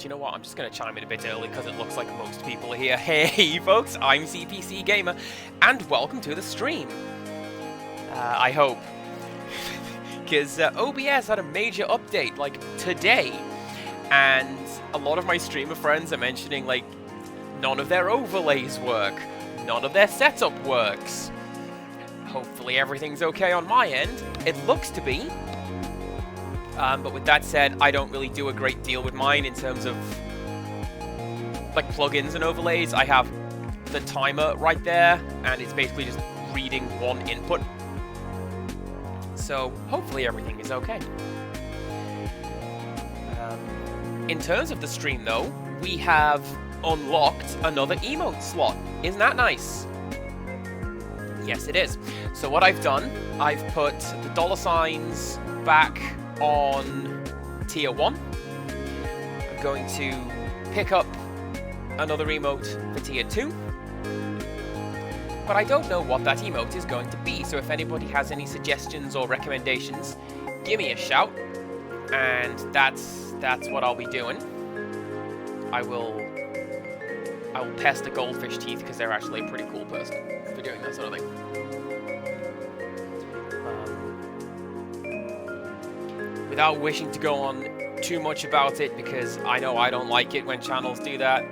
Do you know what? I'm just going to chime in a bit early because it looks like most people are here. Hey, folks, I'm CPC Gamer, and welcome to the stream. I hope. Because OBS had a major update, like, today. And a lot of my streamer friends are mentioning, like, none of their overlays work. None of their setup works. Hopefully everything's okay on my end. It looks to be. But with that said, I don't really do a great deal with mine in terms of, like, plugins and overlays. I have the timer right there, and it's basically just reading one input. So, hopefully everything is okay. In terms of the stream, though, we have unlocked another emote slot. Isn't that nice? Yes, it is. So what I've done, I've put the dollar signs back on tier 1. I'm going to pick up another emote for tier 2. But I don't know what that emote is going to be, so if anybody has any suggestions or recommendations, give me a shout. And that's what I'll be doing. I will pest the goldfish teeth because they're actually a pretty cool person for doing that sort of thing. Without wishing to go on too much about it, because I know I don't like it when channels do that.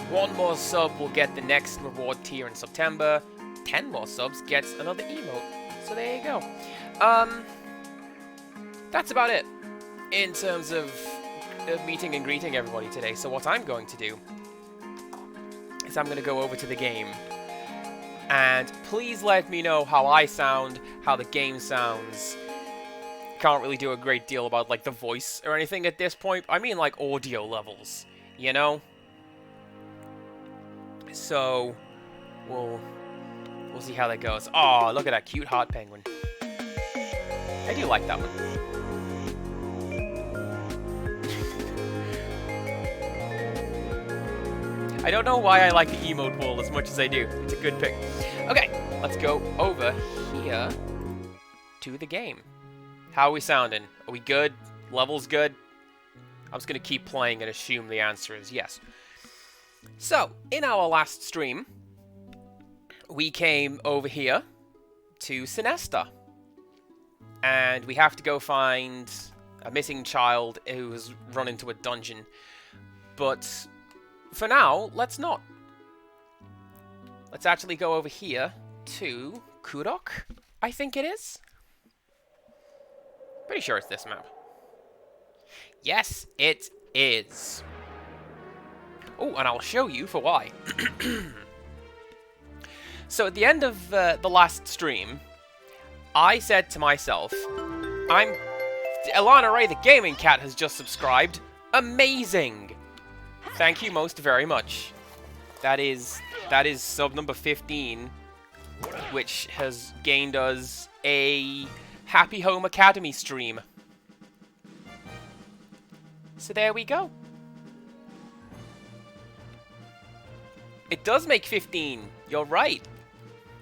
One more sub will get the next reward tier in September. 10 more subs gets another emote. So there you go. That's about it in terms of meeting and greeting everybody today. So what I'm going to do is I'm going to go over to the game. And please let me know how I sound, how the game sounds. Can't really do a great deal about, like, the voice or anything at this point. I mean, like, audio levels, you know? So, we'll see how that goes. Oh, look at that cute heart penguin. I do like that one. I don't know why I like the emote wall as much as I do. It's a good pick. Okay, let's go over here to the game. How are we sounding? Are we good? Level's good? I'm just going to keep playing and assume the answer is yes. So, in our last stream, we came over here to Sinesta. And we have to go find a missing child who has run into a dungeon. But for now, let's not. Let's actually go over here to Kurok, I think it is. Pretty sure it's this map. Yes, it is. Oh, and I'll show you for why. So at the end of the last stream, I said to myself, Alana Ray the Gaming Cat has just subscribed. Amazing! Thank you most very much. That is sub number 15, which has gained us a Happy Home Academy stream. So there we go. It does make 15. You're right.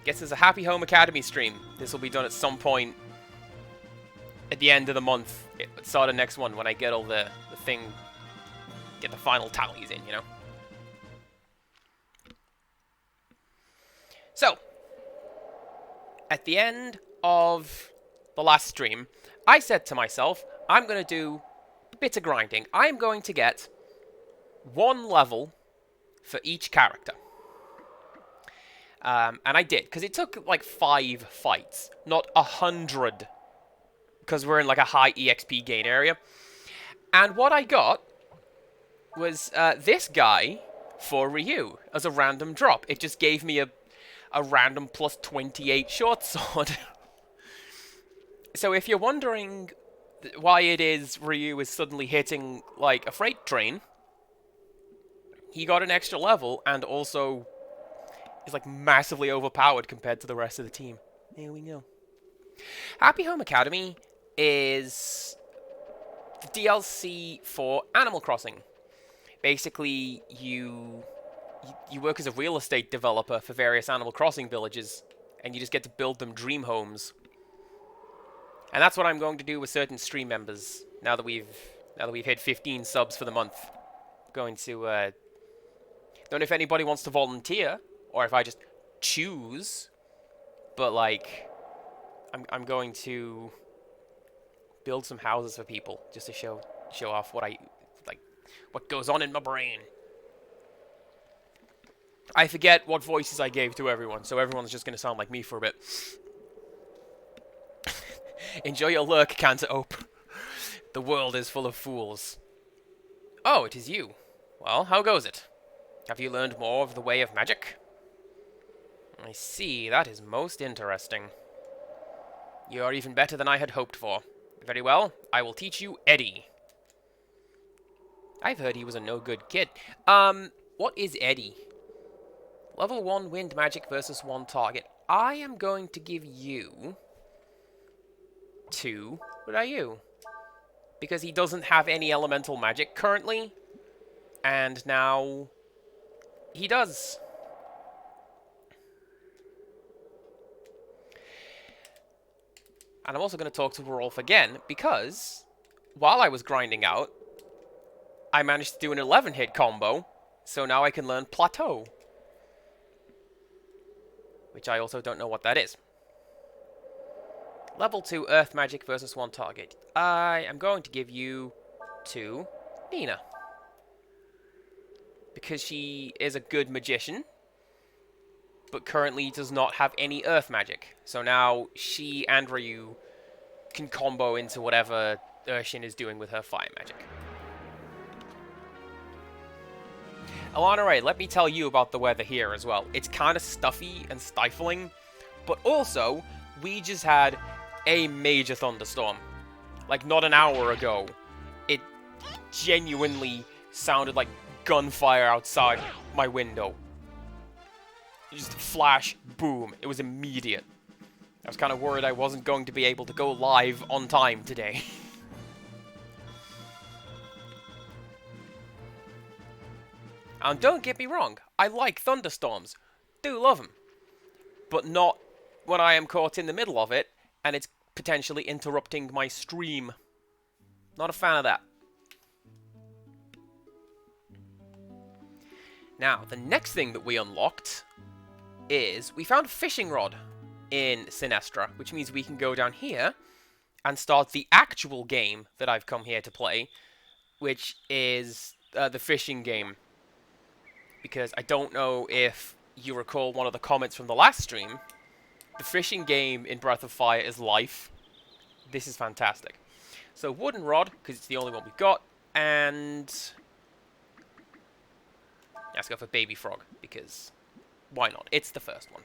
Guess there's a Happy Home Academy stream. This will be done at some point at the end of the month. Start of next one when I get all the thing, get the final tallies in, you know? So, at the end of the last stream, I said to myself, I'm going to do a bit of grinding. I'm going to get one level for each character. And I did, because it took like 5 fights, not 100, because we're in like a high EXP gain area. And what I got was this guy for Ryu as a random drop. It just gave me a random plus 28 short sword. So if you're wondering why it is Ryu is suddenly hitting like a freight train, he got an extra level and also is like massively overpowered compared to the rest of the team. There we go. Happy Home Academy is the DLC for Animal Crossing. Basically, you work as a real estate developer for various Animal Crossing villages, and you just get to build them dream homes. And that's what I'm going to do with certain stream members now that we've Now that we've hit 15 subs for the month. Going to, don't know if anybody wants to volunteer, or if I just choose, but, like, I'm going to build some houses for people, just to show off what what goes on in my brain. I forget what voices I gave to everyone, so everyone's just going to sound like me for a bit. Enjoy your lurk, Cantaloupe. The world is full of fools. Oh, it is you. Well, how goes it? Have you learned more of the way of magic? I see, that is most interesting. You are even better than I had hoped for. Very well, I will teach you Eddie. I've heard he was a no-good kid. What is Eddie? Level 1 wind magic versus 1 target. I am going to give you 2. What are you? Because he doesn't have any elemental magic currently. And now he does. And I'm also going to talk to Rolf again, because while I was grinding out, I managed to do an 11-hit combo, so now I can learn Plateau. Which I also don't know what that is. Level 2 Earth Magic versus 1 target. I am going to give you 2 Nina. Because she is a good magician, but currently does not have any Earth Magic. So now she and Ryu can combo into whatever Urshin is doing with her Fire Magic. Alana Ray, let me tell you about the weather here as well. It's kind of stuffy and stifling, but also, we just had a major thunderstorm. Like, not an hour ago. It genuinely sounded like gunfire outside my window. Just flash, boom. It was immediate. I was kind of worried I wasn't going to be able to go live on time today. And don't get me wrong, I like thunderstorms. Do love them. But not when I am caught in the middle of it, and it's potentially interrupting my stream. Not a fan of that. Now, the next thing that we unlocked is we found a fishing rod in Sinestra, which means we can go down here and start the actual game that I've come here to play, which is the fishing game. Because I don't know if you recall one of the comments from the last stream, the fishing game in Breath of Fire is life. This is fantastic. So wooden rod, because it's the only one we've got, and let's go for baby frog, because why not? It's the first one.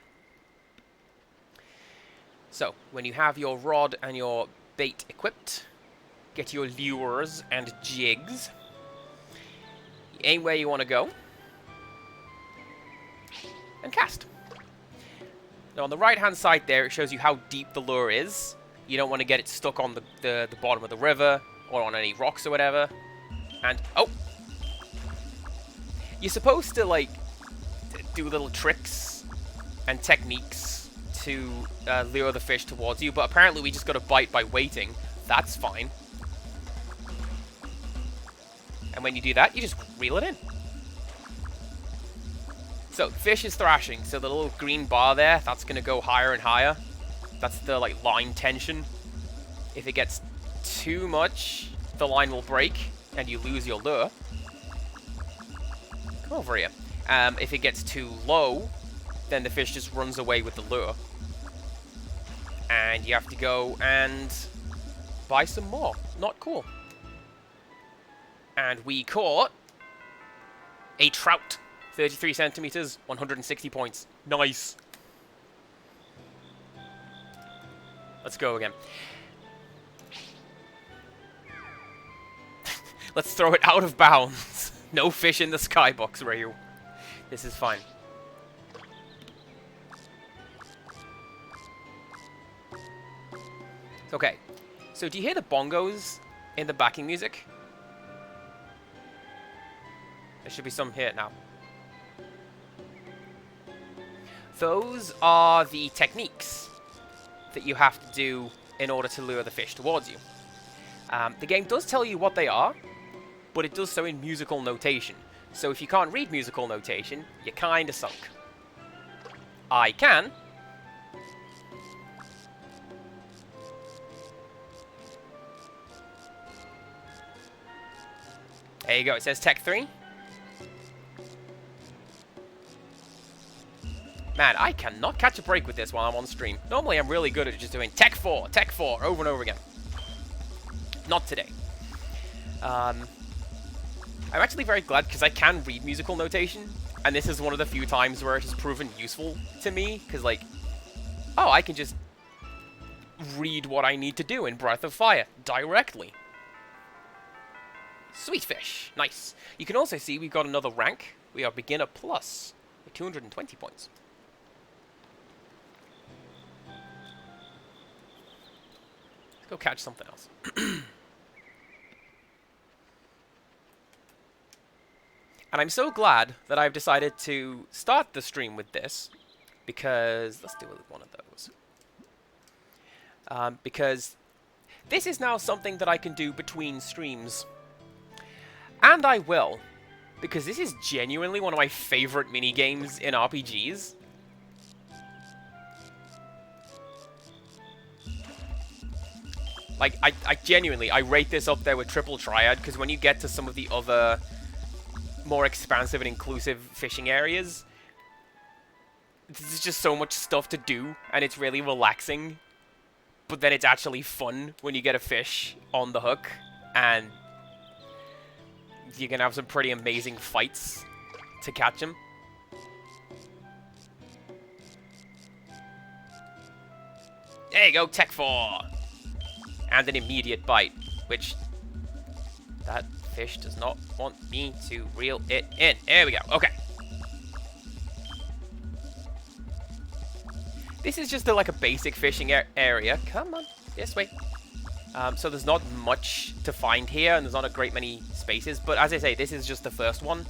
So, when you have your rod and your bait equipped, get your lures and jigs. You aim where you want to go, and cast. Now on the right hand side there, it shows you how deep the lure is. You don't want to get it stuck on the bottom of the river, or on any rocks or whatever. And, oh! You're supposed to, like, do little tricks and techniques to lure the fish towards you, but apparently we just got to bite by waiting. That's fine. And when you do that, you just reel it in. So, fish is thrashing, so the little green bar there, that's going to go higher and higher. That's the, like, line tension. If it gets too much, the line will break, and you lose your lure. Come over here. If it gets too low, then the fish just runs away with the lure. And you have to go and buy some more. Not cool. And we caught a trout. 33 centimeters, 160 points. Nice. Let's go again. Let's throw it out of bounds. No fish in the skybox, Ryu. This is fine. Okay. So do you hear the bongos in the backing music? There should be some here now. Those are the techniques that you have to do in order to lure the fish towards you. The game does tell you what they are, but it does so in musical notation. So if you can't read musical notation, you're kinda sunk. I can. There you go, it says Tech 3. Man, I cannot catch a break with this while I'm on stream. Normally I'm really good at just doing Tech 4, over and over again. Not today. I'm actually very glad because I can read musical notation, and this is one of the few times where it has proven useful to me, because like, oh, I can just read what I need to do in Breath of Fire directly. Sweet fish. Nice. You can also see we've got another rank. We are beginner plus with 220 points. Let's go catch something else. And I'm so glad that I've decided to start the stream with this, because let's do one of those. Because this is now something that I can do between streams. And I will, because this is genuinely one of my favorite minigames in RPGs. Like, I genuinely, I rate this up there with Triple Triad, because when you get to some of the other more expansive and inclusive fishing areas, there's just so much stuff to do, and it's really relaxing. But then it's actually fun when you get a fish on the hook, and you can have some pretty amazing fights to catch him. There you go, Tech 4! And an immediate bite, which that fish does not want me to reel it in. There we go, okay. This is just like a basic fishing area. Come on, this way. So there's not much to find here, and there's not a great many spaces, but as I say, this is just the first one.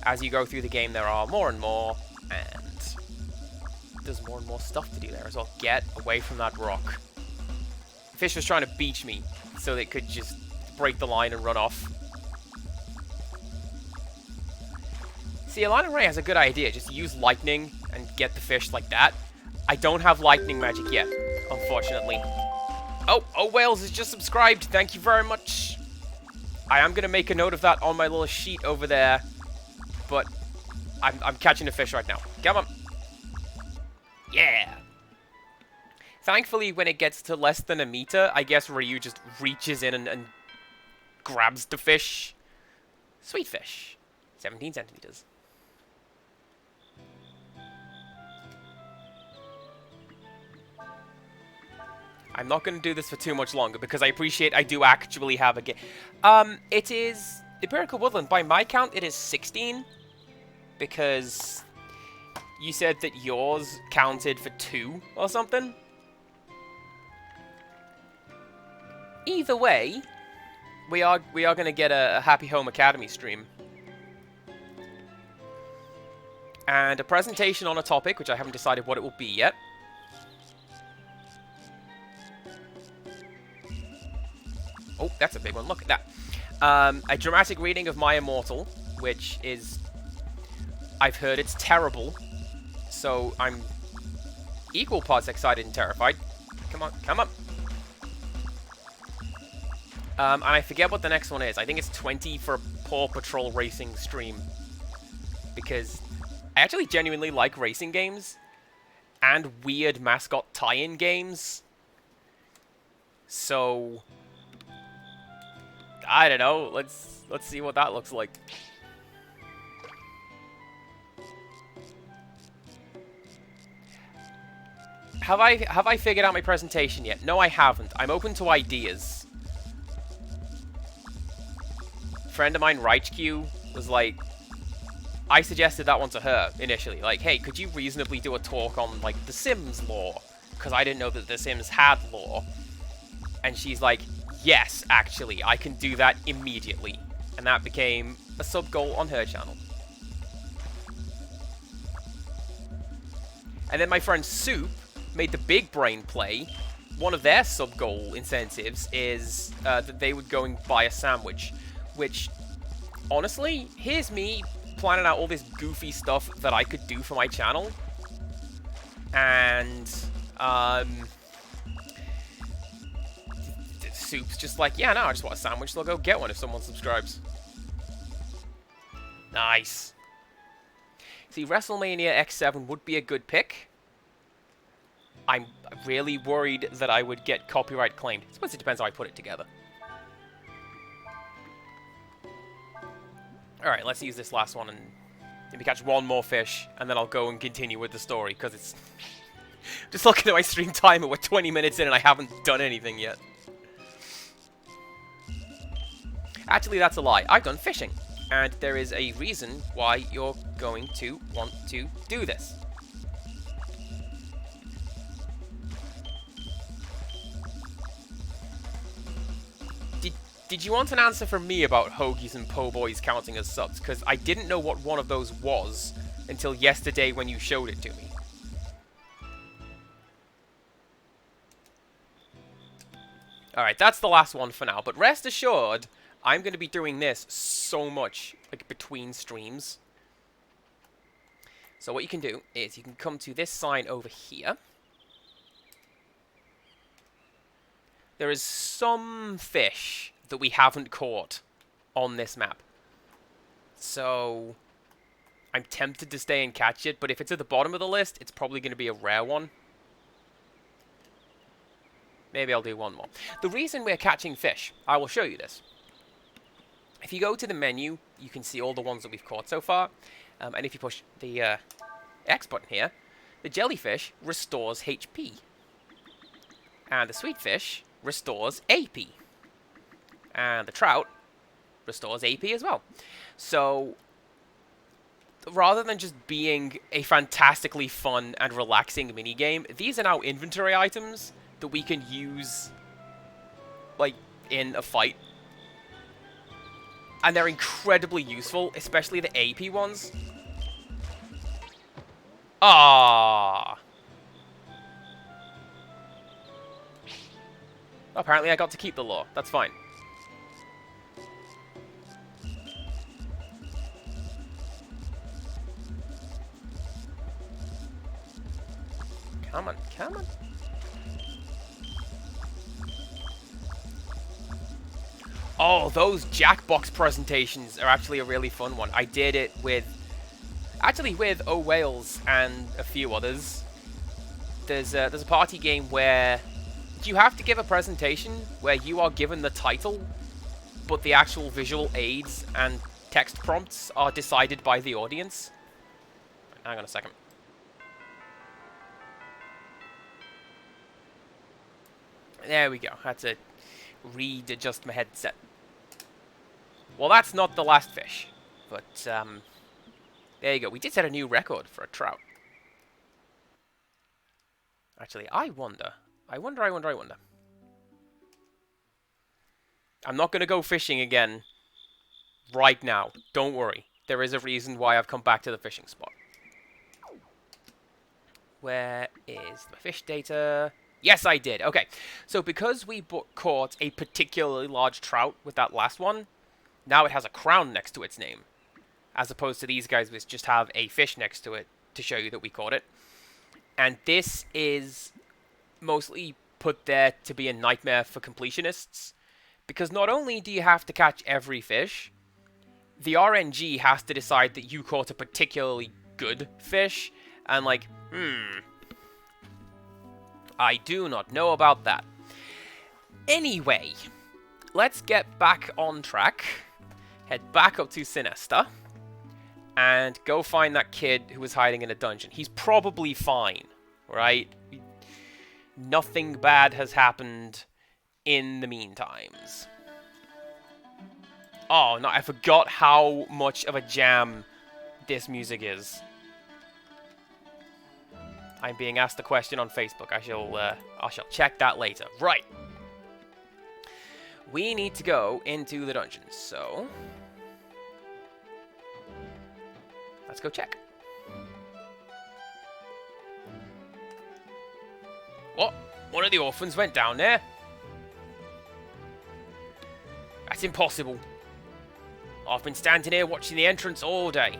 As you go through the game, there are more and more, and there's more and more stuff to do there as well. Get away from that rock. The fish was trying to beach me, so they could just break the line and run off. See, Alana Ray has a good idea. Just use lightning and get the fish like that. I don't have lightning magic yet, unfortunately. Oh, Wales has just subscribed. Thank you very much. I am going to make a note of that on my little sheet over there. But I'm catching a fish right now. Come on. Yeah. Thankfully, when it gets to less than a meter, I guess Ryu just reaches in and grabs the fish. Sweet fish. 17 centimeters. I'm not going to do this for too much longer, because I appreciate I do actually have a game. It is Empirical Woodland. By my count, it is 16. Because you said that yours counted for 2 or something. Either way, we are going to get a Happy Home Academy stream. And a presentation on a topic, which I haven't decided what it will be yet. Oh, that's a big one. Look at that. A dramatic reading of My Immortal, which is... I've heard it's terrible. So I'm equal parts excited and terrified. Come on, come on. And I forget what the next one is. I think it's 20 for a Paw Patrol racing stream. Because I actually genuinely like racing games. And weird mascot tie-in games. So... I don't know. Let's see what that looks like. Have I figured out my presentation yet? No, I haven't. I'm open to ideas. A friend of mine, RightQ, was like, I suggested that one to her initially. Like, hey, could you reasonably do a talk on like The Sims lore? Because I didn't know that The Sims had lore. And she's like, yes, actually, I can do that immediately. And that became a sub-goal on her channel. And then my friend Soup made the big brain play, one of their sub-goal incentives is that they would go and buy a sandwich, which, honestly, here's me planning out all this goofy stuff that I could do for my channel, and Soup's just like, yeah, no, I just want a sandwich, so I'll go get one if someone subscribes. Nice. See, WrestleMania X7 would be a good pick. I'm really worried that I would get copyright claimed. I suppose it depends how I put it together. Alright, let's use this last one and maybe catch one more fish, and then I'll go and continue with the story, because it's... Just looking at my stream timer, we're 20 minutes in and I haven't done anything yet. Actually, that's a lie. I've done fishing. And there is a reason why you're going to want to do this. Did you want an answer from me about hoagies and po' boys counting as subs? Because I didn't know what one of those was until yesterday when you showed it to me. Alright, that's the last one for now. But rest assured, I'm going to be doing this so much, like, between streams. So what you can do is you can come to this sign over here. There is some fish that we haven't caught on this map. So I'm tempted to stay and catch it, but if it's at the bottom of the list, it's probably going to be a rare one. Maybe I'll do one more. The reason we're catching fish, I will show you this. If you go to the menu, you can see all the ones that we've caught so far. And if you push the X button here, the jellyfish restores HP. And the sweetfish restores AP. And the trout restores AP as well. So, rather than just being a fantastically fun and relaxing minigame, these are now inventory items that we can use, like, in a fight. And they're incredibly useful, especially the AP ones. Ah. Apparently I got to keep the lure. That's fine. Come on, come on. Oh, those Jackbox presentations are actually a really fun one. I did it with, actually with O Wales and a few others. There's a party game where you have to give a presentation where you are given the title, but the actual visual aids and text prompts are decided by the audience. Hang on a second. There we go. I had to readjust my headset. Well, that's not the last fish, but there you go. We did set a new record for a trout. Actually, I wonder. I'm not going to go fishing again right now. Don't worry. There is a reason why I've come back to the fishing spot. Where is the fish data? Yes, I did. Okay, so because we caught a particularly large trout with that last one, now it has a crown next to its name, as opposed to these guys which just have a fish next to it to show you that we caught it. And this is mostly put there to be a nightmare for completionists, because not only do you have to catch every fish, the RNG has to decide that you caught a particularly good fish, and like, I do not know about that. Anyway, let's get back on track, head back up to Sinesta, and go find that kid who was hiding in a dungeon. He's probably fine, right? Nothing bad has happened in the meantimes. Oh, no, I forgot how much of a jam this music is. I'm being asked the question on Facebook. I shall check that later. Right. We need to go into the dungeon, so let's go check. What? One of the orphans went down there. That's impossible. I've been standing here watching the entrance all day.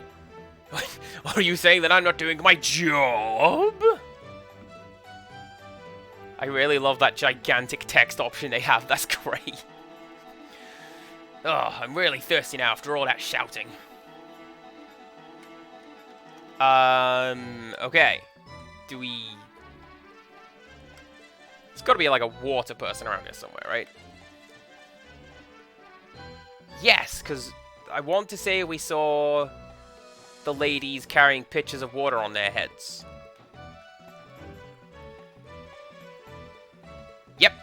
Are you saying that I'm not doing my job? I really love that gigantic text option they have. That's great. Oh, I'm really thirsty now after all that shouting. Okay. Do we... There's got to be like a water person around here somewhere, right? Yes, because I want to say we saw the ladies carrying pitchers of water on their heads. Yep.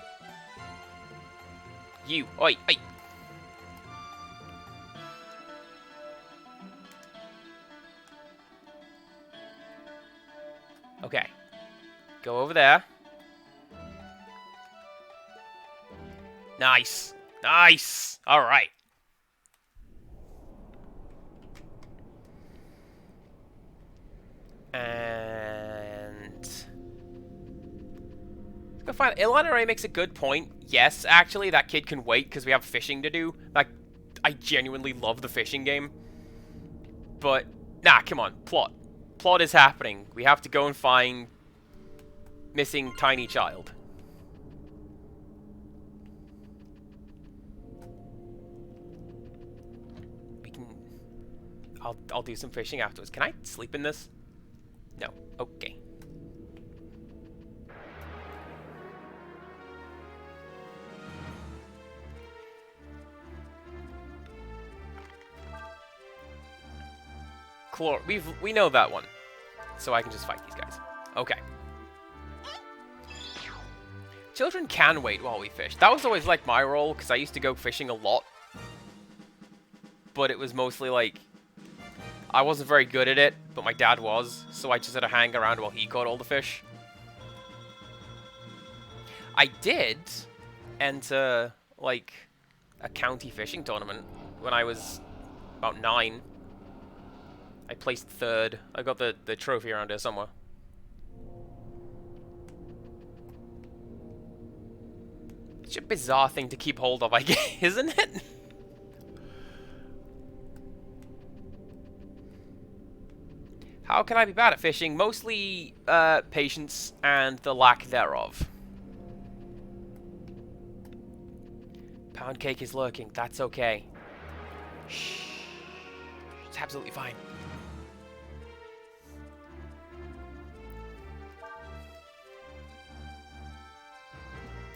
You. Oi, oi. Okay. Go over there. Nice. Nice. All right. And go find Ilana Ray makes a good point. Yes, actually, that kid can wait because we have fishing to do. Like, I genuinely love the fishing game. But nah, come on, plot. Plot is happening. We have to go and find missing tiny child. We can. I'll do some fishing afterwards. Can I sleep in this? No. Okay. We know that one. So I can just fight these guys. Okay. Children can wait while we fish. That was always like my role, because I used to go fishing a lot. But it was mostly like... I wasn't very good at it, but my dad was, so I just had to hang around while he caught all the fish. I did enter, like, a county fishing tournament when I was about 9. I placed 3rd. I got the trophy around here somewhere. It's a bizarre thing to keep hold of, I guess, isn't it? How can I be bad at fishing? Mostly patience and the lack thereof. Pound cake is lurking. That's okay. Shh. It's absolutely fine.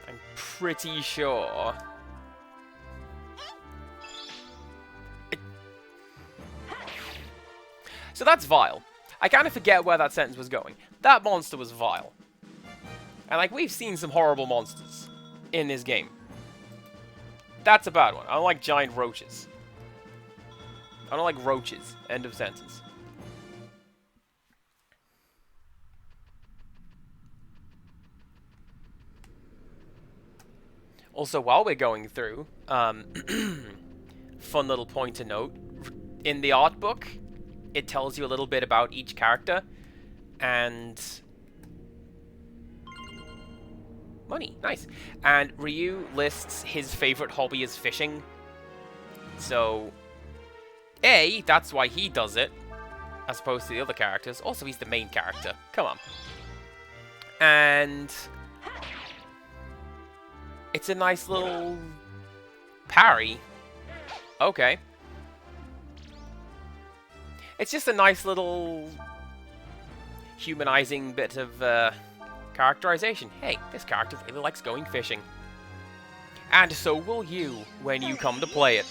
I'm pretty sure... So that's vile. I kind of forget where that sentence was going. That monster was vile. And, like, we've seen some horrible monsters in this game. That's a bad one. I don't like giant roaches. I don't like roaches. End of sentence. Also, while we're going through, fun little point to note. In the art book, it tells you a little bit about each character, and money, nice. And Ryu lists his favorite hobby as fishing, so that's why he does it, as opposed to the other characters. Also, he's the main character. Come on. And it's a nice little parry. Okay. It's just a nice little humanizing bit of characterization. Hey, this character really likes going fishing. And so will you when you come to play it.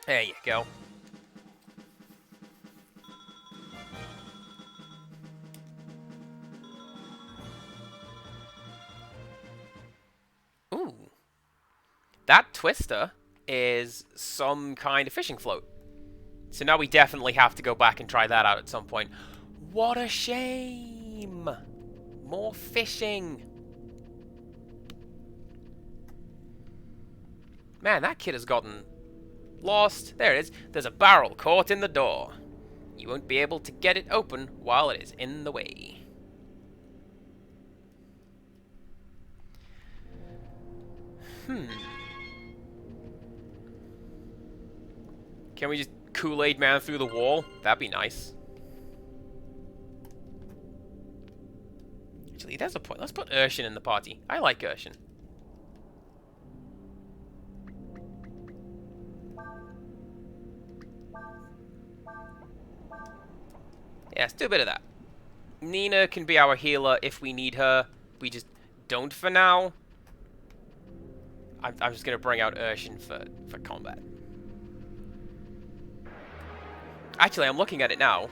There you go. Ooh. That twister is some kind of fishing float. So now we definitely have to go back and try that out at some point. What a shame! More fishing. Man, that kid has gotten lost. There it is. There's a barrel caught in the door. You won't be able to get it open while it is in the way. Can we just Kool-Aid Man through the wall? That'd be nice. Actually, there's a point. Let's put Urshan in the party. I like Urshan. Yeah, let's do a bit of that. Nina can be our healer if we need her. We just don't for now. I'm just going to bring out Urshan for combat. Actually, I'm looking at it now.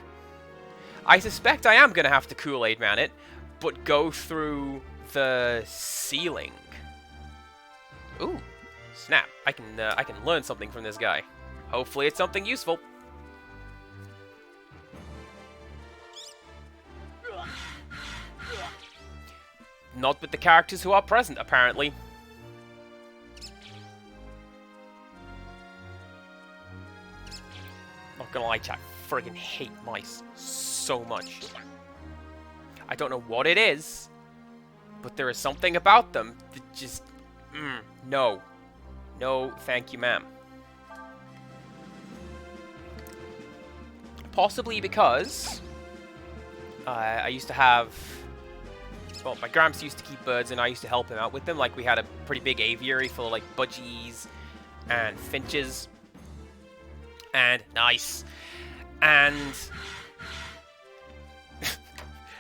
I suspect I am going to have to Kool-Aid Man it, but go through the ceiling. Ooh, snap. I can learn something from this guy. Hopefully it's something useful. Not with the characters who are present, apparently. Not gonna lie, chat. Friggin' hate mice so much. I don't know what it is, but there is something about them that just... no. No, thank you, ma'am. Possibly because... I used to have... Well, my gramps used to keep birds, and I used to help him out with them. Like, we had a pretty big aviary full of, like, budgies and finches. And nice. And...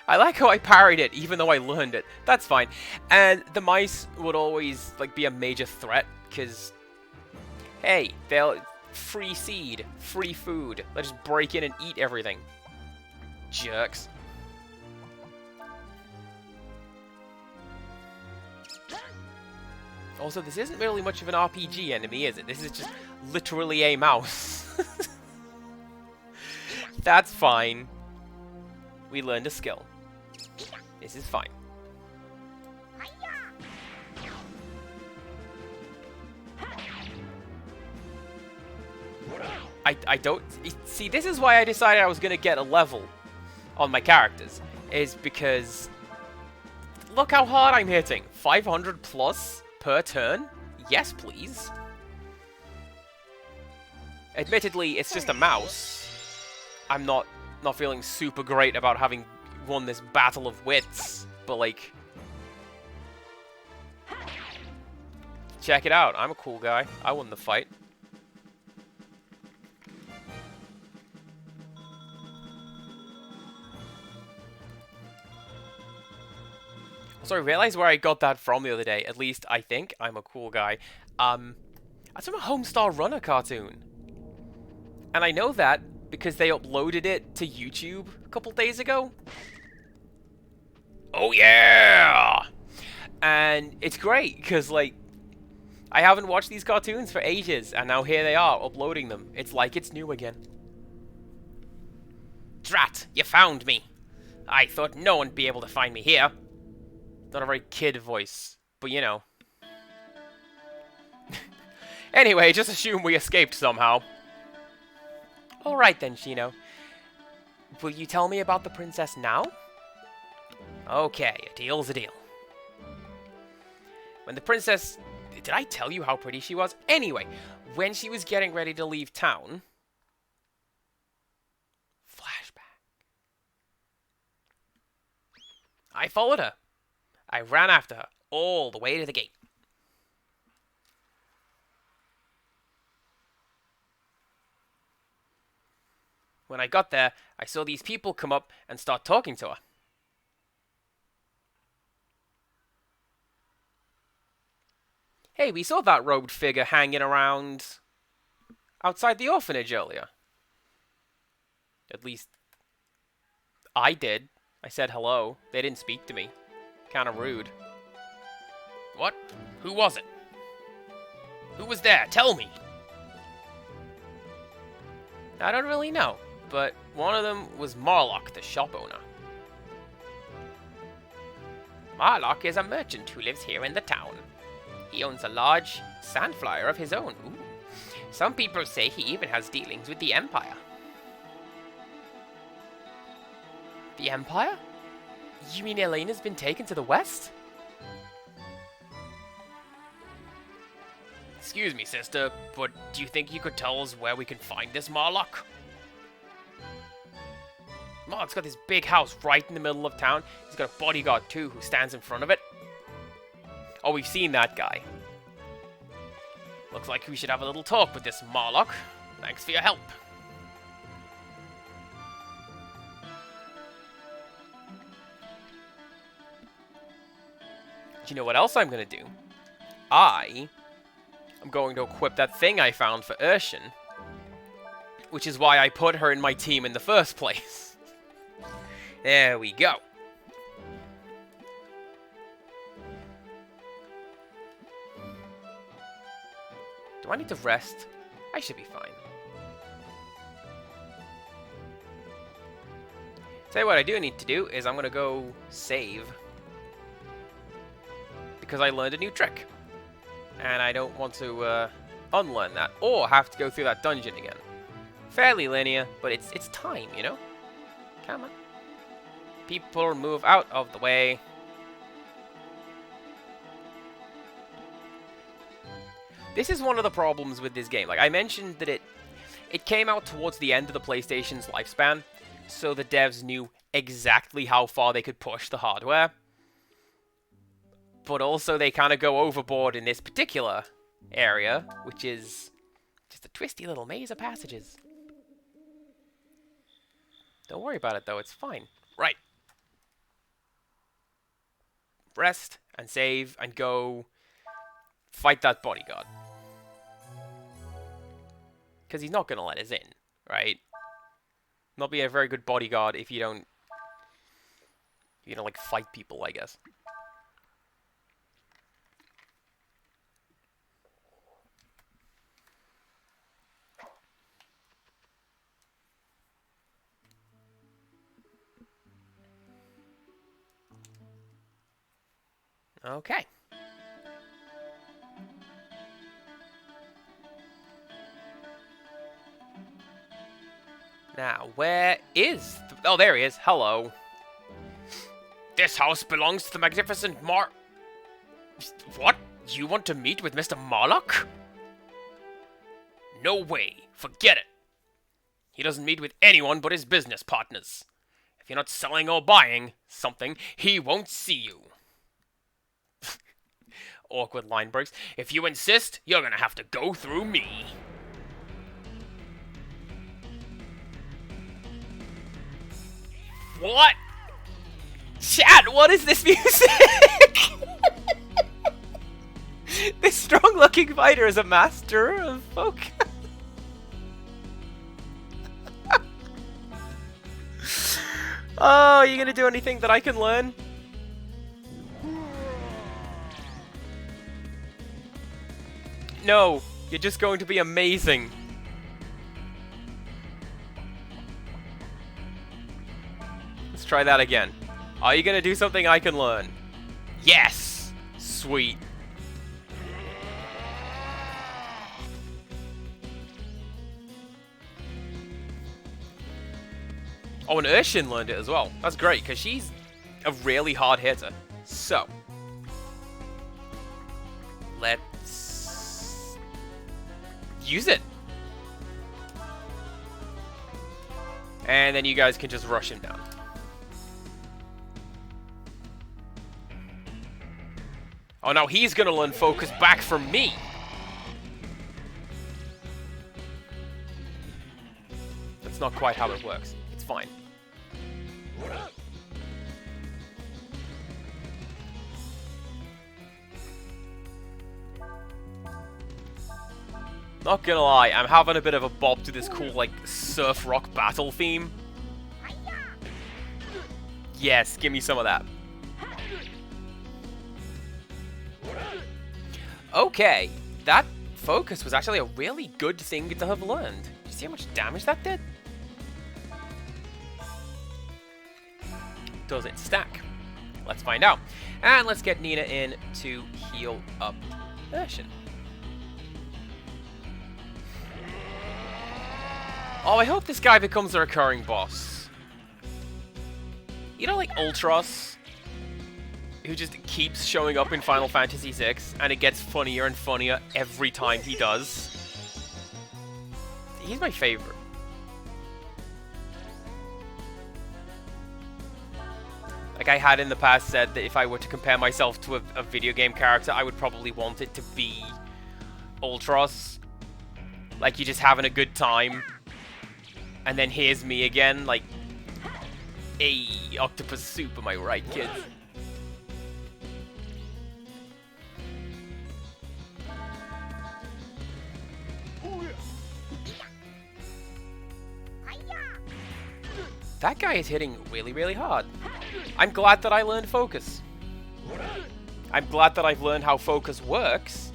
I like how I parried it, even though I learned it. That's fine. And the mice would always, like, be a major threat, because... Hey, they'll... Free seed. Free food. They'll just break in and eat everything. Jerks. Also, this isn't really much of an RPG enemy, is it? This is just literally a mouse. That's fine. We learned a skill. This is fine. I don't... See, this is why I decided I was going to get a level on my characters. Is because... Look how hard I'm hitting. 500 plus per turn? Yes, please. Admittedly, it's just a mouse. I'm not feeling super great about having won this battle of wits, but like... Check it out, I'm a cool guy. I won the fight. So I realized where I got that from the other day. At least I think I'm a cool guy. That's from a Homestar Runner cartoon. And I know that because they uploaded it to YouTube a couple days ago. Oh yeah! And it's great because like I haven't watched these cartoons for ages, and now here they are uploading them. It's like it's new again. Drat, you found me. I thought no one'd be able to find me here. Not a very kid voice, but you know. Anyway, just assume we escaped somehow. Alright then, Shino. Will you tell me about the princess now? Okay, a deal's a deal. When the princess... Did I tell you how pretty she was? Anyway, when she was getting ready to leave town... Flashback. I followed her. I ran after her, all the way to the gate. When I got there, I saw these people come up and start talking to her. Hey, we saw that robed figure hanging around outside the orphanage earlier. At least, I did. I said hello. They didn't speak to me. Kind of rude. What? Who was it? Who was there? Tell me! I don't really know, but one of them was Marlock, the shop owner. Marlock is a merchant who lives here in the town. He owns a large sandflyer of his own. Ooh. Some people say he even has dealings with the Empire. The Empire? You mean Elena's been taken to the west? Excuse me, sister, but do you think you could tell us where we can find this Marlock? Marlock's got this big house right in the middle of town. He's got a bodyguard too who stands in front of it. Oh, we've seen that guy. Looks like we should have a little talk with this Marlock. Thanks for your help. Do you know what else I'm going to do? I'm going to equip that thing I found for Urshan. Which is why I put her in my team in the first place. There we go. Do I need to rest? I should be fine. Tell you what I do need to do is I'm going to go save. Because I learned a new trick. And I don't want to unlearn that. Or have to go through that dungeon again. Fairly linear, but it's time, you know? Come on. People move out of the way. This is one of the problems with this game. Like, I mentioned that it came out towards the end of the PlayStation's lifespan, so the devs knew exactly how far they could push the hardware. But also, they kind of go overboard in this particular area, which is just a twisty little maze of passages. Don't worry about it, though. It's fine. Right. Rest, and save, and go fight that bodyguard. Because he's not going to let us in, right? Not be a very good bodyguard if you don't, like, fight people, I guess. Okay. Now, where is... Oh, there he is. Hello. This house belongs to the magnificent What? You want to meet with Mr. Marlock? No way. Forget it. He doesn't meet with anyone but his business partners. If you're not selling or buying something, he won't see you. Awkward line breaks. If you insist, you're gonna have to go through me. What? Chat, what is this music? This strong-looking fighter is a master of focus. Oh, are you gonna do anything that I can learn? No, you're just going to be amazing. Let's try that again. Are you gonna do something I can learn? Yes! Sweet. Oh, and Urshan learned it as well. That's great, because she's a really hard hitter. So. Let's use it. And then you guys can just rush him down. Oh, now he's going to learn focus back from me. That's not quite how it works. It's fine. Not gonna lie, I'm having a bit of a bob to this cool, like, surf rock battle theme. Yes, give me some of that. Okay, that focus was actually a really good thing to have learned. Did you see how much damage that did? Does it stack? Let's find out. And let's get Nina in to heal up Urshan. Oh, I hope this guy becomes a recurring boss. You know, like Ultros, who just keeps showing up in Final Fantasy VI, and it gets funnier and funnier every time he does. He's my favorite. Like, I had in the past said that if I were to compare myself to a video game character, I would probably want it to be Ultros. Like, you're just having a good time. And then here's me again, like, hey, octopus soup, am I right, kids? That guy is hitting really, really hard. I'm glad that I learned focus. I'm glad that I've learned how focus works.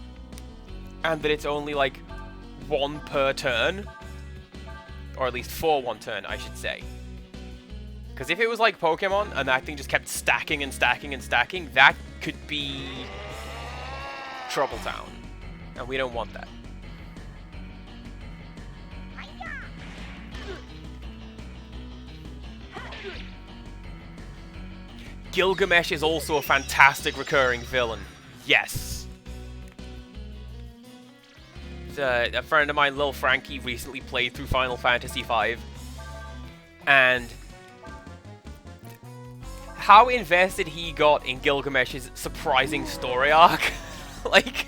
And that it's only like 1 per turn. Or at least for 1 turn, I should say. Because if it was like Pokemon and that thing just kept stacking and stacking and stacking, that could be Trouble Town. And we don't want that. Gilgamesh is also a fantastic recurring villain. Yes. A friend of mine, Lil Frankie, recently played through Final Fantasy V. And how invested he got in Gilgamesh's surprising story arc. Like,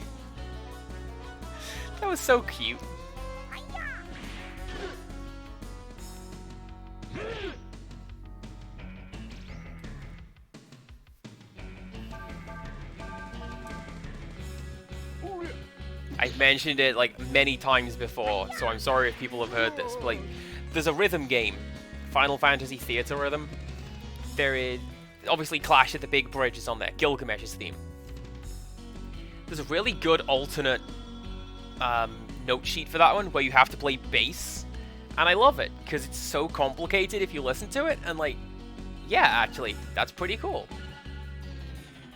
that was so cute. I've mentioned it like many times before, so I'm sorry if people have heard this, but like, there's a rhythm game, Final Fantasy Theater Rhythm. There is, obviously Clash at the Big Bridge is on there, Gilgamesh's theme. There's a really good alternate note sheet for that one, where you have to play bass, and I love it, because it's so complicated if you listen to it, and like, yeah, actually, that's pretty cool.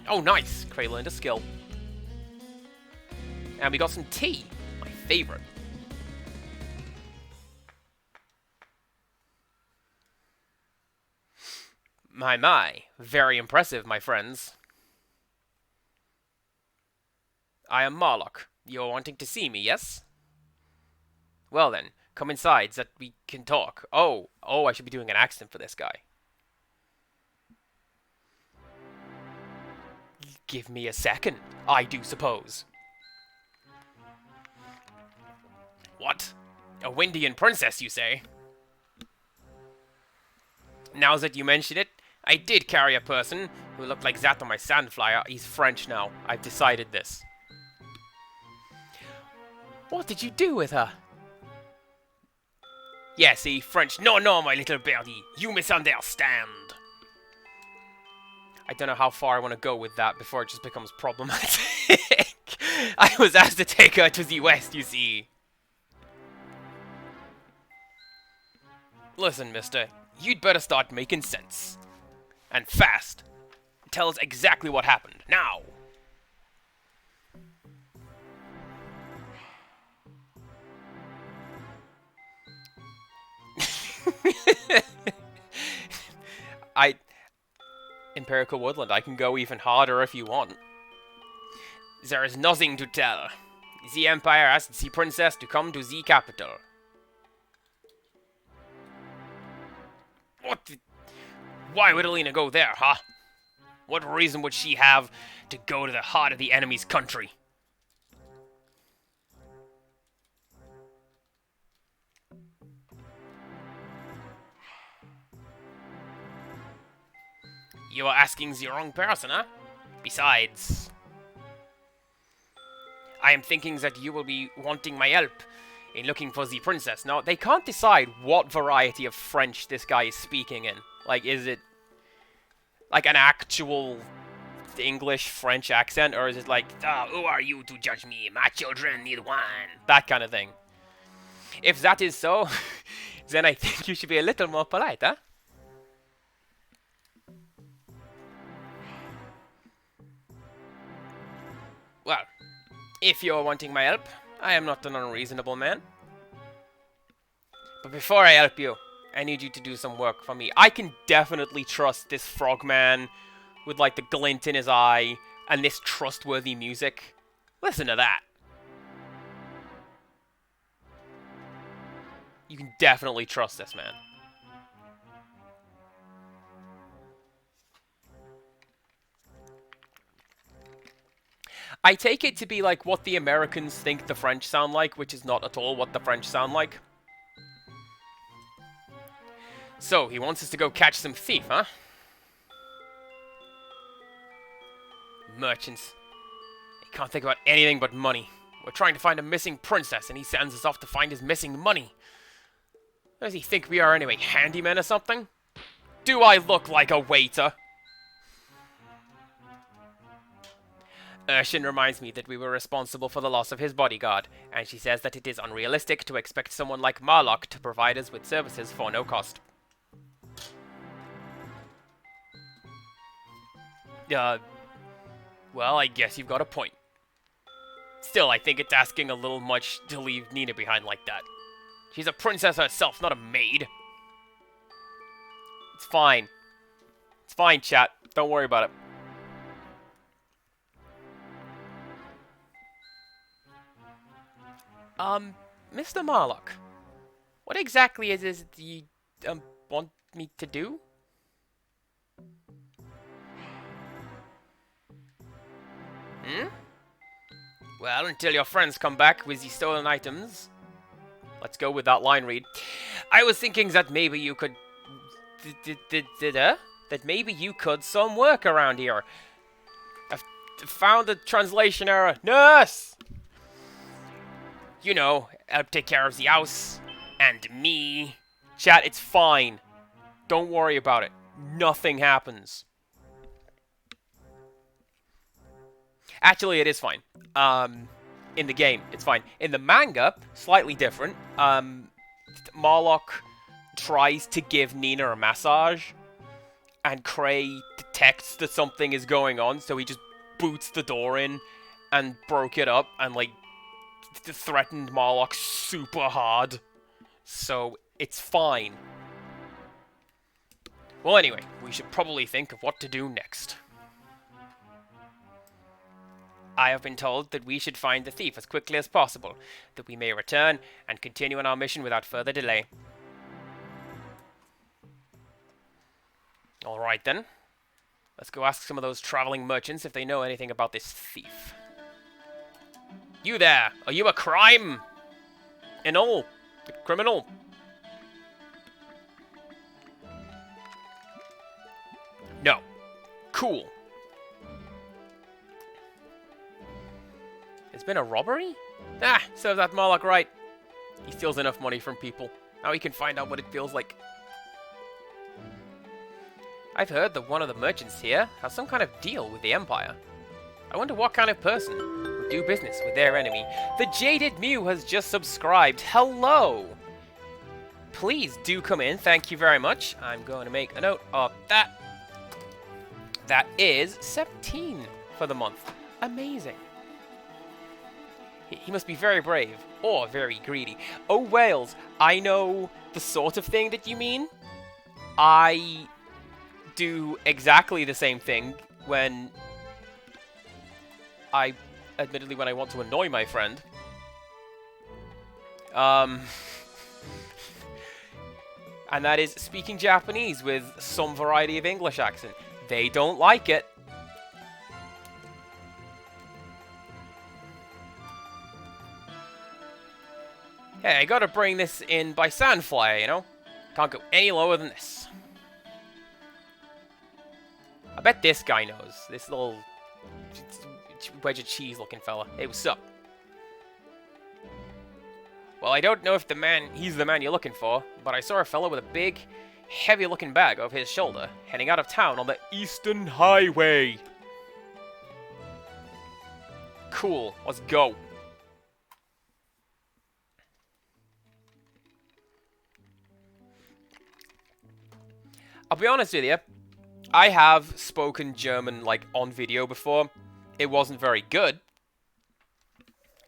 Oh, nice! Cray learned a skill. And we got some tea, my favorite. My, very impressive, my friends. I am Marlock. You're wanting to see me, yes? Well then, come inside so that we can talk. Oh, I should be doing an accent for this guy. Give me a second, I do suppose. What? A Windian princess, you say? Now that you mention it, I did carry a person who looked like that on my sandflyer. He's French now. I've decided this. What did you do with her? Yeah, see, French. No, my little birdie. You misunderstand. I don't know how far I want to go with that before it just becomes problematic. I was asked to take her to the west, you see. Listen, mister, you'd better start making sense. And fast. Tell us exactly what happened, now! Empirical Woodland, I can go even harder if you want. There is nothing to tell. The Empire asked the princess to come to the capital. What the... Why would Alina go there, huh? What reason would she have to go to the heart of the enemy's country? You are asking the wrong person, huh? Besides, I am thinking that you will be wanting my help in looking for the princess. Now, they can't decide what variety of French this guy is speaking in. Like, is it like an actual English-French accent, or is it like, who are you to judge me? My children need wine. That kind of thing. If that is so, then I think you should be a little more polite, huh? Well, if you're wanting my help, I am not an unreasonable man. But before I help you, I need you to do some work for me. I can definitely trust this frogman with, like, the glint in his eye and this trustworthy music. Listen to that. You can definitely trust this man. I take it to be like what the Americans think the French sound like, which is not at all what the French sound like. So, he wants us to go catch some thief, huh? Merchants. They can't think about anything but money. We're trying to find a missing princess, and he sends us off to find his missing money. Does he think we are anyway, handymen or something? Do I look like a waiter? Urshin reminds me that we were responsible for the loss of his bodyguard, and she says that it is unrealistic to expect someone like Marlock to provide us with services for no cost. Well, I guess you've got a point. Still, I think it's asking a little much to leave Nina behind like that. She's a princess herself, not a maid. It's fine. It's fine, chat. Don't worry about it. Mr. Marlock, what exactly is it you, want me to do? Well, until your friends come back with the stolen items. Let's go with that line read. I was thinking that maybe you could... that maybe you could some work around here. I've found a translation error. Nurse! You know, help take care of the house. And me. Chat, it's fine. Don't worry about it. Nothing happens. Actually, it is fine. In the game, it's fine. In the manga, slightly different. Marlock tries to give Nina a massage, and Cray detects that something is going on, so he just boots the door in and broke it up and, like, threatened Marlock super hard. So, it's fine. Well, anyway, we should probably think of what to do next. I have been told that we should find the thief as quickly as possible, that we may return and continue on our mission without further delay. Alright then. Let's go ask some of those traveling merchants if they know anything about this thief. You there! Are you a crime? In all, the criminal. No. Cool. It's been a robbery? Ah, serves that Marlock right. He steals enough money from people. Now he can find out what it feels like. I've heard that one of the merchants here has some kind of deal with the Empire. I wonder what kind of person would do business with their enemy. The Jaded Mew has just subscribed. Hello! Please do come in. Thank you very much. I'm going to make a note of that. That is 17 for the month. Amazing. He must be very brave, or very greedy. Oh, Wales, I know the sort of thing that you mean. I do exactly the same thing when admittedly, when I want to annoy my friend. And that is speaking Japanese with some variety of English accent. They don't like it. Hey, I gotta bring this in by Sandflyer, you know? Can't go any lower than this. I bet this guy knows. This little wedge of cheese looking fella. Hey, what's up? Well, I don't know if he's the man you're looking for, but I saw a fella with a big, heavy looking bag over his shoulder, heading out of town on the Eastern Highway. Cool, let's go. I'll be honest with you, I have spoken German, like, on video before. It wasn't very good.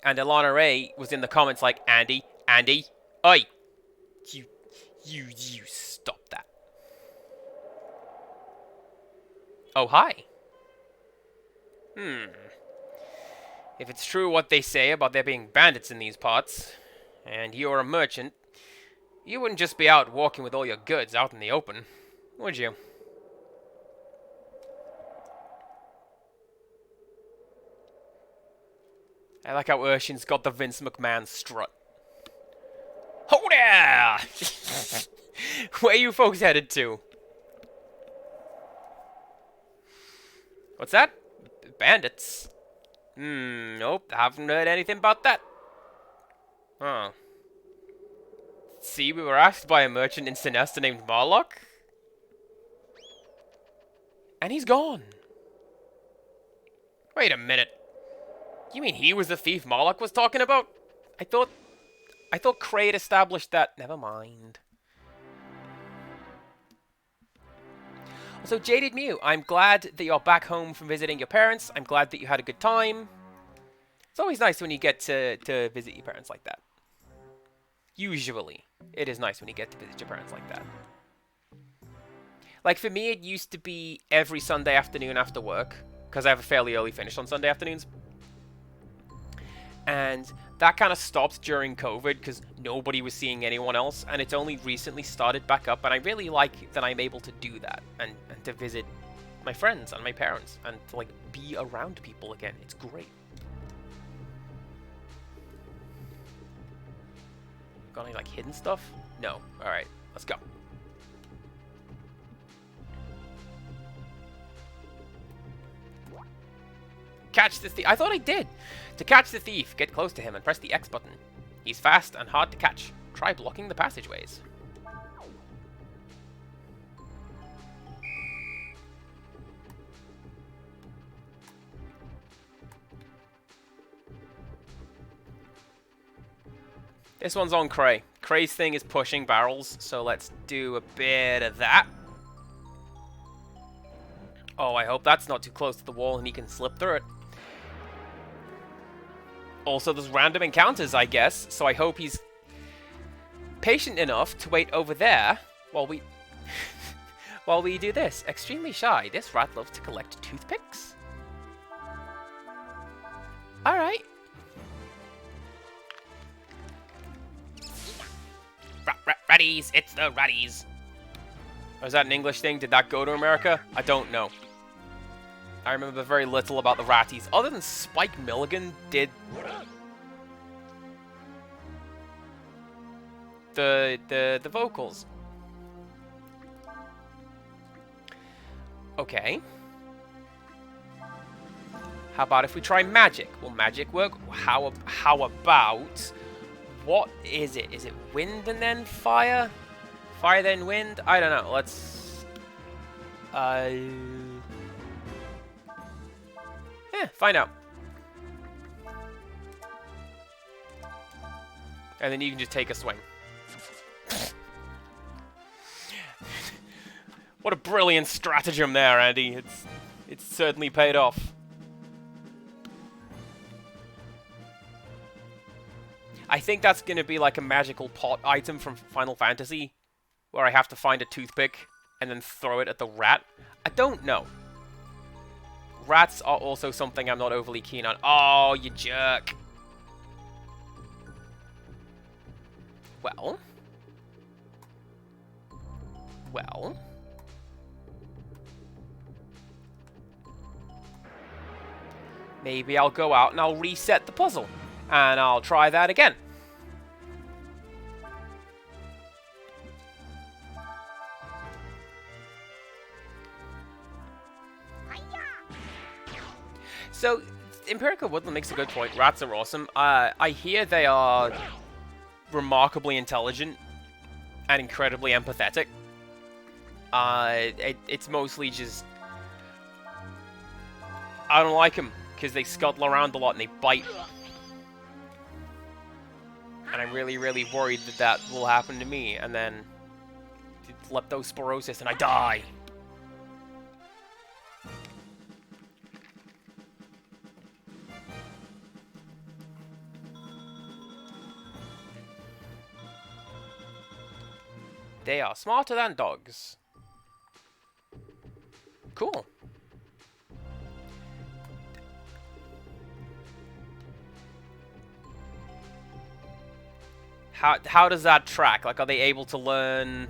And Alana Ray was in the comments like, Andy, oi! You stop that. Oh, hi. If it's true what they say about there being bandits in these parts, and you're a merchant, you wouldn't just be out walking with all your goods out in the open, would you? I like how Urshin's got the Vince McMahon strut. Ho there! Where you folks headed to? What's that? Bandits? Nope, haven't heard anything about that. Huh. See, we were asked by a merchant in Sinesta named Marlock. And he's gone. Wait a minute. You mean he was the thief Marlock was talking about? I thought Kraid established that. Never mind. So, Jaded Mew, I'm glad that you're back home from visiting your parents. I'm glad that you had a good time. It's always nice when you get to visit your parents like that. Usually, it is nice when you get to visit your parents like that. Like, for me, it used to be every Sunday afternoon after work, because I have a fairly early finish on Sunday afternoons. And that kind of stopped during COVID because nobody was seeing anyone else, and it's only recently started back up, and I really like that I'm able to do that, and to visit my friends and my parents, and to, like, be around people again. It's great. Got any, like, hidden stuff? No. Alright, let's go. Catch the thief. I thought I did. To catch the thief, get close to him and press the X button. He's fast and hard to catch. Try blocking the passageways. This one's on Cray. Cray's thing is pushing barrels, so let's do a bit of that. Oh, I hope that's not too close to the wall and he can slip through it. Also, there's random encounters, I guess, so I hope he's patient enough to wait over there while we while we do this. Extremely shy. This rat loves to collect toothpicks. Alright. Ratties, it's the ratties. Was that an English thing? Did that go to America? I don't know. I remember very little about the ratties, other than Spike Milligan did the vocals. Okay. How about if we try magic? Will magic work? How about... What is it? Is it wind and then fire? Fire then wind? I don't know. Let's... Yeah, find out. And then you can just take a swing. What a brilliant stratagem there, Andy. It's certainly paid off. I think that's going to be like a magical pot item from Final Fantasy, where I have to find a toothpick and then throw it at the rat. I don't know. Rats are also something I'm not overly keen on. Oh, you jerk. Well. Well. Maybe I'll go out and I'll reset the puzzle. And I'll try that again. So, Empirical Woodland makes a good point. Rats are awesome. I hear they are remarkably intelligent and incredibly empathetic. It's mostly just... I don't like them, because they scuttle around a lot and they bite. And I'm really, really worried that that will happen to me, and then... leptospirosis, and I die! They are smarter than dogs. Cool. How does that track? Like, are they able to learn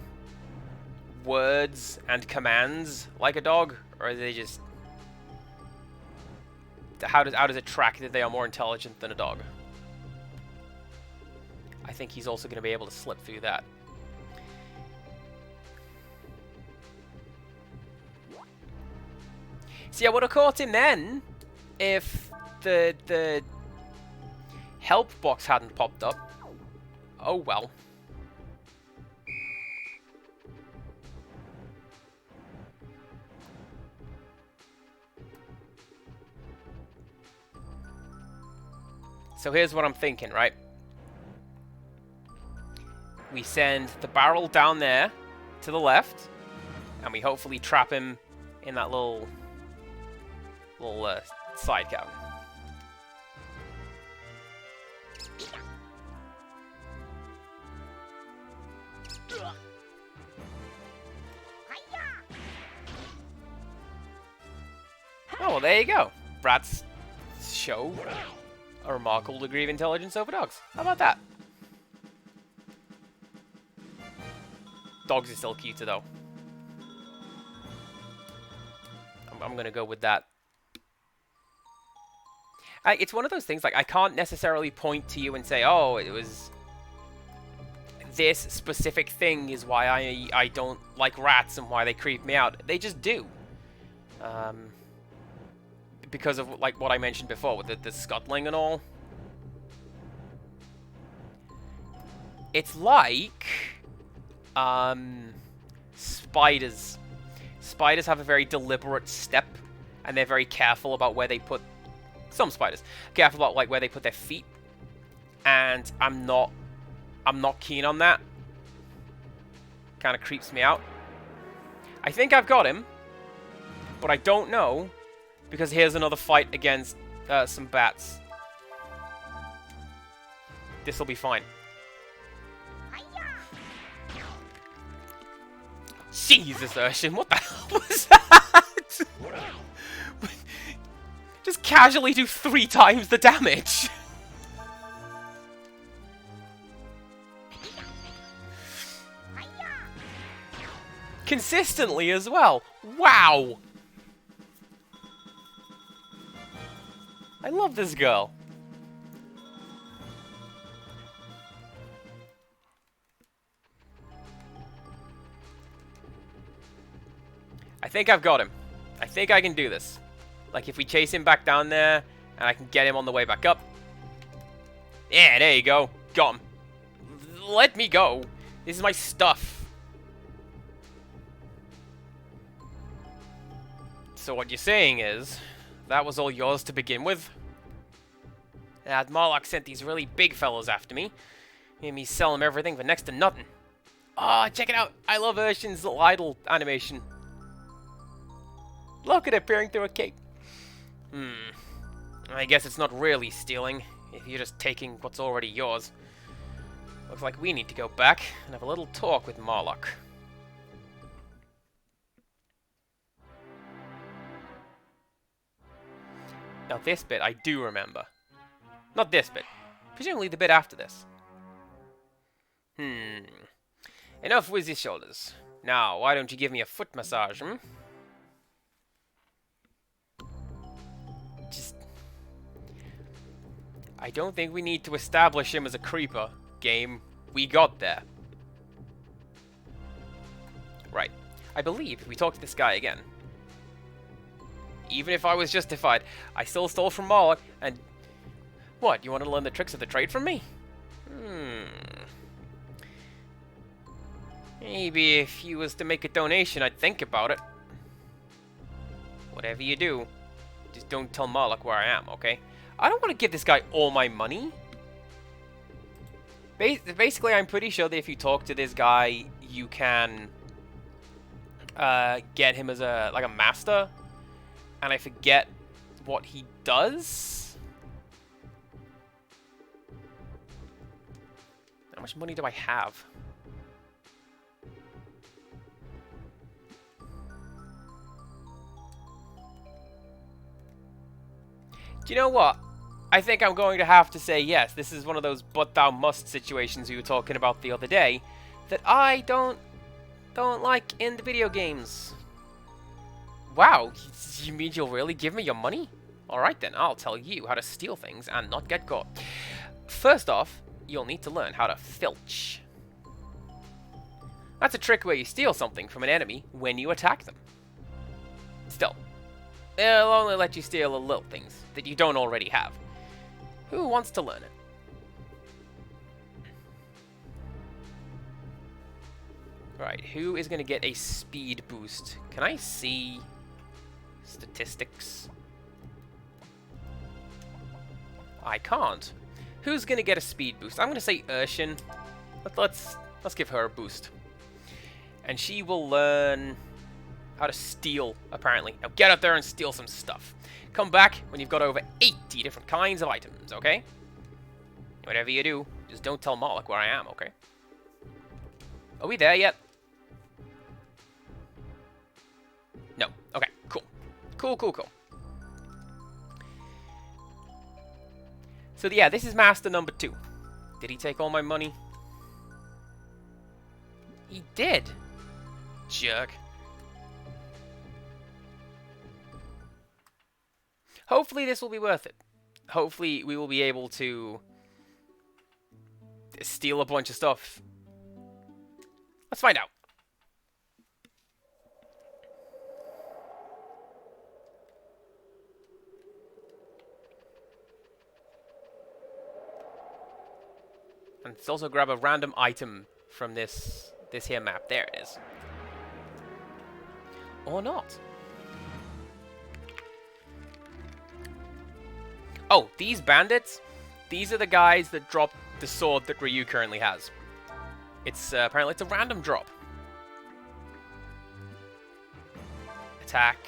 words and commands like a dog, or are they just... How does it track that they are more intelligent than a dog? I think he's also going to be able to slip through that. See, I would have caught him then if the help box hadn't popped up. Oh well. So here's what I'm thinking, right? We send the barrel down there to the left, and we hopefully trap him in that little side cabin. Oh, well, there you go. Rats show a remarkable degree of intelligence over dogs. How about that? Dogs are still cuter, though. I'm gonna go with that. It's one of those things, like, I can't necessarily point to you and say, oh, it was... this specific thing is why I don't like rats and why they creep me out. They just do. Because of, like, what I mentioned before with the scuttling and all. It's like... spiders. Spiders have a very deliberate step, and they're very careful about where they put... Some spiders. Careful about, like, where they put their feet. And I'm not keen on that. Kind of creeps me out. I think I've got him, but I don't know, because here's another fight against some bats. This'll be fine. Jesus, Urshin, what the hell was that? Just casually do 3 times the damage. Consistently as well. Wow. I love this girl. I think I've got him. I think I can do this. Like, if we chase him back down there, and I can get him on the way back up. Yeah, there you go. Got him. Let me go. This is my stuff. So what you're saying is, that was all yours to begin with? And Marlock sent these really big fellows after me. Made me sell them everything for next to nothing. Oh, check it out. I love Urshin's little idle animation. Look at it peering through a cape. I guess it's not really stealing, if you're just taking what's already yours. Looks like we need to go back and have a little talk with Marlock. Now this bit I do remember. Not this bit. Presumably the bit after this. Enough with the shoulders. Now, why don't you give me a foot massage, I don't think we need to establish him as a creeper. Game, we got there. Right. I believe if we talk to this guy again, even if I was justified, I still stole from Marlock, and... What, you want to learn the tricks of the trade from me? Maybe if you was to make a donation, I'd think about it. Whatever you do, just don't tell Marlock where I am, okay? I don't want to give this guy all my money. Basically, I'm pretty sure that if you talk to this guy, you can get him as a master. And I forget what he does. How much money do I have? Do you know what? I think I'm going to have to say yes. This is one of those but thou must situations we were talking about the other day that I don't like in the video games. Wow, you mean you'll really give me your money? Alright then, I'll tell you how to steal things and not get caught. First off, you'll need to learn how to filch. That's a trick where you steal something from an enemy when you attack them. Still, it'll only let you steal the little things that you don't already have. Who wants to learn it? Right, who is going to get a speed boost? Can I see statistics? I can't. Who's going to get a speed boost? I'm going to say Urshin. Let's give her a boost. And she will learn how to steal, apparently. Now get out there and steal some stuff. Come back when you've got over 80 different kinds of items, okay? Whatever you do, just don't tell Moloch where I am, okay? Are we there yet? No. Okay, cool. Cool. So yeah, this is master number 2. Did he take all my money? He did. Jerk. Hopefully this will be worth it. Hopefully we will be able to steal a bunch of stuff. Let's find out. And let's also grab a random item from this here map. There it is. Or not. Oh, these bandits? These are the guys that drop the sword that Ryu currently has. It's apparently it's a random drop. Attack.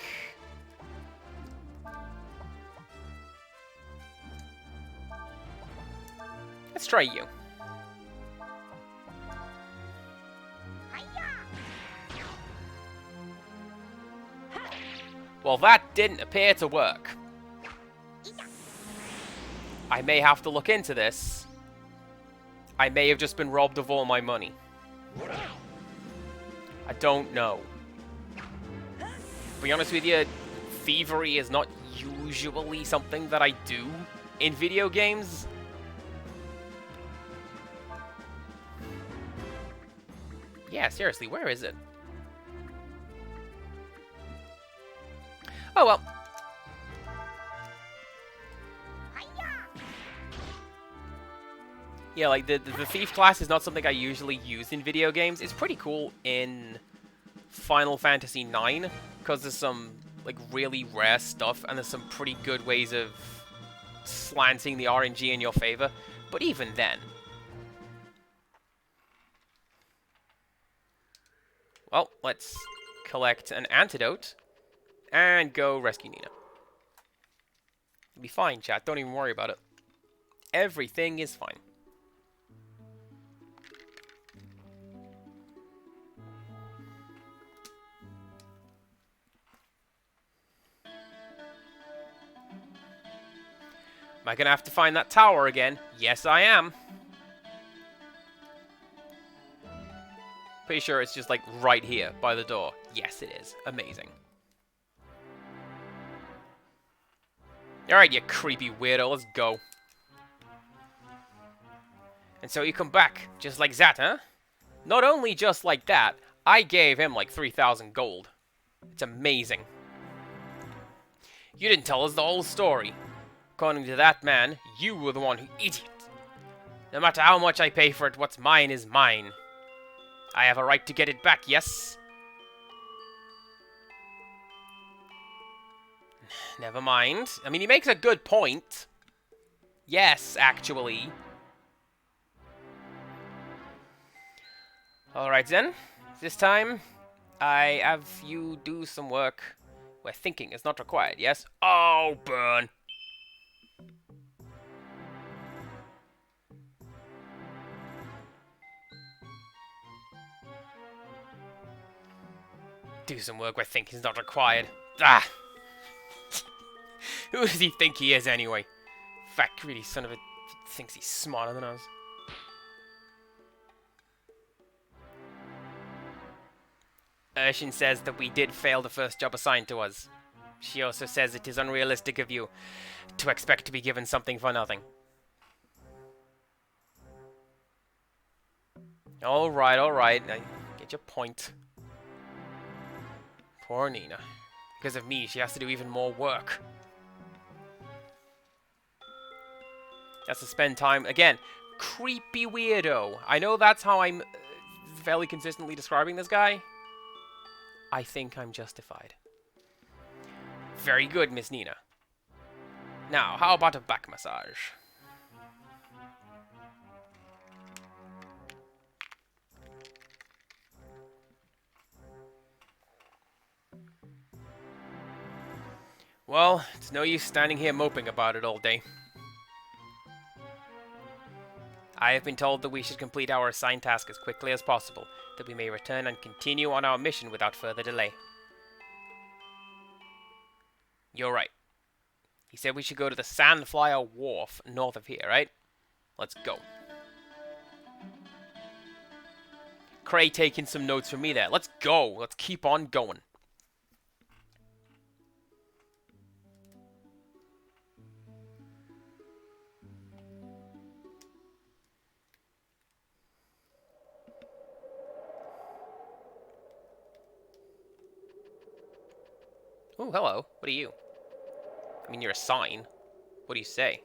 Let's try you. Well, that didn't appear to work. I may have to look into this. I may have just been robbed of all my money. I don't know. To be honest with you, thievery is not usually something that I do in video games. Yeah, seriously, where is it? Oh well. Yeah, like the thief class is not something I usually use in video games. It's pretty cool in Final Fantasy IX because there's some like really rare stuff and there's some pretty good ways of slanting the RNG in your favor. But even then. Well, let's collect an antidote and go rescue Nina. It'll be fine, chat. Don't even worry about it. Everything is fine. Am I gonna have to find that tower again? Yes, I am. Pretty sure it's just like right here by the door. Yes, it is. Amazing. Alright, you creepy weirdo, let's go. And so you come back, just like that, huh? Not only just like that, I gave him like 3,000 gold. It's amazing. You didn't tell us the whole story. According to that man, you were the one who eat it. No matter how much I pay for it, what's mine is mine. I have a right to get it back, yes? Never mind. I mean, he makes a good point. Yes, actually. Alright then. This time, I have you do some work where thinking is not required, yes? Oh, burn. Do some work where thinking is not required. Ah! Who does he think he is, anyway? Fat, greedy son of a... thinks he's smarter than us. Urshin says that we did fail the first job assigned to us. She also says it is unrealistic of you to expect to be given something for nothing. Alright, I get your point. Poor Nina. Because of me, she has to do even more work. Has to spend time... Again, creepy weirdo. I know that's how I'm fairly consistently describing this guy. I think I'm justified. Very good, Miss Nina. Now, how about a back massage? Well, it's no use standing here moping about it all day. I have been told that we should complete our assigned task as quickly as possible, that we may return and continue on our mission without further delay. You're right. He said we should go to the Sandflyer Wharf north of here, right? Let's go. Cray taking some notes from me there. Let's go. Let's keep on going. Oh, hello. What are you? I mean, you're a sign. What do you say?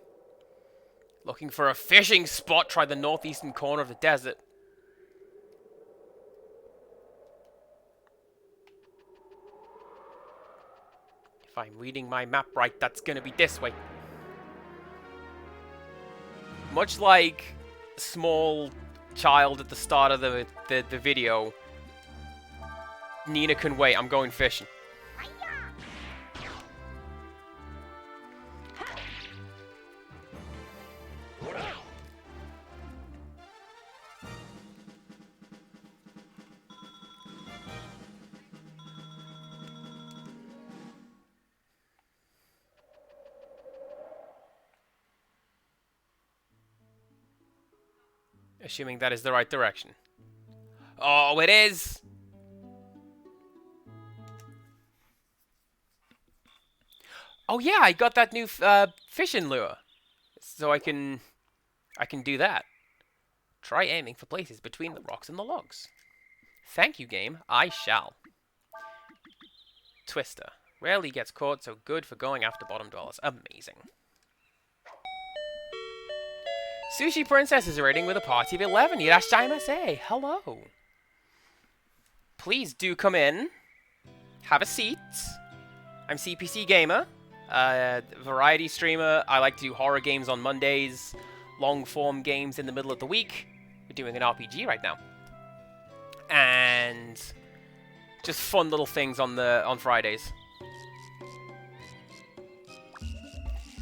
Looking for a fishing spot? Try the northeastern corner of the desert. If I'm reading my map right, that's gonna be this way. Much like small child at the start of the video, Nina can wait. I'm going fishing. Assuming that is the right direction. Oh, it is! Oh yeah, I got that new fishing lure. So I can do that. Try aiming for places between the rocks and the logs. Thank you, game. I shall. Twister. Rarely gets caught, so good for going after bottom dwellers. Amazing. Sushi Princess is raiding with a party of 11. Irashaimase. Hello. Please do come in. Have a seat. I'm CPC Gamer. Variety streamer. I like to do horror games on Mondays. Long-form games in the middle of the week. We're doing an RPG right now. And just fun little things on Fridays.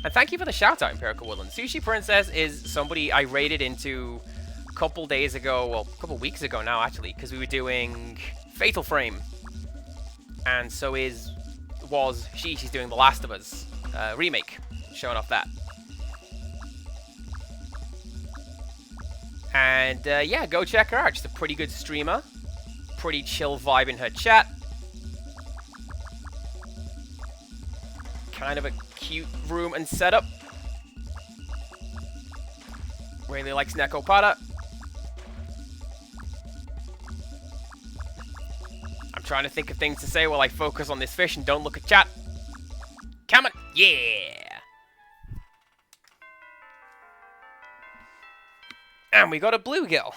And thank you for the shout-out, Empirical Woodland. Sushi Princess is somebody I raided into a couple days ago, well, a couple weeks ago now, actually, because we were doing Fatal Frame. And so she's doing The Last of Us remake, showing off that. And, yeah, go check her out. She's a pretty good streamer. Pretty chill vibe in her chat. Kind of a cute room and setup. Really likes Nekopada. I'm trying to think of things to say while I focus on this fish and don't look at chat. Come on! Yeah! And we got a bluegill.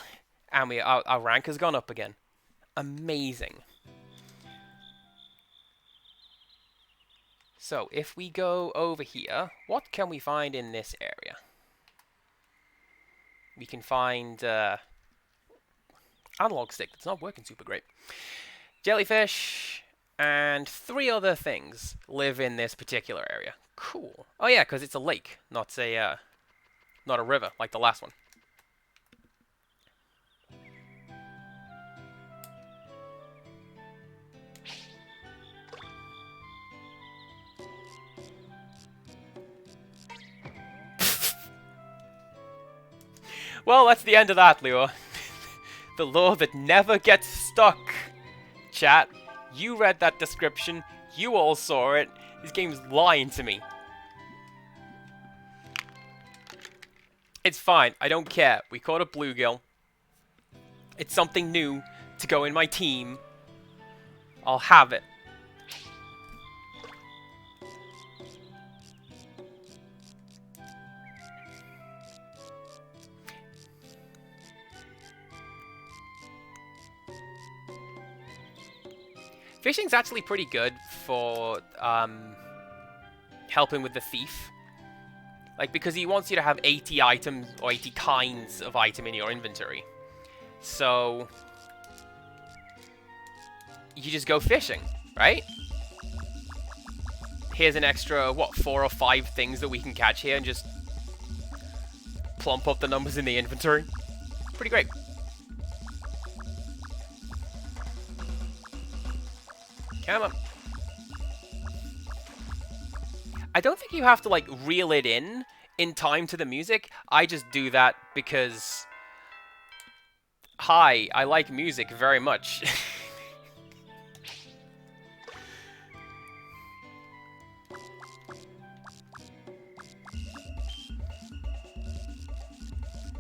And our rank has gone up again. Amazing. So, if we go over here, what can we find in this area? We can find analog stick that's not working super great. Jellyfish and 3 other things live in this particular area. Cool. Oh yeah, because it's a lake, not a river like the last one. Well, that's the end of that, Leo. The lure that never gets stuck. Chat, you read that description. You all saw it. This game's lying to me. It's fine. I don't care. We caught a bluegill. It's something new to go in my team. I'll have it. Fishing's actually pretty good for helping with the thief. Like, because he wants you to have 80 items, or 80 kinds of item in your inventory. So, you just go fishing, right? Here's an extra, what, 4 or 5 things that we can catch here and just plump up the numbers in the inventory. Pretty great. Come on. I don't think you have to, like, reel it in time to the music. I just do that because... Hi, I like music very much.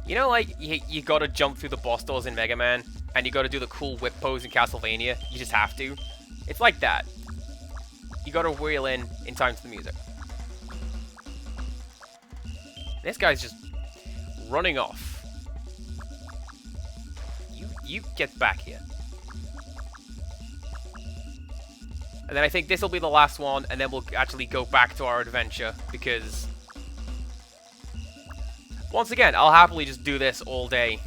You know, like, you gotta jump through the boss doors in Mega Man, and you gotta do the cool whip pose in Castlevania. You just have to. It's like that. You gotta reel in time to the music. This guy's just running off. You get back here. And then I think this will be the last one, and then we'll actually go back to our adventure, because... Once again, I'll happily just do this all day.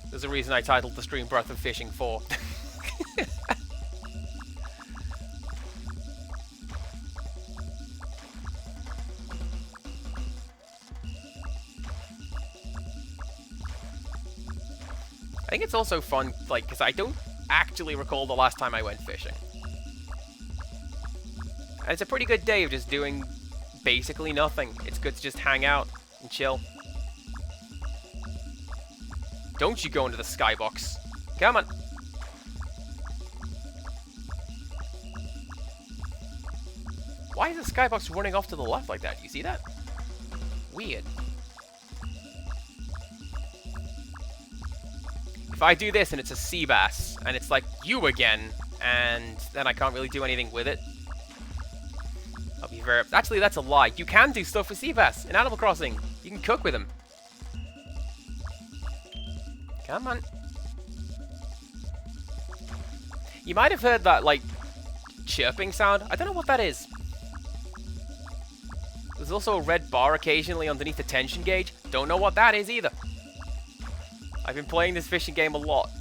There's a reason I titled the stream Breath of Fishing 4. I think it's also fun, like, because I don't actually recall the last time I went fishing. And it's a pretty good day of just doing basically nothing. It's good to just hang out and chill. Don't you go into the skybox. Come on. Why is the skybox running off to the left like that? Do you see that? Weird. If I do this and it's a sea bass, and it's like, you again, and then I can't really do anything with it, I'll be very... Actually, that's a lie. You can do stuff with sea bass in Animal Crossing. You can cook with them. Come on. You might have heard that, like, chirping sound. I don't know what that is. There's also a red bar occasionally underneath the tension gauge. Don't know what that is either. I've been playing this fishing game a lot.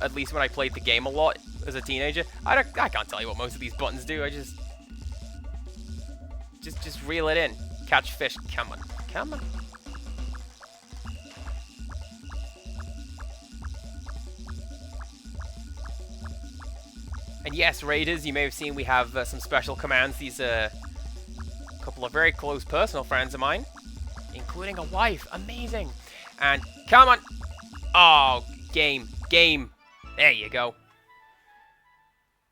At least when I played the game a lot as a teenager. I can't tell you what most of these buttons do. I just reel it in. Catch fish. Come on. Come on. And yes, Raiders, you may have seen we have some special commands. These are a couple of very close personal friends of mine, including a wife. Amazing. And come on. Oh, game. Game. There you go.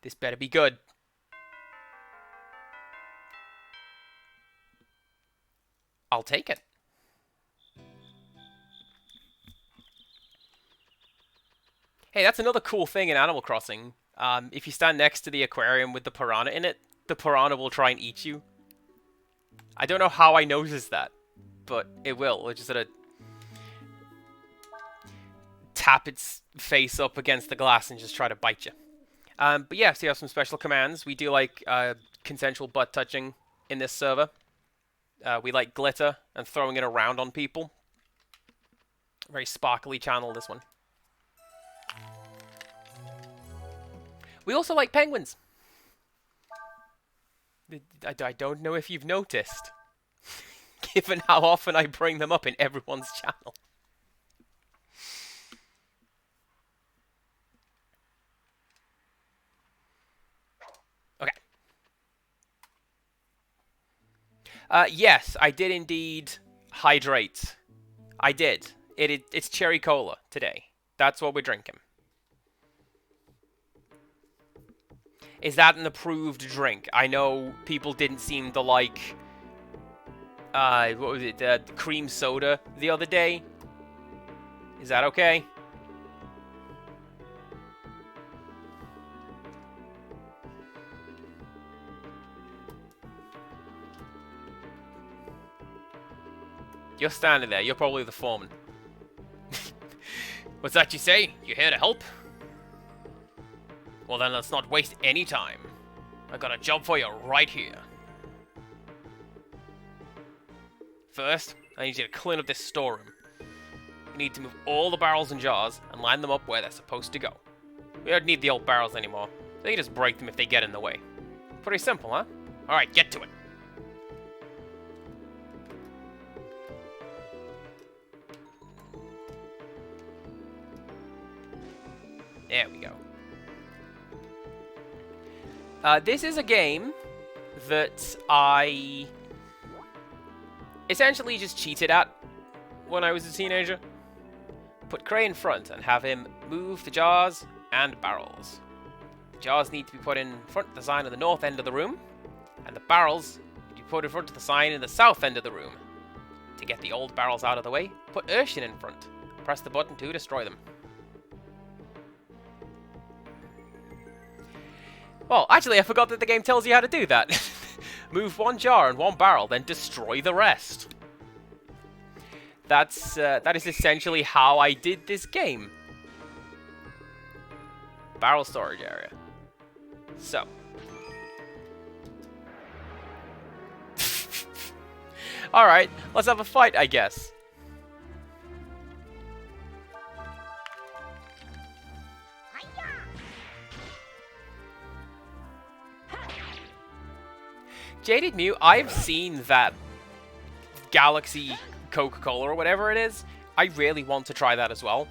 This better be good. I'll take it. Hey, that's another cool thing in Animal Crossing. If you stand next to the aquarium with the piranha in it, the piranha will try and eat you. I don't know how I noticed that, but it will. It'll just sort of tap its face up against the glass and just try to bite you. But yeah, so you have some special commands. We do like consensual butt touching in this server. We like glitter and throwing it around on people. Very sparkly channel, this one. We also like penguins. I don't know if you've noticed, given how often I bring them up in everyone's channel. Okay. Yes, I did indeed hydrate I did. It's cherry cola today. That's what we're drinking. Is that an approved drink? I know people didn't seem to like, what was it, cream soda the other day. Is that okay? You're standing there. You're probably the foreman. What's that you say? You here to help? Well then, let's not waste any time. I got a job for you right here. First, I need you to clean up this storeroom. You need to move all the barrels and jars and line them up where they're supposed to go. We don't need the old barrels anymore. They can just break them if they get in the way. Pretty simple, huh? Alright, get to it. There we go. This is a game that I essentially just cheated at when I was a teenager. Put Cray in front and have him move the jars and barrels. The jars need to be put in front of the sign in the north end of the room, and the barrels need to be put in front of the sign in the south end of the room. To get the old barrels out of the way, put Urshin in front. Press the button to destroy them. Well, actually, I forgot that the game tells you how to do that. Move one jar and one barrel, then destroy the rest. That is essentially how I did this game. Barrel storage area. So. Alright, let's have a fight, I guess. Jaded Mew, I've seen that Galaxy Coca-Cola or whatever it is. I really want to try that as well.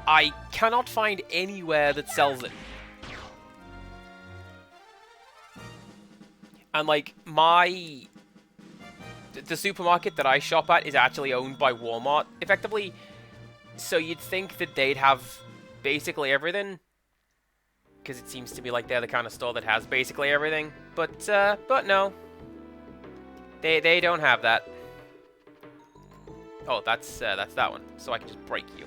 I cannot find anywhere that sells it. And like, the supermarket that I shop at is actually owned by Walmart, effectively. So you'd think that they'd have basically everything. Because it seems to be like they're the kind of store that has basically everything. But no. They don't have that. Oh, that's that one. So I can just break you.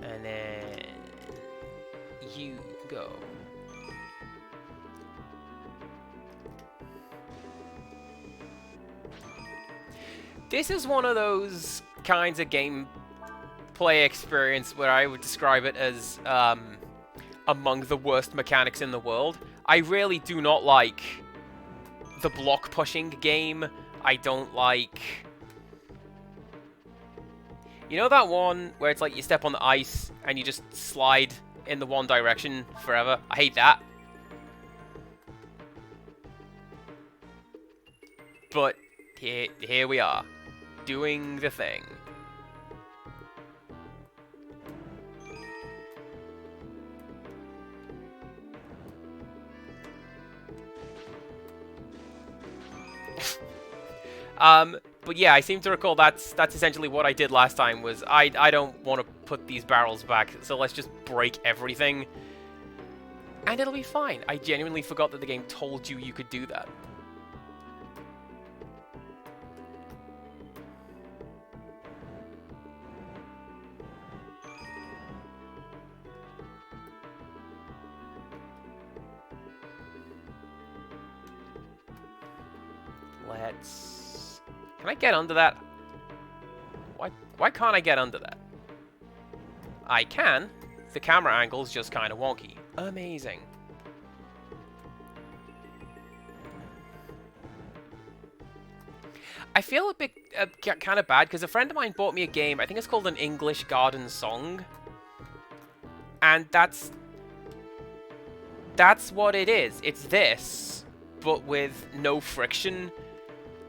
And then you go. This is one of those kinds of gameplay experience where I would describe it as among the worst mechanics in the world. I really do not like the block pushing game. I don't like... You know that one where it's like you step on the ice and you just slide in the one direction forever? I hate that. But here we are, doing the thing. But yeah, I seem to recall that's essentially what I did last time, was I don't want to put these barrels back, so let's just break everything. And it'll be fine. I genuinely forgot that the game told you could do that. Let's... Can I get under that? Why can't I get under that? I can. The camera angle's just kind of wonky. Amazing. I feel a bit kind of bad because a friend of mine bought me a game. I think it's called An English Garden Song. And that's what it is. It's this, but with no friction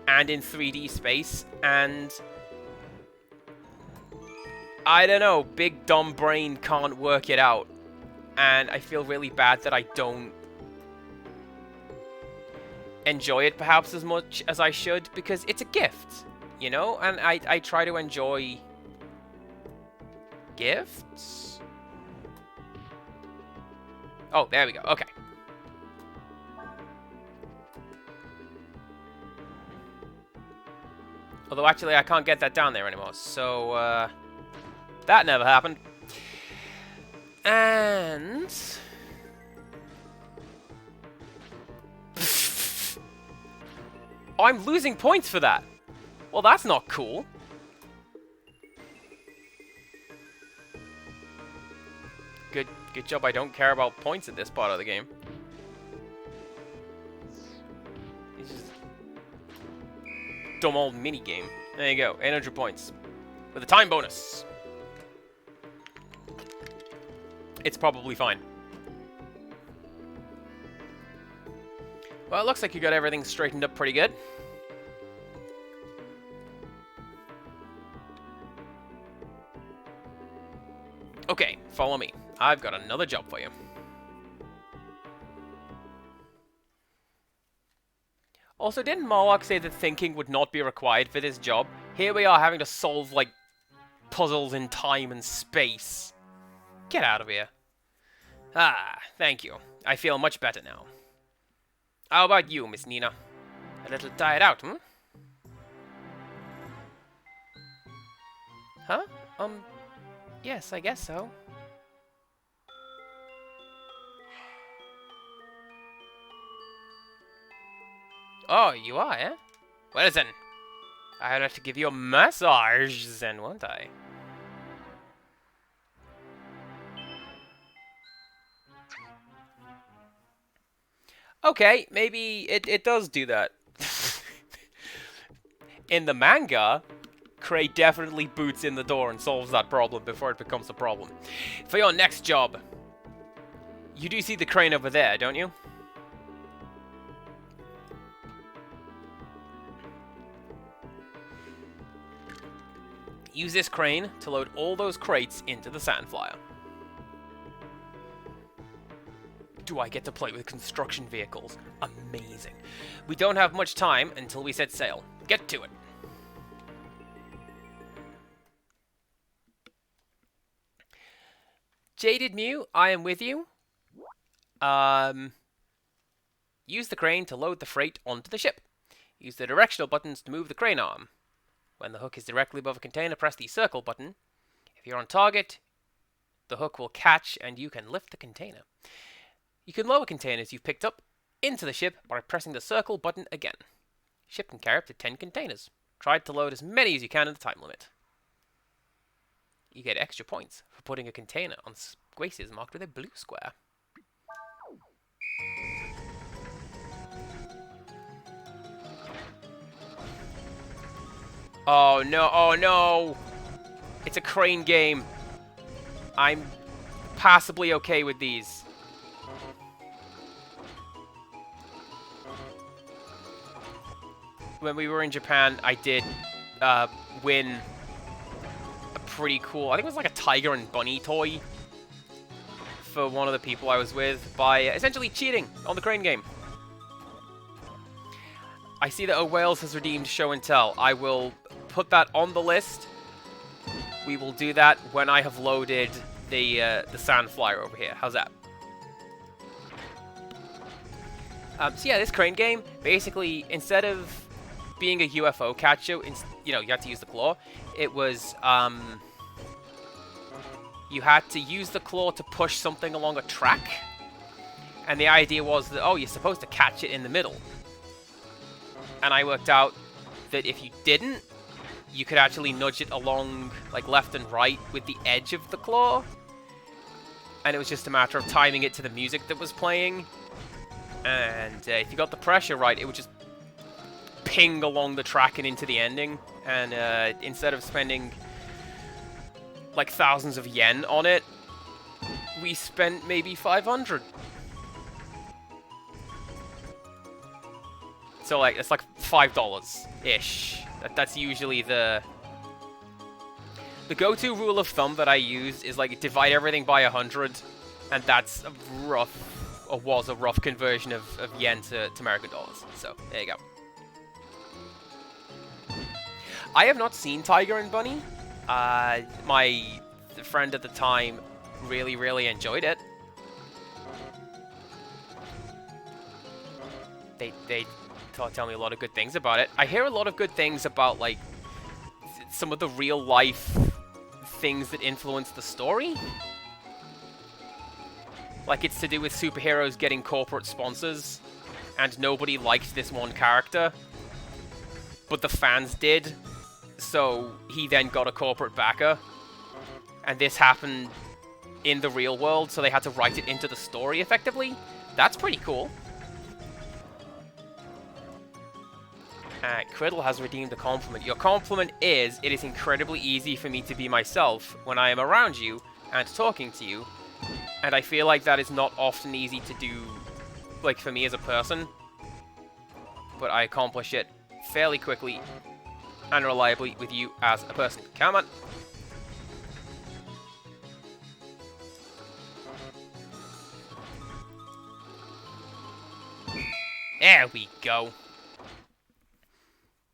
and in 3D space, and I don't know, big dumb brain can't work it out, and I feel really bad that I don't enjoy it perhaps as much as I should, because it's a gift, you know? And I try to enjoy gifts. Oh, there we go. Okay. Although, actually, I can't get that down there anymore, so, that never happened. And... oh, I'm losing points for that! Well, that's not cool. Good job I don't care about points at this part of the game. It's just... dumb old mini-game. There you go, 800 points. With a time bonus. It's probably fine. Well, it looks like you got everything straightened up pretty good. Okay, follow me. I've got another job for you. Also, didn't Marlock say that thinking would not be required for this job? Here we are having to solve, like, puzzles in time and space. Get out of here. Ah, thank you. I feel much better now. How about you, Miss Nina? A little tired out, hmm? Huh? Yes, I guess so. Oh, you are, eh? Well then, I'd have to give you a massage then, won't I? Okay, maybe it does do that. In the manga, Cray definitely boots in the door and solves that problem before it becomes a problem. For your next job, you do see the crane over there, don't you? Use this crane to load all those crates into the Sandflyer. Do I get to play with construction vehicles? Amazing. We don't have much time until we set sail. Get to it. Jaded Mew, I am with you. Use the crane to load the freight onto the ship. Use the directional buttons to move the crane arm. When the hook is directly above a container, press the circle button. If you're on target, the hook will catch and you can lift the container. You can lower containers you've picked up into the ship by pressing the circle button again. Ship can carry up to 10 containers. Try to load as many as you can in the time limit. You get extra points for putting a container on spaces marked with a blue square. Oh no, oh no! It's a crane game. I'm passably okay with these. When we were in Japan, I did win a pretty cool, I think it was like a tiger and bunny toy for one of the people I was with by essentially cheating on the crane game. I see that Wales has redeemed Show and Tell. I will put that on the list. We will do that when I have loaded the Sandflyer over here. How's that? So yeah, this crane game, basically, instead of being a UFO catcher, you know, you had to use the claw. It was, you had to use the claw to push something along a track. And the idea was that, oh, you're supposed to catch it in the middle. And I worked out that if you didn't, you could actually nudge it along, like, left and right with the edge of the claw. And it was just a matter of timing it to the music that was playing. And if you got the pressure right, it would just ping along the track and into the ending. And instead of spending, like, thousands of yen on it, we spent maybe 500. So, like, it's like $5-ish. That's usually the go-to rule of thumb that I use is, like, divide everything by 100, and that's a rough or was a rough conversion of yen to American dollars. So there you go. I have not seen Tiger and Bunny. My friend at the time really enjoyed it. They tell me a lot of good things about it. I hear a lot of good things about like some of the real life things that influence the story. Like it's to do with superheroes getting corporate sponsors, and nobody liked this one character, but the fans did. So he then got a corporate backer, and this happened in the real world, so they had to write it into the story effectively. That's pretty cool. Criddle has redeemed a compliment. Your compliment is, it is incredibly easy for me to be myself when I am around you and talking to you, and I feel like that is not often easy to do, like, for me as a person, but I accomplish it fairly quickly and reliably with you as a person. Come on. There we go.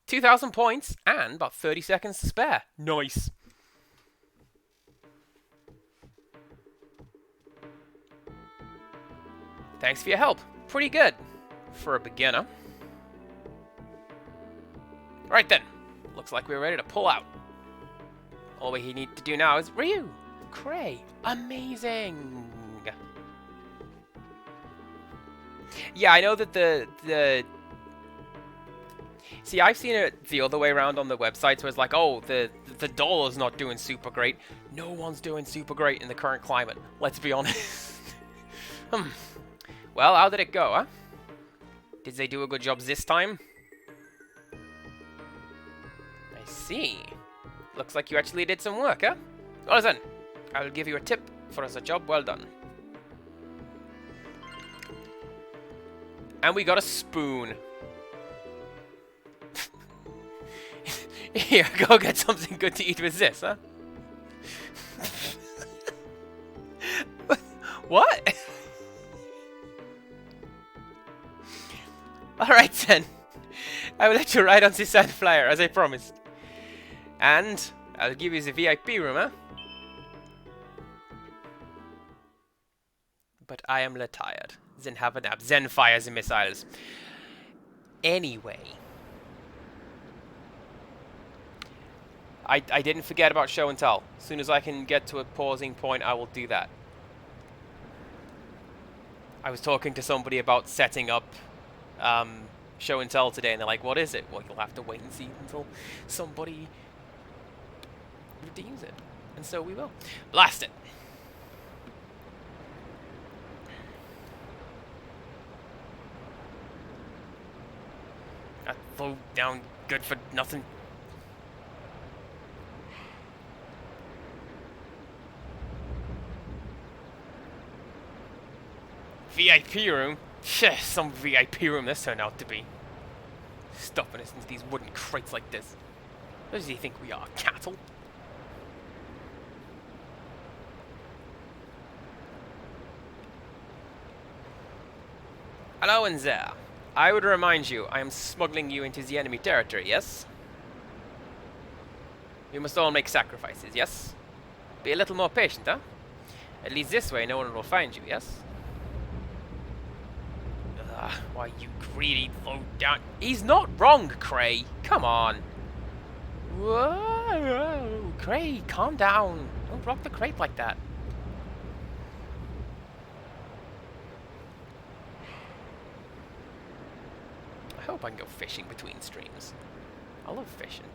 2,000 points and about 30 seconds to spare. Nice. Thanks for your help. Pretty good for a beginner. Right then. Looks like we're ready to pull out. All we need to do now is Ryu. Cray. Amazing. Yeah, I know that the See, I've seen it the other way around on the websites where it's like, oh, the dollar's not doing super great. No one's doing super great in the current climate. Let's be honest. Well, how did it go, huh? Did they do a good job this time? I see. Looks like you actually did some work, huh? Well then, I will give you a tip for a job well done. And we got a spoon. Here, go get something good to eat with this, huh? What? Alright then. I will let you ride on the sand flyer, as I promised. And I'll give you the VIP room, huh? But I am tired. Then have a nap. Then fire the missiles. Anyway. I didn't forget about show and tell. As soon as I can get to a pausing point, I will do that. I was talking to somebody about setting up show and tell today, and they're like, what is it? Well, you'll have to wait and see until somebody redeems it. And so we will. Blast it! That low down good for nothing. VIP room? Shit, some VIP room this turned out to be. Stuffing us into these wooden crates like this. What does he think we are, cattle? Hello in there. I would remind you, I am smuggling you into the enemy territory, yes? We must all make sacrifices, yes? Be a little more patient, huh? At least this way no one will find you, yes? Why, you greedy low down... He's not wrong, Cray. Come on. Whoa, Cray, calm down. Don't rock the crate like that. I hope I can go fishing between streams. I love fishing.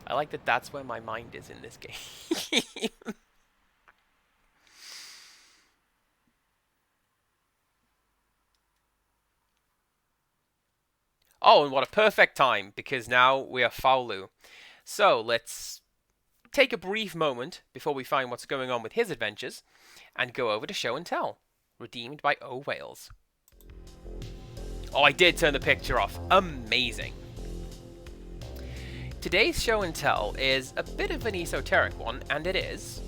I like that that's where my mind is in this game. Oh, and what a perfect time, because now we are Faulu. So, let's take a brief moment before we find what's going on with his adventures, and go over to Show and Tell, redeemed by O Wales. Oh, I did turn the picture off. Amazing. Today's Show and Tell is a bit of an esoteric one, and it is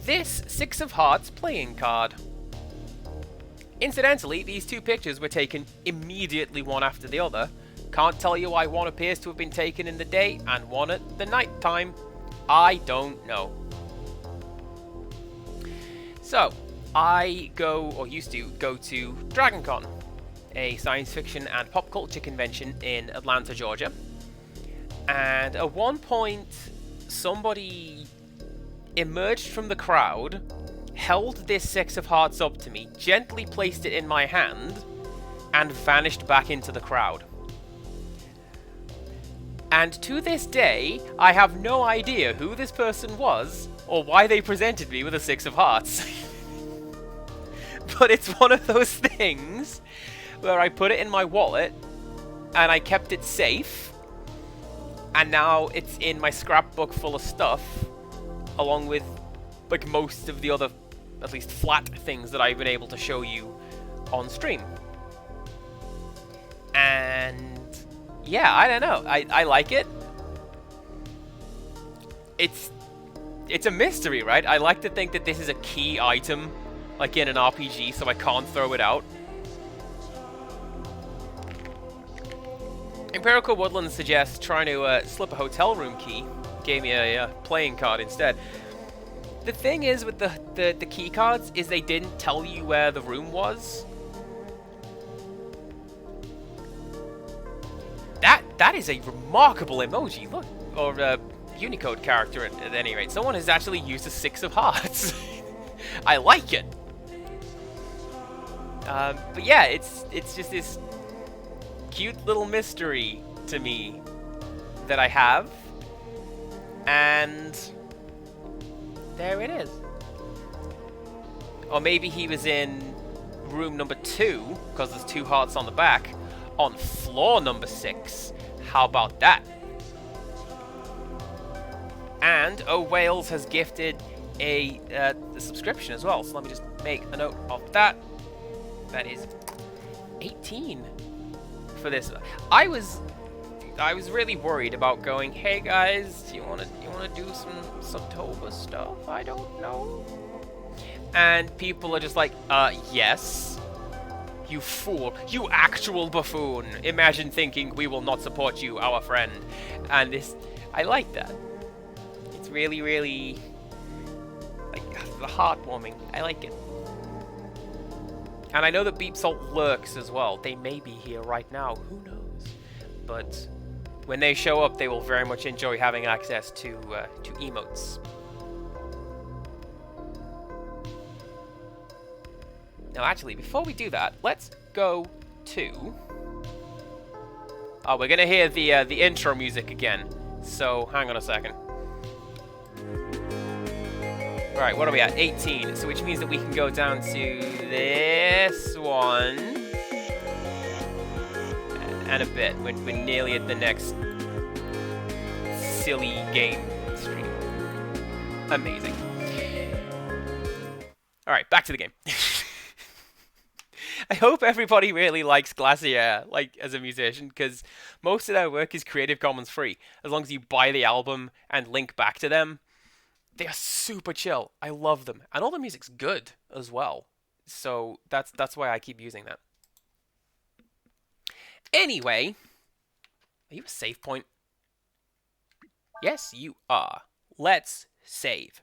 this Six of Hearts playing card. Incidentally, these two pictures were taken immediately one after the other. Can't tell you why one appears to have been taken in the day and one at the night time. I don't know. So, I go, or used to go to DragonCon, a science fiction and pop culture convention in Atlanta, Georgia. And at one point, somebody emerged from the crowd, held this Six of Hearts up to me, gently placed it in my hand, and vanished back into the crowd. And to this day, I have no idea who this person was, or why they presented me with a Six of Hearts. But it's one of those things where I put it in my wallet, and I kept it safe, and now it's in my scrapbook full of stuff, along with like most of the other, at least flat things that I've been able to show you on stream. And yeah, I don't know. I like it. It's a mystery, right? I like to think that this is a key item, like in an RPG, so I can't throw it out. Empirical Woodlands suggests trying to slip a hotel room key. Gave me a playing card instead. The thing is with the key cards is they didn't tell you where the room was. That is a remarkable emoji. Look, or Unicode character at any rate. Someone has actually used a Six of Hearts. I like it. But yeah, it's just this cute little mystery to me that I have, and there it is. Or maybe he was in room number 2 because there's 2 hearts on the back on floor number 6. How about that? And Oh Wales has gifted a subscription as well, so let me just make a note of that. That is 18 for this. I was really worried about going, hey guys, do you wanna do some Subtober stuff? I don't know. And people are just like, yes. You fool. You actual buffoon. Imagine thinking we will not support you, our friend. And this, I like that. It's really, really, like, heartwarming. I like it. And I know that Beep Salt lurks as well. They may be here right now. Who knows? But when they show up, they will very much enjoy having access to emotes. Now, actually, before we do that, let's go to... Oh, we're gonna hear the intro music again. So, hang on a second. Alright, what are we at? 18. So, which means that we can go down to this one. And a bit. We're nearly at the next silly game stream. Amazing. Alright, back to the game. I hope everybody really likes Glacier, like, as a musician, because most of their work is Creative Commons free. As long as you buy the album and link back to them, they are super chill. I love them. And all the music's good as well. So that's why I keep using that. Anyway, are you a save point? Yes, you are. Let's save.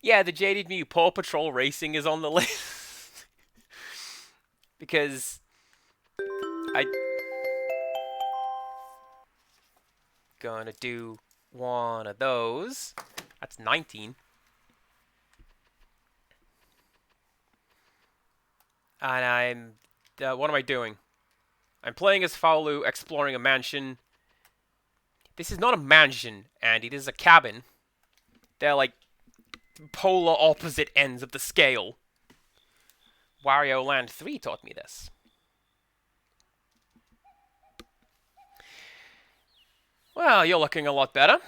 Yeah, the Jaded Mew Paw Patrol Racing is on the list. Because gonna do one of those. That's 19. And what am I doing? I'm playing as Faolu, exploring a mansion. This is not a mansion, Andy. This is a cabin. They're like polar opposite ends of the scale. Wario Land 3 taught me this. Well, you're looking a lot better.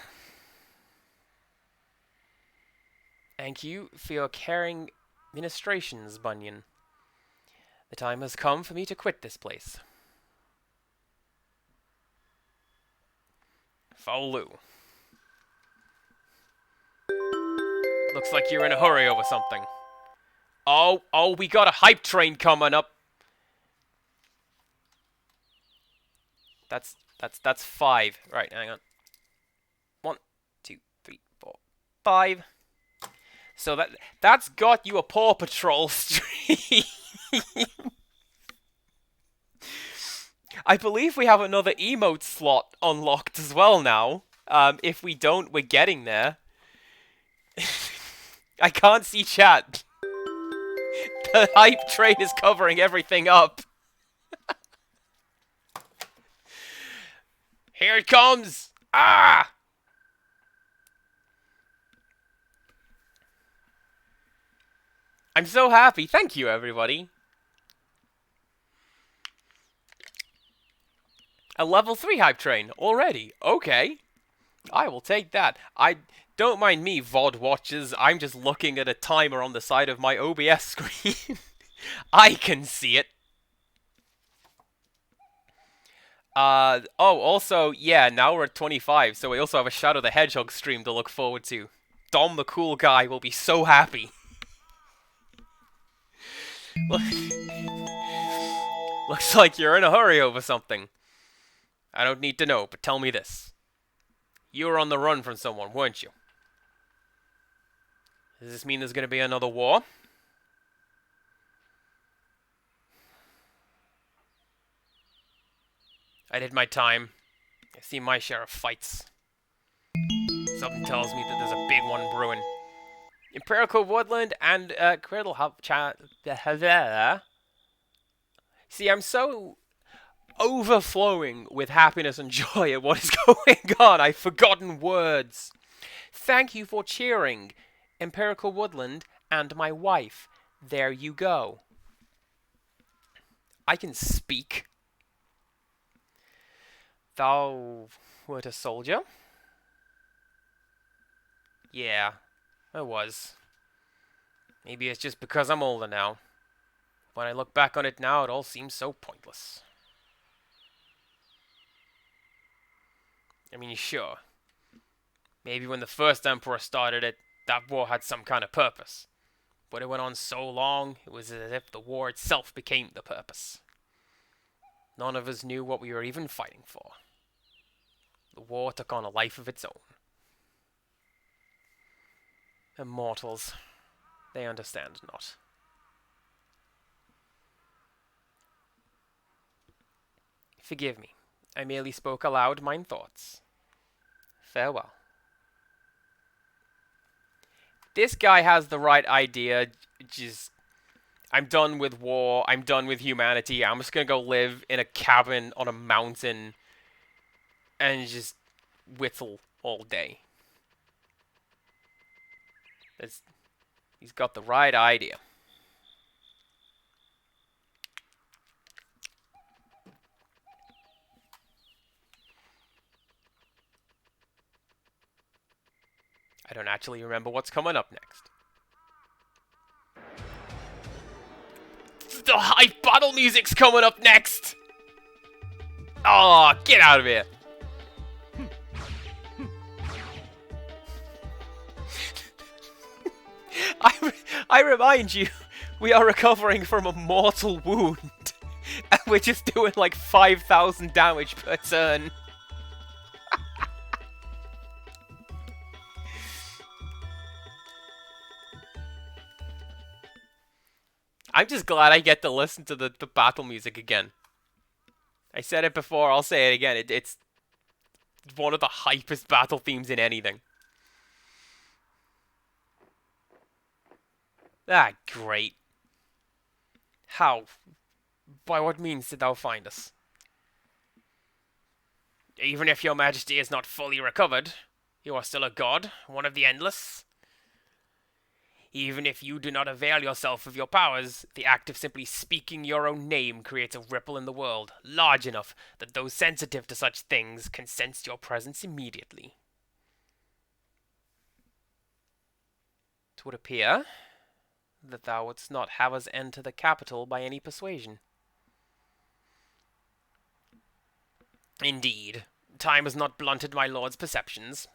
Thank you for your caring ministrations, Bunyan. The time has come for me to quit this place. Follow. Looks like you're in a hurry over something. Oh, we got a hype train coming up. That's 5. Right, hang on. 1, 2, 3, 4, 5. So that's got you a Paw Patrol stream. I believe we have another emote slot unlocked as well now. If we don't, we're getting there. I can't see chat. The hype train is covering everything up. Here it comes! Ah! I'm so happy. Thank you, everybody. A level 3 hype train already. Okay. I will take that. Don't mind me, VOD watchers. I'm just looking at a timer on the side of my OBS screen. I can see it. Also, yeah, now we're at 25, so we also have a Shadow the Hedgehog stream to look forward to. Dom the cool guy will be so happy. Looks like you're in a hurry over something. I don't need to know, but tell me this. You were on the run from someone, weren't you? Does this mean there's going to be another war? I did my time. I've seen my share of fights. Something tells me that there's a big one brewing. Imperial Cove Woodland and Cradle Hub chat. See, I'm so overflowing with happiness and joy at what is going on. I've forgotten words. Thank you for cheering, Empirical Woodland and my wife. There you go. I can speak. Thou wert a soldier? Yeah, I was. Maybe it's just because I'm older now. When I look back on it now, it all seems so pointless. I mean, sure. Maybe when the first Emperor started it, that war had some kind of purpose. But it went on so long, it was as if the war itself became the purpose. None of us knew what we were even fighting for. The war took on a life of its own. Immortals, they understand not. Forgive me, I merely spoke aloud mine thoughts. Farewell. This guy has the right idea, just... I'm done with war, I'm done with humanity, I'm just gonna go live in a cabin on a mountain and just whittle all day. He's got the right idea. I don't actually remember what's coming up next. The hype battle music's coming up next! Oh, get out of here! I remind you, we are recovering from a mortal wound. And we're just doing like 5,000 damage per turn. I'm just glad I get to listen to the battle music again. I said it before, I'll say it again. It's one of the hypest battle themes in anything. Ah, great. How? By what means did thou find us? Even if your majesty is not fully recovered, you are still a god, one of the endless. Even if you do not avail yourself of your powers, the act of simply speaking your own name creates a ripple in the world, large enough that those sensitive to such things can sense your presence immediately. It would appear that thou wouldst not have us enter the capital by any persuasion. Indeed. time has not blunted my lord's perceptions.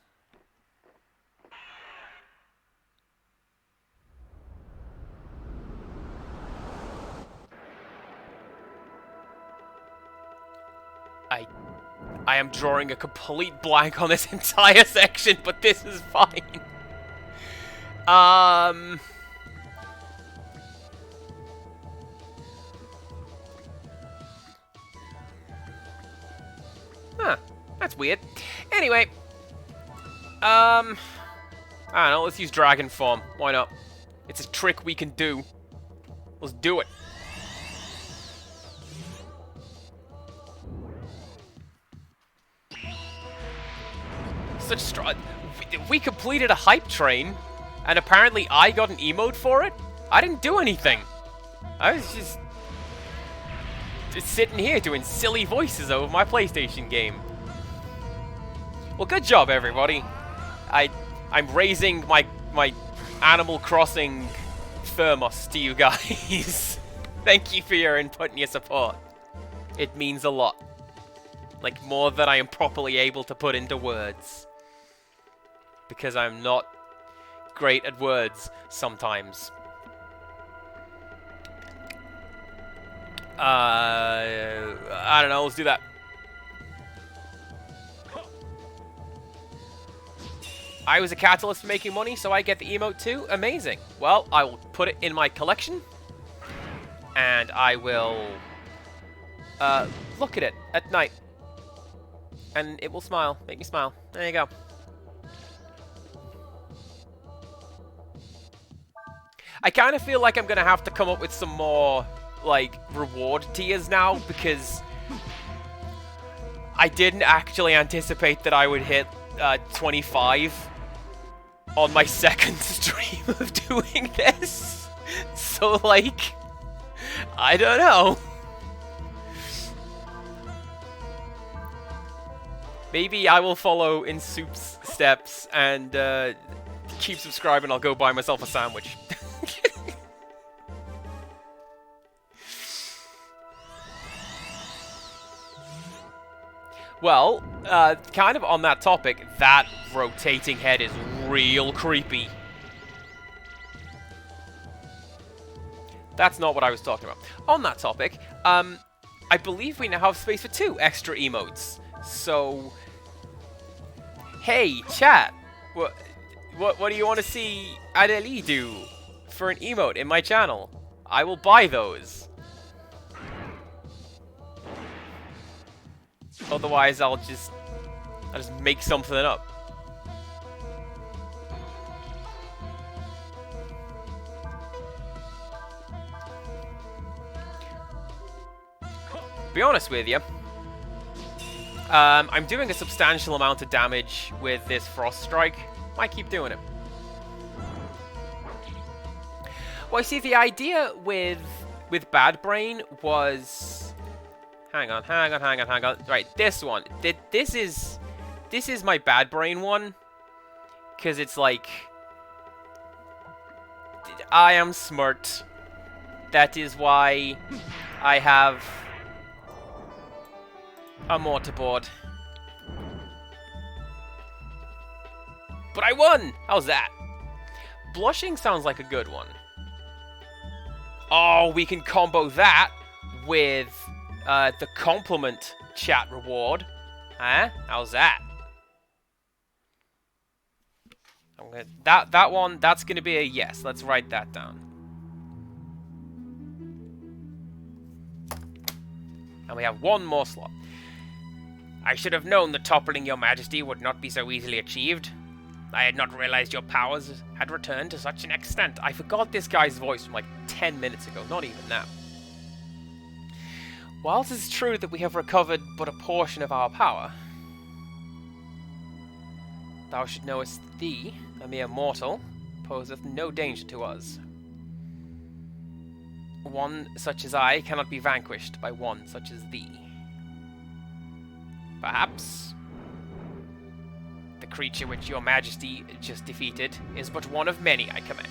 I am drawing a complete blank on this entire section, but this is fine. Huh. That's weird. Anyway. I don't know, let's use dragon form. Why not? It's a trick we can do. Let's do it. Such strong. We completed a hype train, and apparently I got an emote for it? I didn't do anything. I was just sitting here doing silly voices over my PlayStation game. Well, good job, everybody. I'm raising my Animal Crossing thermos to you guys. Thank you for your input and your support. It means a lot. Like, more than I am properly able to put into words. Because I'm not great at words sometimes. I don't know, let's do that. I was a catalyst for making money, so I get the emote too. Amazing. Well, I will put it in my collection. And I will look at it at night. And it will smile. Make me smile. There you go. I kind of feel like I'm going to have to come up with some more, like, reward tiers now, because I didn't actually anticipate that I would hit 25 on my second stream of doing this. So, like, I don't know. Maybe I will follow in Soup's steps and keep subscribing. I'll go buy myself a sandwich. Well, kind of on that topic, that rotating head is real creepy. That's not what I was talking about. On that topic, I believe we now have space for 2 extra emotes. So, hey, chat, what do you want to see Adeli do for an emote in my channel? I will buy those. Otherwise, I'll just make something up. Be honest with you, I'm doing a substantial amount of damage with this Frost Strike. Might keep doing it. Well, I see the idea with Bad Brain was... Hang on. Right, this one. This is my Bad Brain one. Because it's like... I am smart. That is why I have a mortarboard. But I won! How's that? Blushing sounds like a good one. Oh, we can combo that with the compliment chat reward. Huh? How's that? I'm gonna, that one, that's gonna be a yes. Let's write that down. And we have one more slot. I should have known that toppling your majesty would not be so easily achieved. I had not realized your powers had returned to such an extent. I forgot this guy's voice from like 10 minutes ago, not even now. Whilst it is true that we have recovered but a portion of our power, thou should knowest that thee, a mere mortal, poseth no danger to us. One such as I cannot be vanquished by one such as thee. Perhaps the creature which your majesty just defeated is but one of many I command.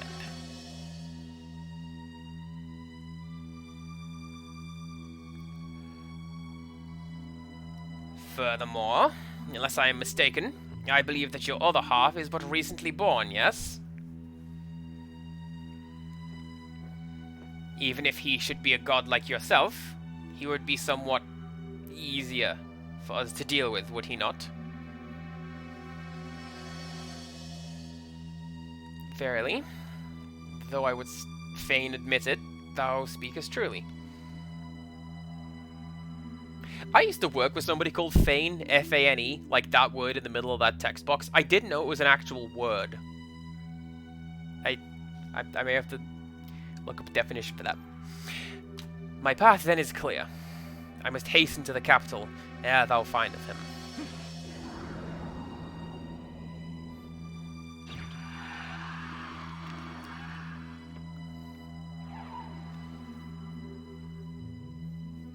Furthermore, Unless I am mistaken, I believe that your other half is but recently born, yes? Even if he should be a god like yourself, he would be somewhat easier for us to deal with, would he not? Verily, though I would fain admit it, thou speakest truly. I used to work with somebody called Fane, F-A-N-E, like that word in the middle of that text box. I didn't know it was an actual word. I may have to look up a definition for that. My path then is clear. I must hasten to the capital, ere thou findest him.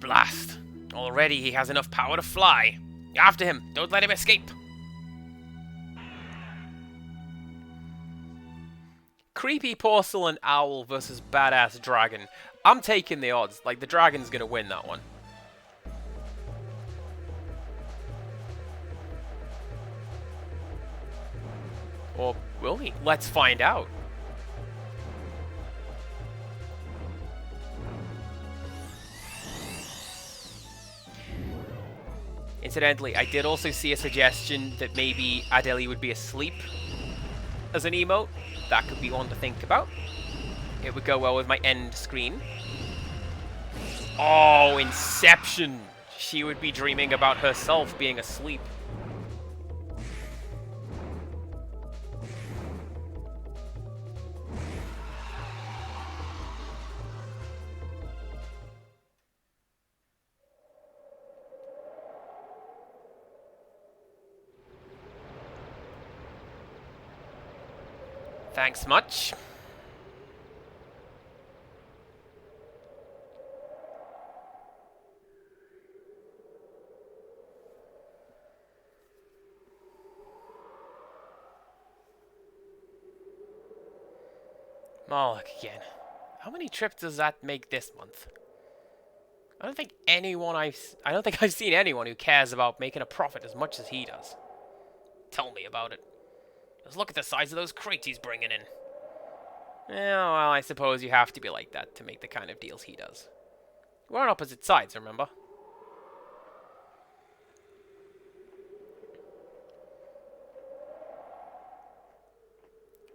Blast! Already he has enough power to fly. After him! Don't let him escape! Creepy porcelain owl versus badass dragon. I'm taking the odds. Like, the dragon's gonna win that one. Or will he? Let's find out. Incidentally, I did also see a suggestion that maybe Adeli would be asleep as an emote. That could be one to think about. It would go well with my end screen. Oh, Inception! She would be dreaming about herself being asleep. Thanks much. Moloch again. How many trips does that make this month? I don't think I've seen anyone who cares about making a profit as much as he does. Tell me about it. Just look at the size of those crates he's bringing in. Yeah, well, I suppose you have to be like that to make the kind of deals he does. We're on opposite sides, remember?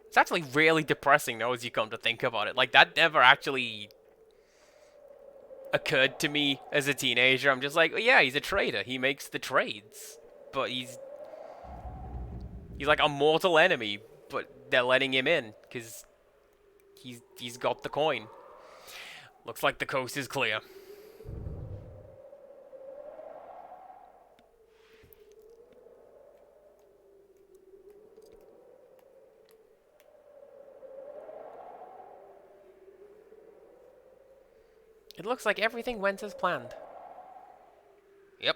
It's actually really depressing now as you come to think about it. Like, that never actually occurred to me as a teenager. I'm just like, well, yeah, he's a trader. He makes the trades. But he's like a mortal enemy, but they're letting him in because he's got the coin. Looks like the coast is clear. It looks like everything went as planned. Yep.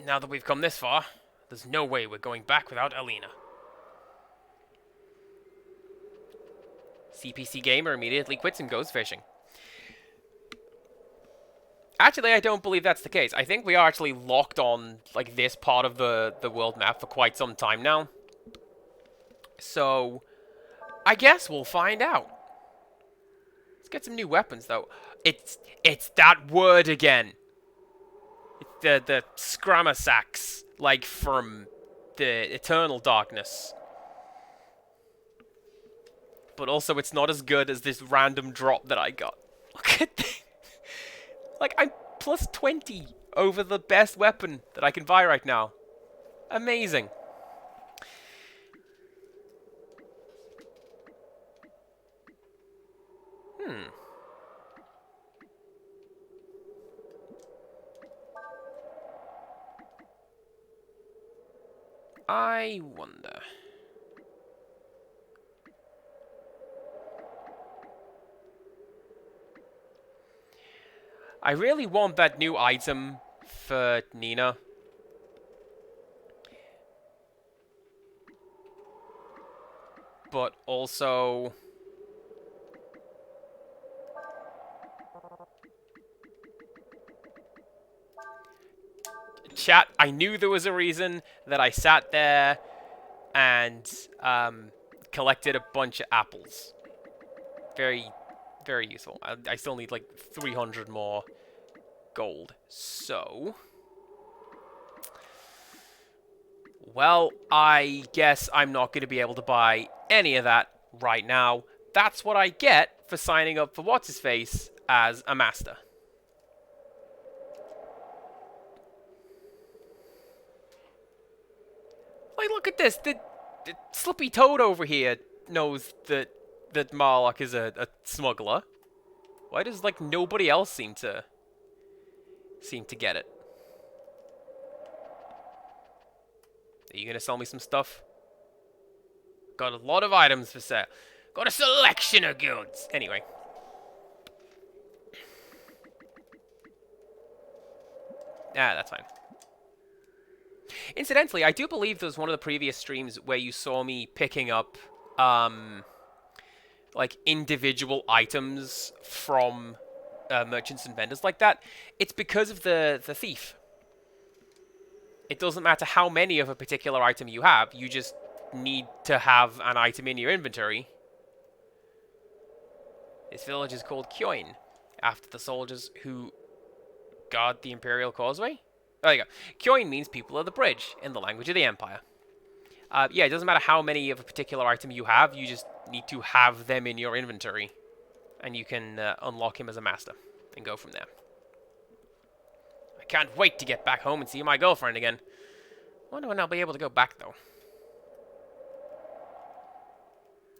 Now that we've come this far, there's no way we're going back without Alina. CPC Gamer immediately quits and goes fishing. Actually, I don't believe that's the case. I think we are actually locked on like this part of the world map for quite some time now. So, I guess we'll find out. Let's get some new weapons, though. It's that word again. It's the Scramasax, like from the Eternal Darkness. But also, it's not as good as this random drop that I got. Look at this. Like, I'm plus 20 over the best weapon that I can buy right now. Amazing. I wonder. I really want that new item for Nina. But also... Chat, I knew there was a reason that I sat there and collected a bunch of apples. Very, very useful. I still need like 300 more gold. So, well, I guess I'm not going to be able to buy any of that right now. That's what I get for signing up for What's-His-Face as a master. Like, look at this. The Slippy Toad over here knows that Marlock is a smuggler. Why does, like, nobody else seem to get it? Are you gonna sell me some stuff? Got a lot of items for sale. Got a selection of goods. Anyway. Ah, that's fine. Incidentally, I do believe there was one of the previous streams where you saw me picking up, like, individual items from merchants and vendors like that. It's because of the thief. It doesn't matter how many of a particular item you have, you just need to have an item in your inventory. This village is called Kyoin, after the soldiers who guard the Imperial Causeway. There you go. Kyoin means people of the bridge, in the language of the Empire. Yeah, it doesn't matter how many of a particular item you have, you just need to have them in your inventory. And you can unlock him as a master, and go from there. I can't wait to get back home and see my girlfriend again. Wonder when I'll be able to go back, though.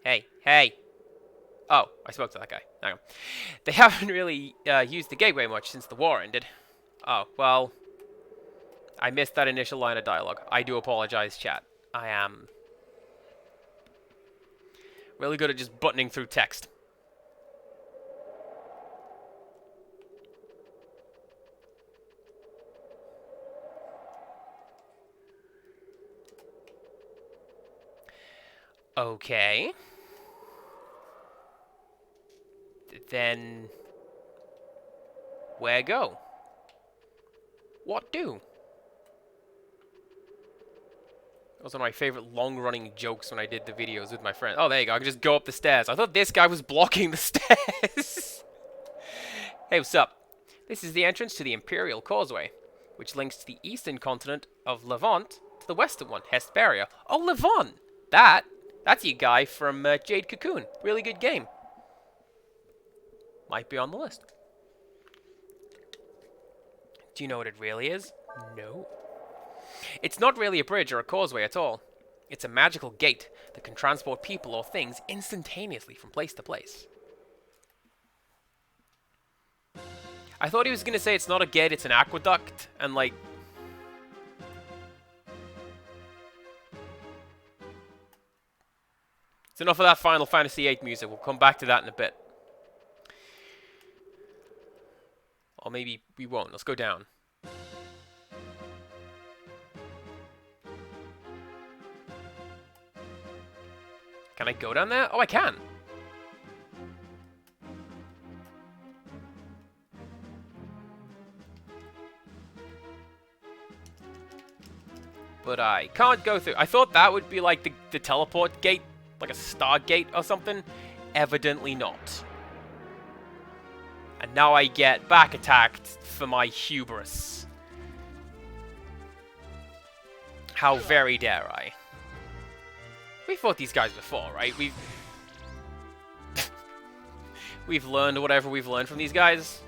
Hey, hey! Oh, I spoke to that guy. Hang on. They haven't really used the gateway much since the war ended. Oh, well... I missed that initial line of dialogue. I do apologize, chat. I am really good at just buttoning through text. Okay. Then... where go? What do? That was one of my favorite long-running jokes when I did the videos with my friend. Oh, there you go. I can just go up the stairs. I thought this guy was blocking the stairs. Hey, what's up? This is the entrance to the Imperial Causeway, which links to the eastern continent of Levant to the western one, Hesperia. Oh, Levant! That's your guy from Jade Cocoon. Really good game. Might be on the list. Do you know what it really is? No. It's not really a bridge or a causeway at all. It's a magical gate that can transport people or things instantaneously from place to place. I thought he was going to say it's not a gate, it's an aqueduct, and like... It's enough of that Final Fantasy VIII music. We'll come back to that in a bit. Or maybe we won't. Let's go down. Can I go down there? Oh, I can. But I can't go through. I thought that would be like the teleport gate, like a star gate or something. Evidently not. And now I get back attacked for my hubris. How very dare I? We fought these guys before, right? We've learned whatever we've learned from these guys.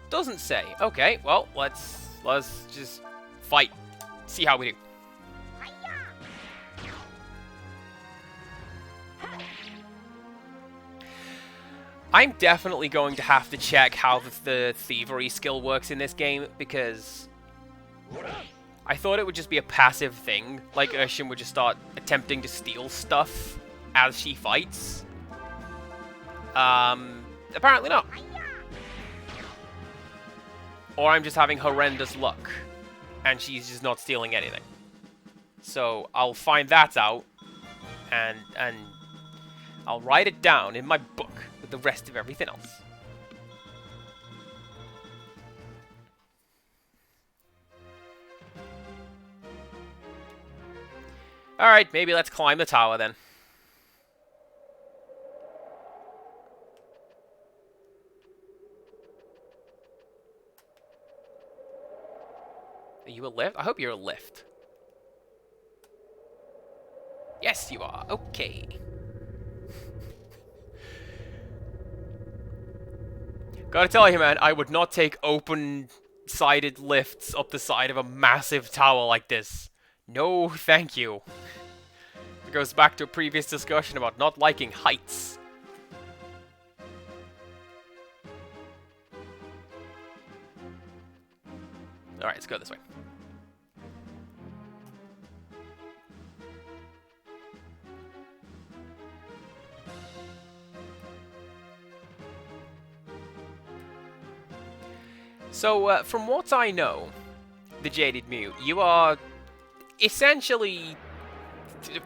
Doesn't say. Okay, well, let's just fight. See how we do. I'm definitely going to have to check how the thievery skill works in this game, because I thought it would just be a passive thing, like Urshin would just start attempting to steal stuff as she fights. Apparently not. Or I'm just having horrendous luck, and she's just not stealing anything. So I'll find that out, and I'll write it down in my book with the rest of everything else. Alright, maybe let's climb the tower then. Are you a lift? I hope you're a lift. Yes, you are. Okay. Gotta tell you, man, I would not take open-sided lifts up the side of a massive tower like this. No, thank you. It goes back to a previous discussion about not liking heights. Alright, let's go this way. So, from what I know, the Jaded Mew, you are essentially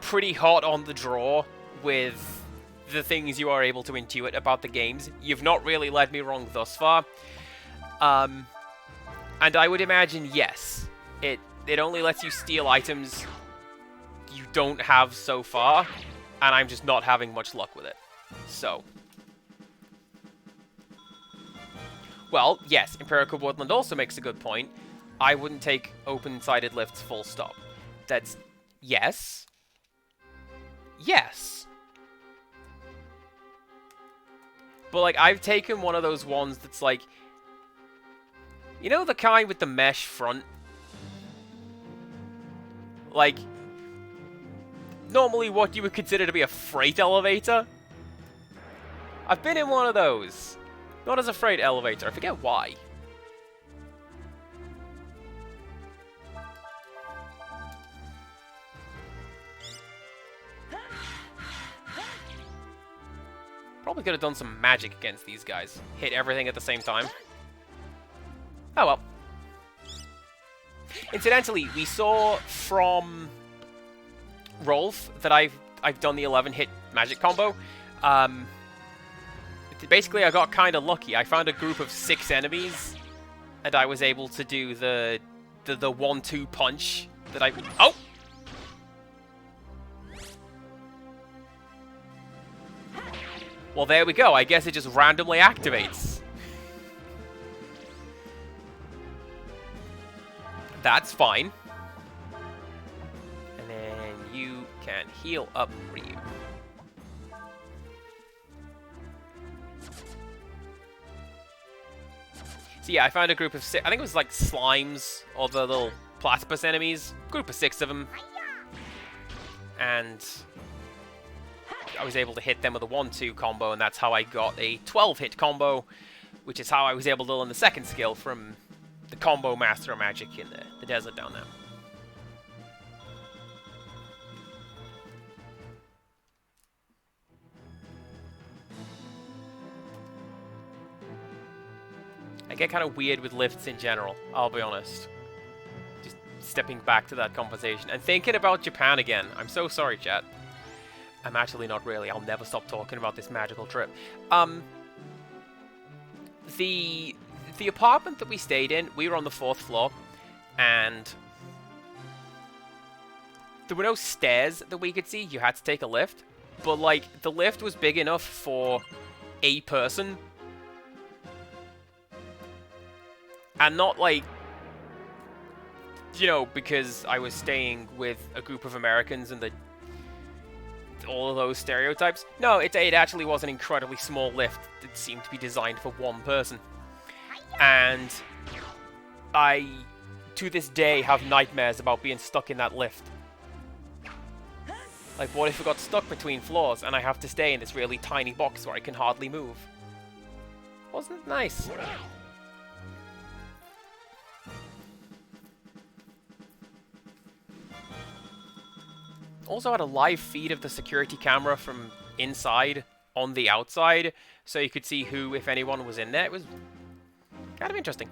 pretty hot on the draw with the things you are able to intuit about the games. You've not really led me wrong thus far. And I would imagine, yes, it only lets you steal items you don't have so far, and I'm just not having much luck with it. So... Well, yes, Empirical Woodland also makes a good point. I wouldn't take open-sided lifts full stop. That's... yes. Yes. But, like, I've taken one of those ones that's, like... You know the kind with the mesh front? Like... Normally what you would consider to be a freight elevator? I've been in one of those. Not as a freight elevator. I forget why. Probably could have done some magic against these guys. Hit everything at the same time. Oh well. Incidentally, we saw from Rolf that I've done the 11-hit magic combo. Basically, I got kind of lucky. I found a group of 6 enemies, and I was able to do the 1-2 punch that I... Oh! Well, there we go. I guess it just randomly activates. That's fine. And then you can heal up Ryu. So yeah, I found a group of 6, I think it was like slimes, or the little platypus enemies. Group of 6 of them. And I was able to hit them with a 1-2 combo, and that's how I got a 12-hit combo, which is how I was able to learn the second skill from the combo master magic in the desert down there. I get kind of weird with lifts in general, I'll be honest. Just stepping back to that conversation. And thinking about Japan again. I'm so sorry, chat. I'm actually not really. I'll never stop talking about this magical trip. The apartment that we stayed in, we were on the 4th floor. And there were no stairs that we could see. You had to take a lift. But, like, the lift was big enough for a person. And not, like, you know, because I was staying with a group of Americans and all of those stereotypes. No, it actually was an incredibly small lift that seemed to be designed for one person. And I, to this day, have nightmares about being stuck in that lift. Like, what if I got stuck between floors and I have to stay in this really tiny box where I can hardly move? Wasn't it nice? Also had a live feed of the security camera from inside on the outside, so you could see who, if anyone, was in there. It was kind of interesting.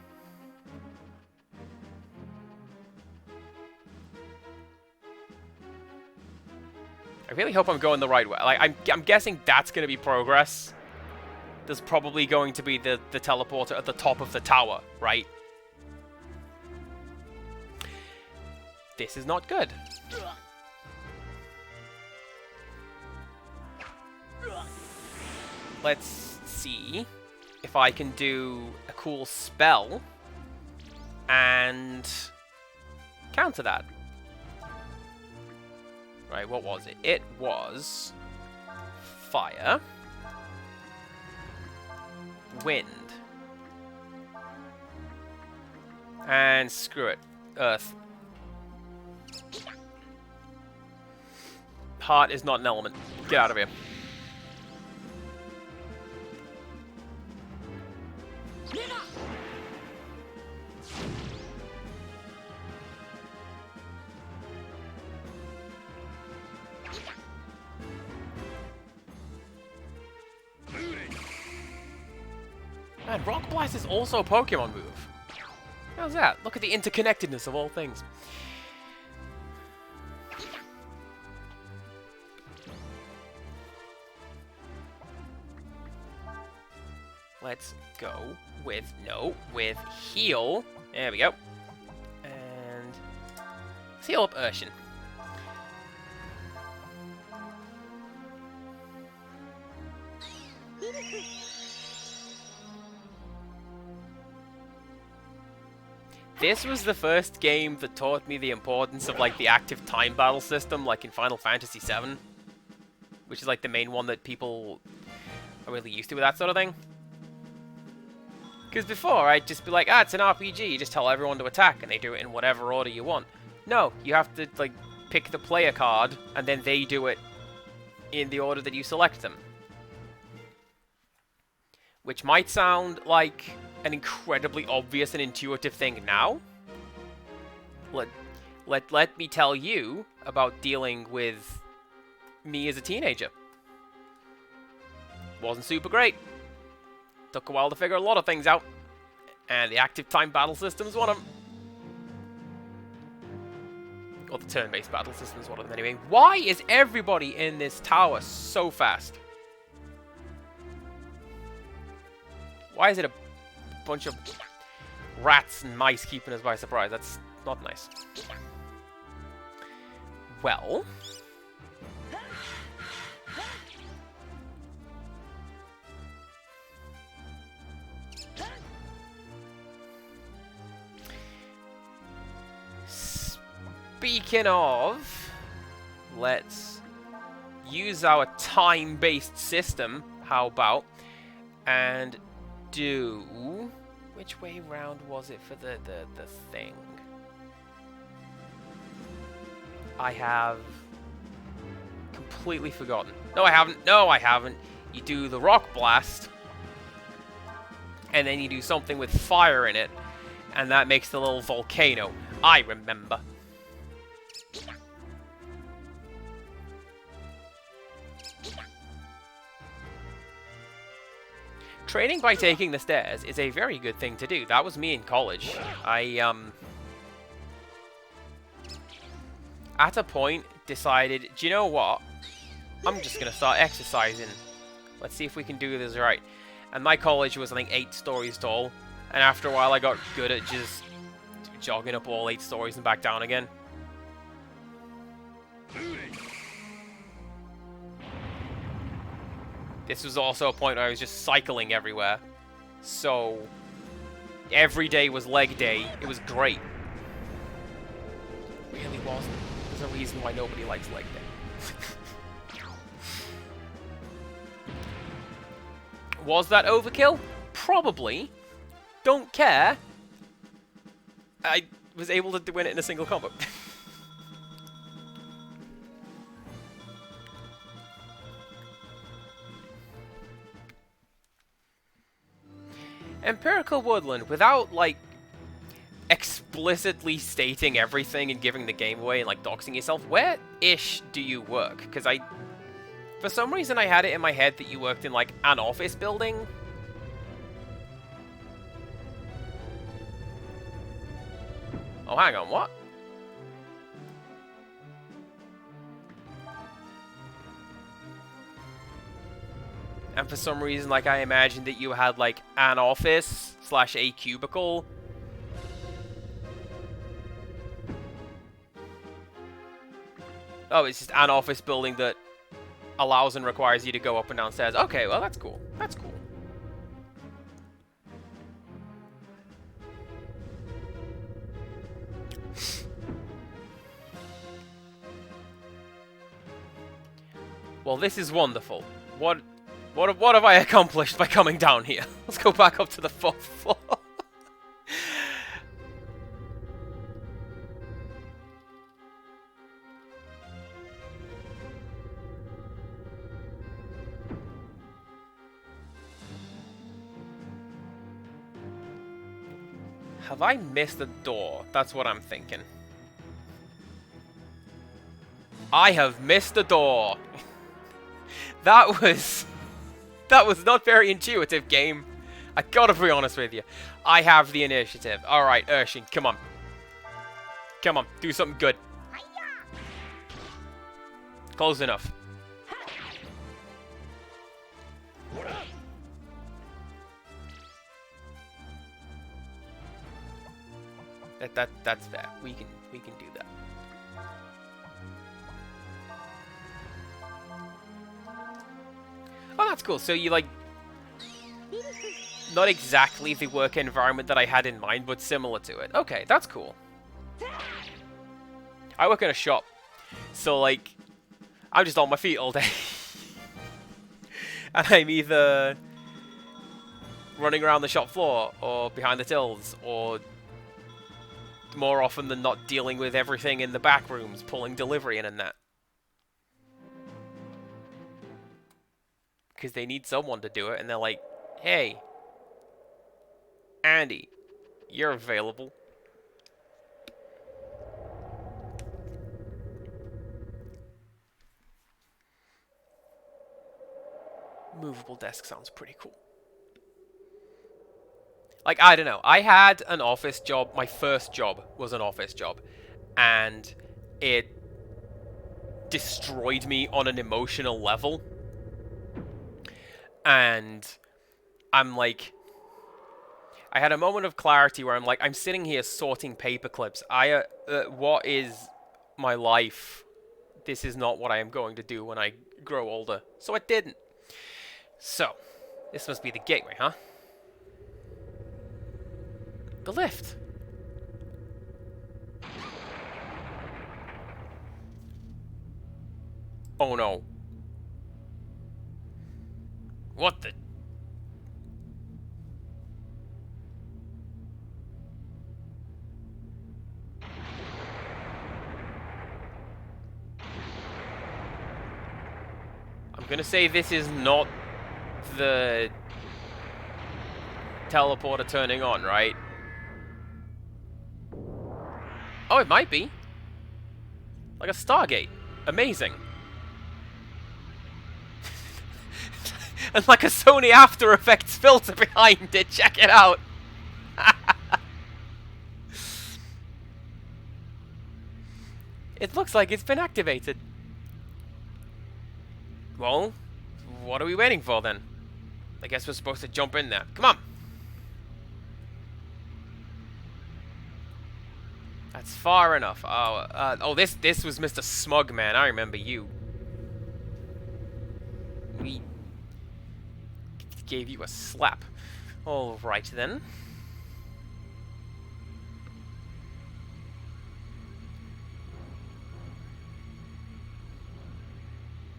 I really hope I'm going the right way. Like, I'm guessing that's going to be progress. There's probably going to be the teleporter at the top of the tower, right? This is not good. let's see if I can do a cool spell and counter that. Right, what was it? It was fire, wind, and screw it, earth. Heart is not an element. Get out of here. Man, Rock Blast is also a Pokemon move. How's that? Look at the interconnectedness of all things. Let's go with, with heal. There we go. And let's heal up Urshin. This was the first game that taught me the importance of, like, the active time battle system, like in Final Fantasy VII. Which is, like, the main one that people are really used to with that sort of thing. Because before, I'd just be like, it's an RPG, you just tell everyone to attack, and they do it in whatever order you want. No, you have to, like, pick the player card, and then they do it in the order that you select them. Which might sound like an incredibly obvious and intuitive thing now. Let me tell you about dealing with me as a teenager. Wasn't super great. Took a while to figure a lot of things out. And the active time battle system's one of them. Or the turn-based battle system's one of them anyway. Why is everybody in this tower so fast? Why is it a bunch of rats and mice keeping us by surprise? That's not nice. Well... Speaking of, let's use our time-based system, how about, and do... Which way round was it for the thing? I have completely forgotten. No, I haven't. No, I haven't. You do the Rock Blast, and then you do something with fire in it, and that makes the little volcano. I remember. Training by taking the stairs is a very good thing to do. That was me in college. At a point, decided, do you know what? I'm just going to start exercising. Let's see if we can do this right. And my college was, I think, 8 stories tall. And after a while, I got good at just jogging up all 8 stories and back down again. This was also a point where I was just cycling everywhere. So, every day was leg day. It was great. It really wasn't. There's a reason why nobody likes leg day. Was that overkill? Probably. Don't care. I was able to win it in a single combo. Empirical Woodland, without, like, explicitly stating everything and giving the game away and, like, doxing yourself, where-ish do you work? Because for some reason I had it in my head that you worked in, like, an office building. Oh, hang on, what? And for some reason, like, I imagined that you had, like, an office / a cubicle. Oh, it's just an office building that allows and requires you to go up and down stairs. Okay, well, that's cool. That's cool. Well, this is wonderful. What have I accomplished by coming down here? Let's go back up to the 4th floor. Have I missed a door? That's what I'm thinking. I have missed a door. That was not very intuitive, game. I gotta be honest with you. I have the initiative. Alright, Urshin, come on. Come on, do something good. Close enough. That's fair. We can do that. Oh, that's cool. So you like not exactly the work environment that I had in mind, but similar to it. Okay, that's cool. I work in a shop, so like I'm just on my feet all day, and I'm either running around the shop floor or behind the tills, or more often than not dealing with everything in the back rooms, pulling delivery in and that. Because they need someone to do it, and they're like, hey, Andy, you're available. Movable desk sounds pretty cool. Like, I don't know. I had an office job. My first job was an office job. And it destroyed me on an emotional level. And I'm like... I had a moment of clarity where I'm like, I'm sitting here sorting paper clips. What is my life? This is not what I am going to do when I grow older. So I didn't. So, this must be the gateway, huh? The lift. Oh no. What the... I'm gonna say this is not the teleporter turning on, right? Oh, it might be. Like a Stargate. Amazing. And like a Sony After Effects filter behind it. Check it out. It looks like it's been activated. Well, what are we waiting for then? I guess we're supposed to jump in there. Come on. That's far enough. Oh, this was Mr. Smugman. I remember you. We gave you a slap. All right then.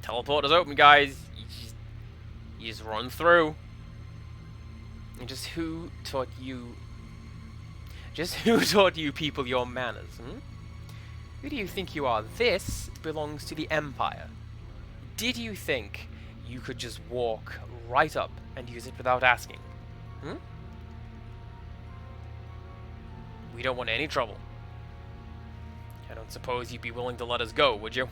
Teleporter's open, guys. You just run through. And just who taught you... Just who taught you people your manners, hmm? Who do you think you are? This belongs to the Empire. Did you think you could just walk right up and use it without asking? Hmm? We don't want any trouble. I don't suppose you'd be willing to let us go, would you?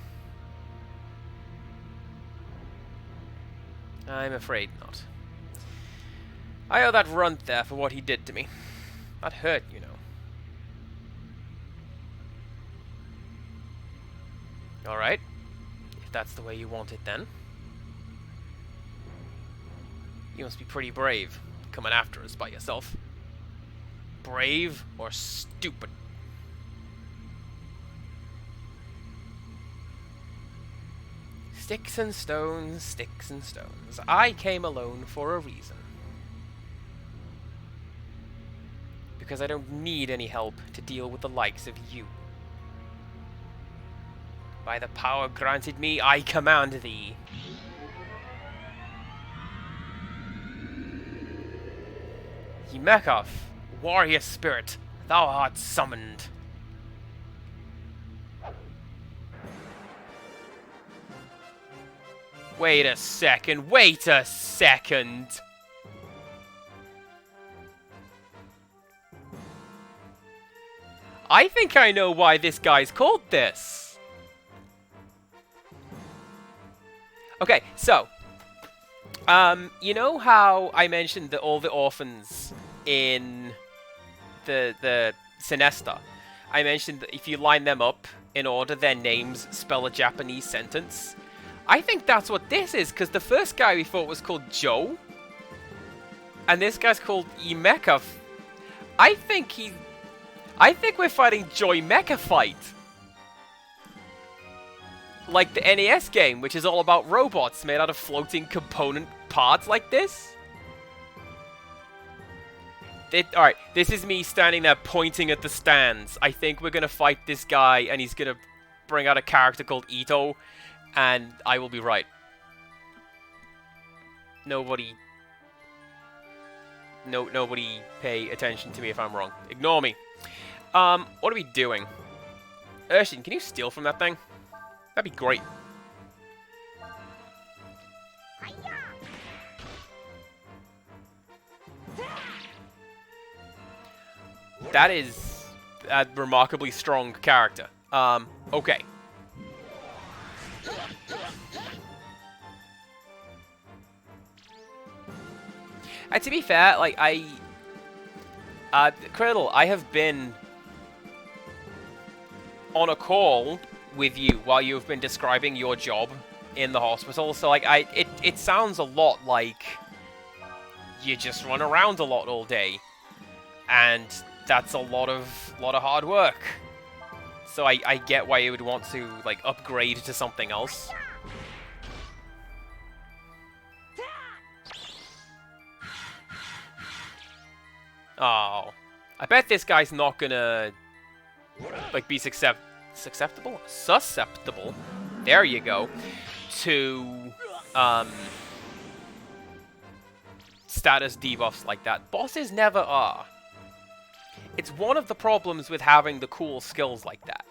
I'm afraid not. I owe that runt there for what he did to me. That hurt, you know. Alright. If that's the way you want it, then. You must be pretty brave, coming after us by yourself. Brave or stupid? Sticks and stones, sticks and stones. I came alone for a reason. Because I don't need any help to deal with the likes of you. By the power granted me, I command thee. Yemekov, warrior spirit, thou art summoned. Wait a second, wait a second! I think I know why this guy's called this. Okay, so, you know how I mentioned that all the orphans in the Sinesta, I mentioned that if you line them up in order, their names spell a Japanese sentence? I think that's what this is, because the first guy we thought was called Joe, and this guy's called Imeka. I think we're fighting Joy Mecha Fight. Like the NES game, which is all about robots made out of floating component parts like this. Alright, this is me standing there pointing at the stands. I think we're gonna fight this guy, and he's gonna bring out a character called Ito, and I will be right. Nobody pay attention to me if I'm wrong. Ignore me. What are we doing? Urshin, can you steal from that thing? That'd be great. That is a remarkably strong character. Okay. And to be fair, like, Cradle, I have been on a call with you while you've been describing your job in the hospital, so, like, it sounds a lot like you just run around a lot all day, and that's a lot of hard work. So I get why you would want to, like, upgrade to something else. Oh, I bet this guy's not gonna, like, be susceptible? There you go. To, status debuffs like that. Bosses never are. It's one of the problems with having the cool skills like that.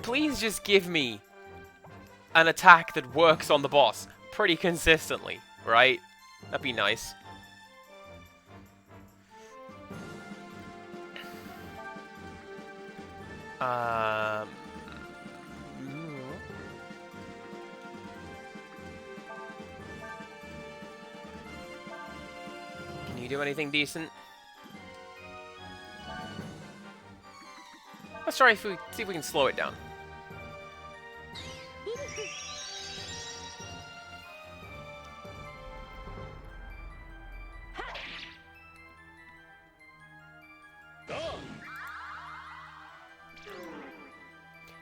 Please just give me an attack that works on the boss pretty consistently, right? That'd be nice. Can you do anything decent? Let's try see if we can slow it down.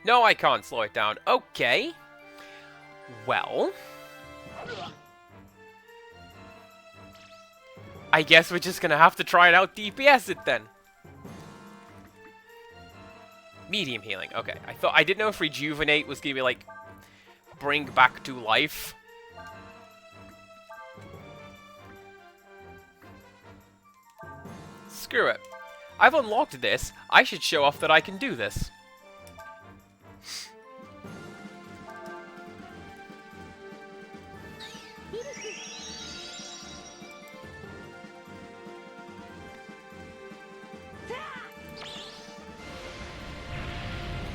No, I can't slow it down. Okay. Well, I guess we're just gonna have to try it out, DPS it then. Medium healing. Okay, I didn't know if rejuvenate was gonna be like bring back to life. Screw it. I've unlocked this. I should show off that I can do this.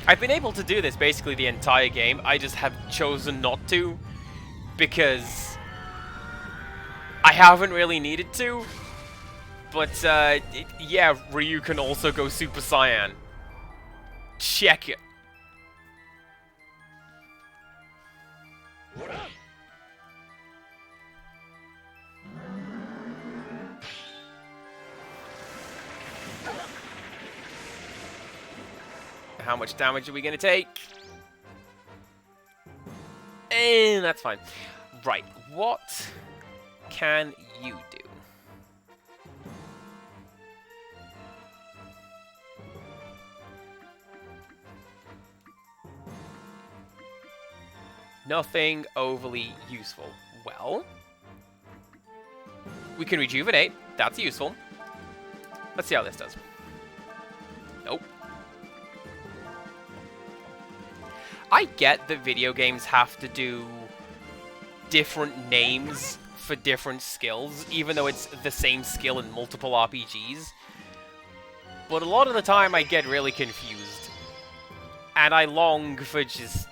I've been able to do this basically the entire game. I just have chosen not to because I haven't really needed to. But yeah, Ryu can also go Super Saiyan. Check it. How much damage are we gonna take? That's fine. Right, what can you do? Nothing overly useful. Well, we can rejuvenate. That's useful. Let's see how this does. Nope. I get that video games have to do different names for different skills, even though it's the same skill in multiple RPGs. But a lot of the time I get really confused. And I long for just...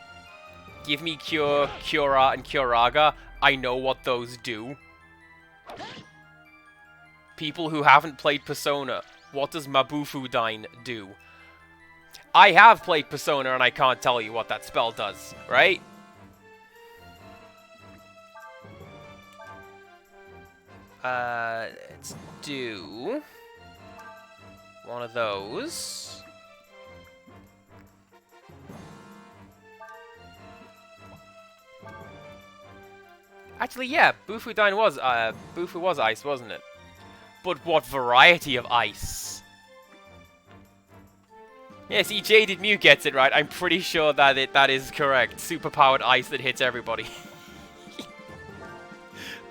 Give me Cure, Cura, and Curaga. I know what those do. People who haven't played Persona, what does Mabufudine do? I have played Persona and I can't tell you what that spell does, right? Let's do one of those. Actually, yeah, Bufudine was, Bufu was ice, wasn't it? But what variety of ice? Yeah, see, Jaded Mew gets it right. I'm pretty sure that that is correct. Superpowered ice that hits everybody.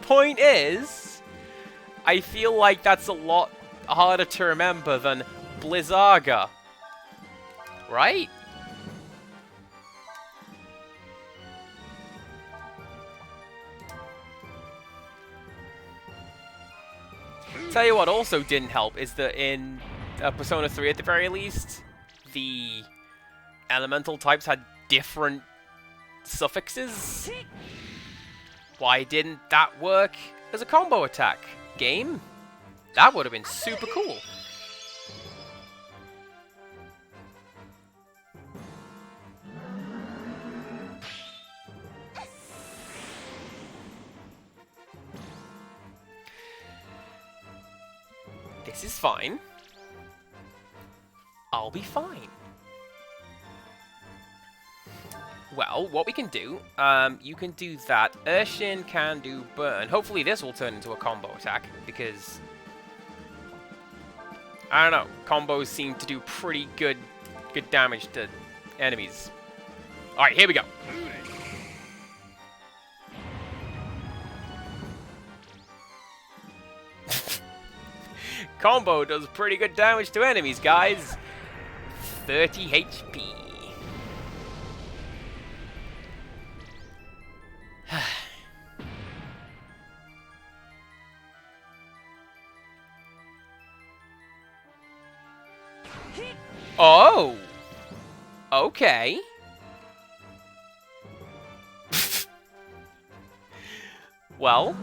Point is, I feel like that's a lot harder to remember than Blizzaga. Right? Tell you what also didn't help is that in Persona 3 at the very least, the elemental types had different suffixes. Why didn't that work as a combo attack? Game? That would have been super cool. This is fine. I'll be fine. Well, what we can do, you can do that. Urshin can do burn. Hopefully this will turn into a combo attack, because... I don't know. Combos seem to do pretty good damage to enemies. Alright, here we go. Combo does pretty good damage to enemies, guys. 30 HP. Oh! Okay. Well...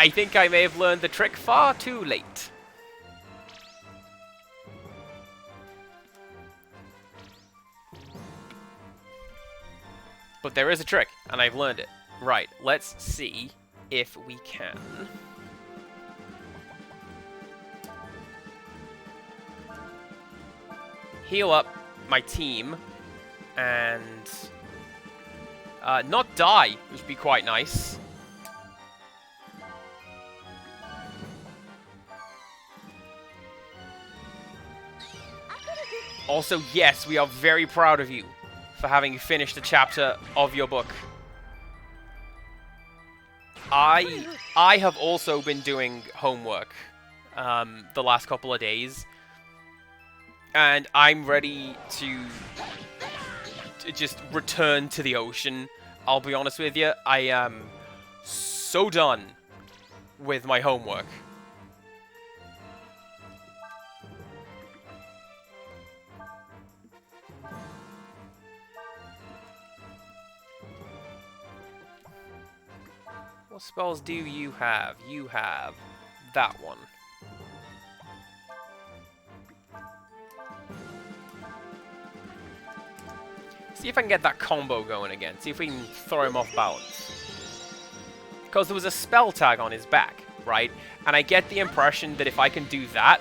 I think I may have learned the trick far too late. But there is a trick, and I've learned it. Right, let's see if we can. Heal up my team, and not die, which would be quite nice. Also, yes, we are very proud of you for having finished a chapter of your book. I have also been doing homework the last couple of days, and I'm ready to just return to the ocean. I'll be honest with you, I am so done with my homework. What spells do you have? You have that one. See if I can get that combo going again. See if we can throw him off balance. Because there was a spell tag on his back, right? And I get the impression that if I can do that,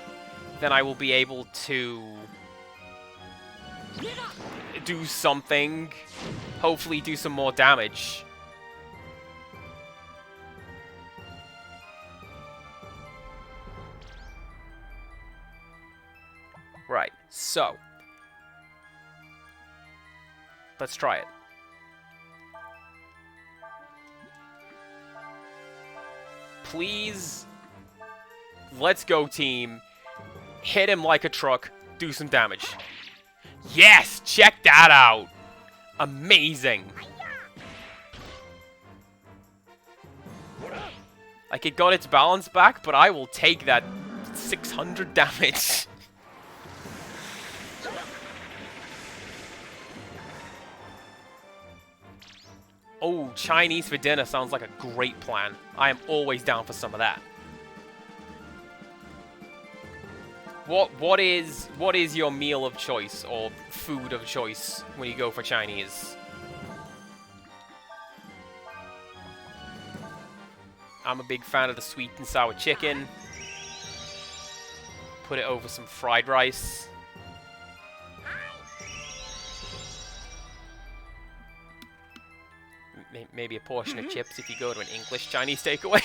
then I will be able to do something. Hopefully do some more damage. Right, so. Let's try it. Please. Let's go, team. Hit him like a truck. Do some damage. Yes! Check that out! Amazing! Like, it got its balance back, but I will take that 600 damage. Oh, Chinese for dinner sounds like a great plan. I am always down for some of that. What is your meal of choice or food of choice when you go for Chinese? I'm a big fan of the sweet and sour chicken. Put it over some fried rice. Maybe a portion of chips if you go to an English Chinese takeaway.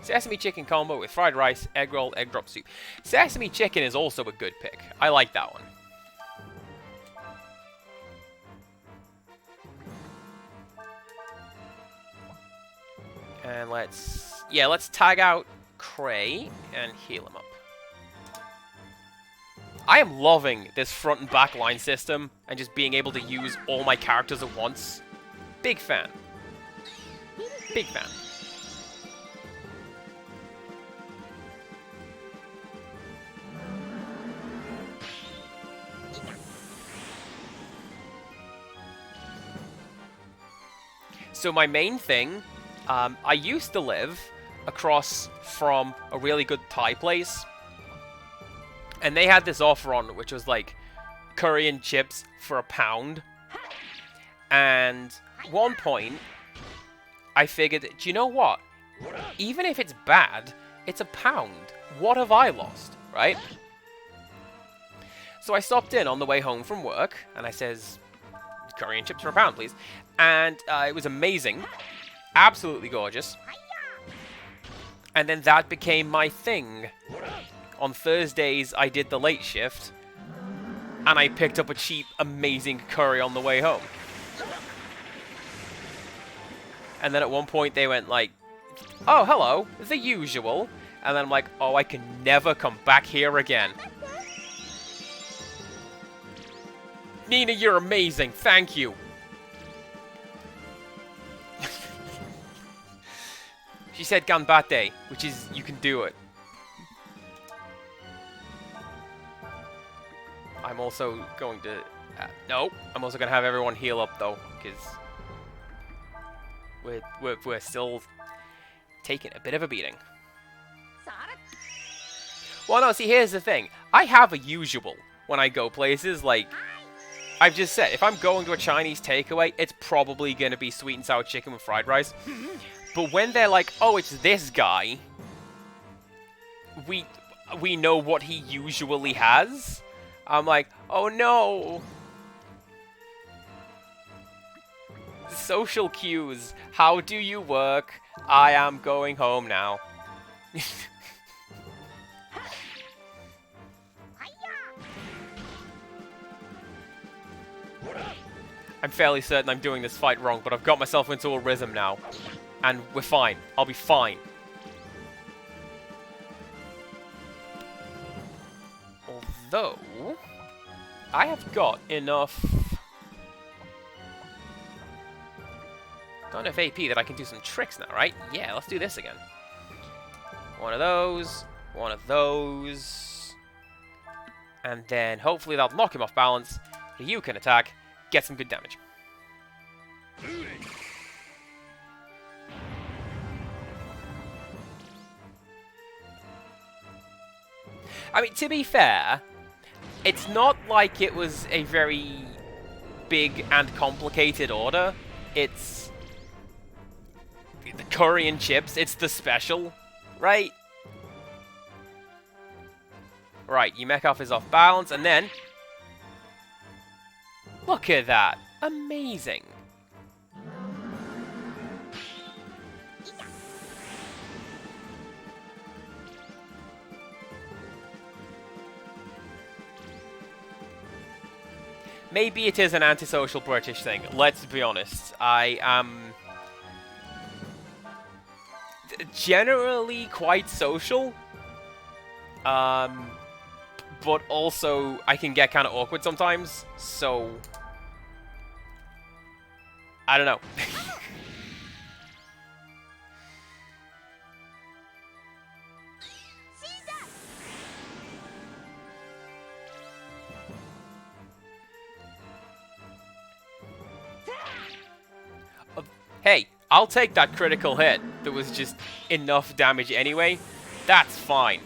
Sesame chicken combo with fried rice, egg roll, egg drop soup. Sesame chicken is also a good pick. I like that one. And let's tag out Cray and heal him up. I am loving this front and back line system and just being able to use all my characters at once. Big fan. Big fan. So my main thing, I used to live across from a really good Thai place. And they had this offer on, which was like curry and chips for £1. And one point, I figured, do you know what? Even if it's bad, it's £1. What have I lost, right? So I stopped in on the way home from work, and I says, curry and chips for £1, please. And it was amazing. Absolutely gorgeous. And then that became my thing. On Thursdays, I did the late shift. And I picked up a cheap, amazing curry on the way home. And then at one point, they went like, oh, hello, the usual. And then I'm like, oh, I can never come back here again. Nina, you're amazing. Thank you. She said ganbate, which is you can do it. I'm also going to... no, I'm also going to have everyone heal up, though, because we're still taking a bit of a beating. Well, no, see, here's the thing. I have a usual when I go places, like... I've just said, if I'm going to a Chinese takeaway, it's probably going to be sweet and sour chicken with fried rice. But when they're like, oh, it's this guy, we know what he usually has. I'm like, oh no. Social cues. How do you work? I am going home now. I'm fairly certain I'm doing this fight wrong, but I've got myself into a rhythm now. And we're fine. I'll be fine. Although, I have got enough... AP that I can do some tricks now, right? Yeah, let's do this again. One of those. One of those. And then hopefully that'll knock him off balance. You can attack. Get some good damage. I mean, to be fair, it's not like it was a very big and complicated order. It's the curry and chips, it's the special, right? Right, Yumekov is off balance, and then... Look at that. Amazing. Maybe it is an antisocial British thing. Let's be honest. I am generally quite social. But also I can get kind of awkward sometimes. So I don't know. Hey, I'll take that critical hit. That was just enough damage anyway. That's fine.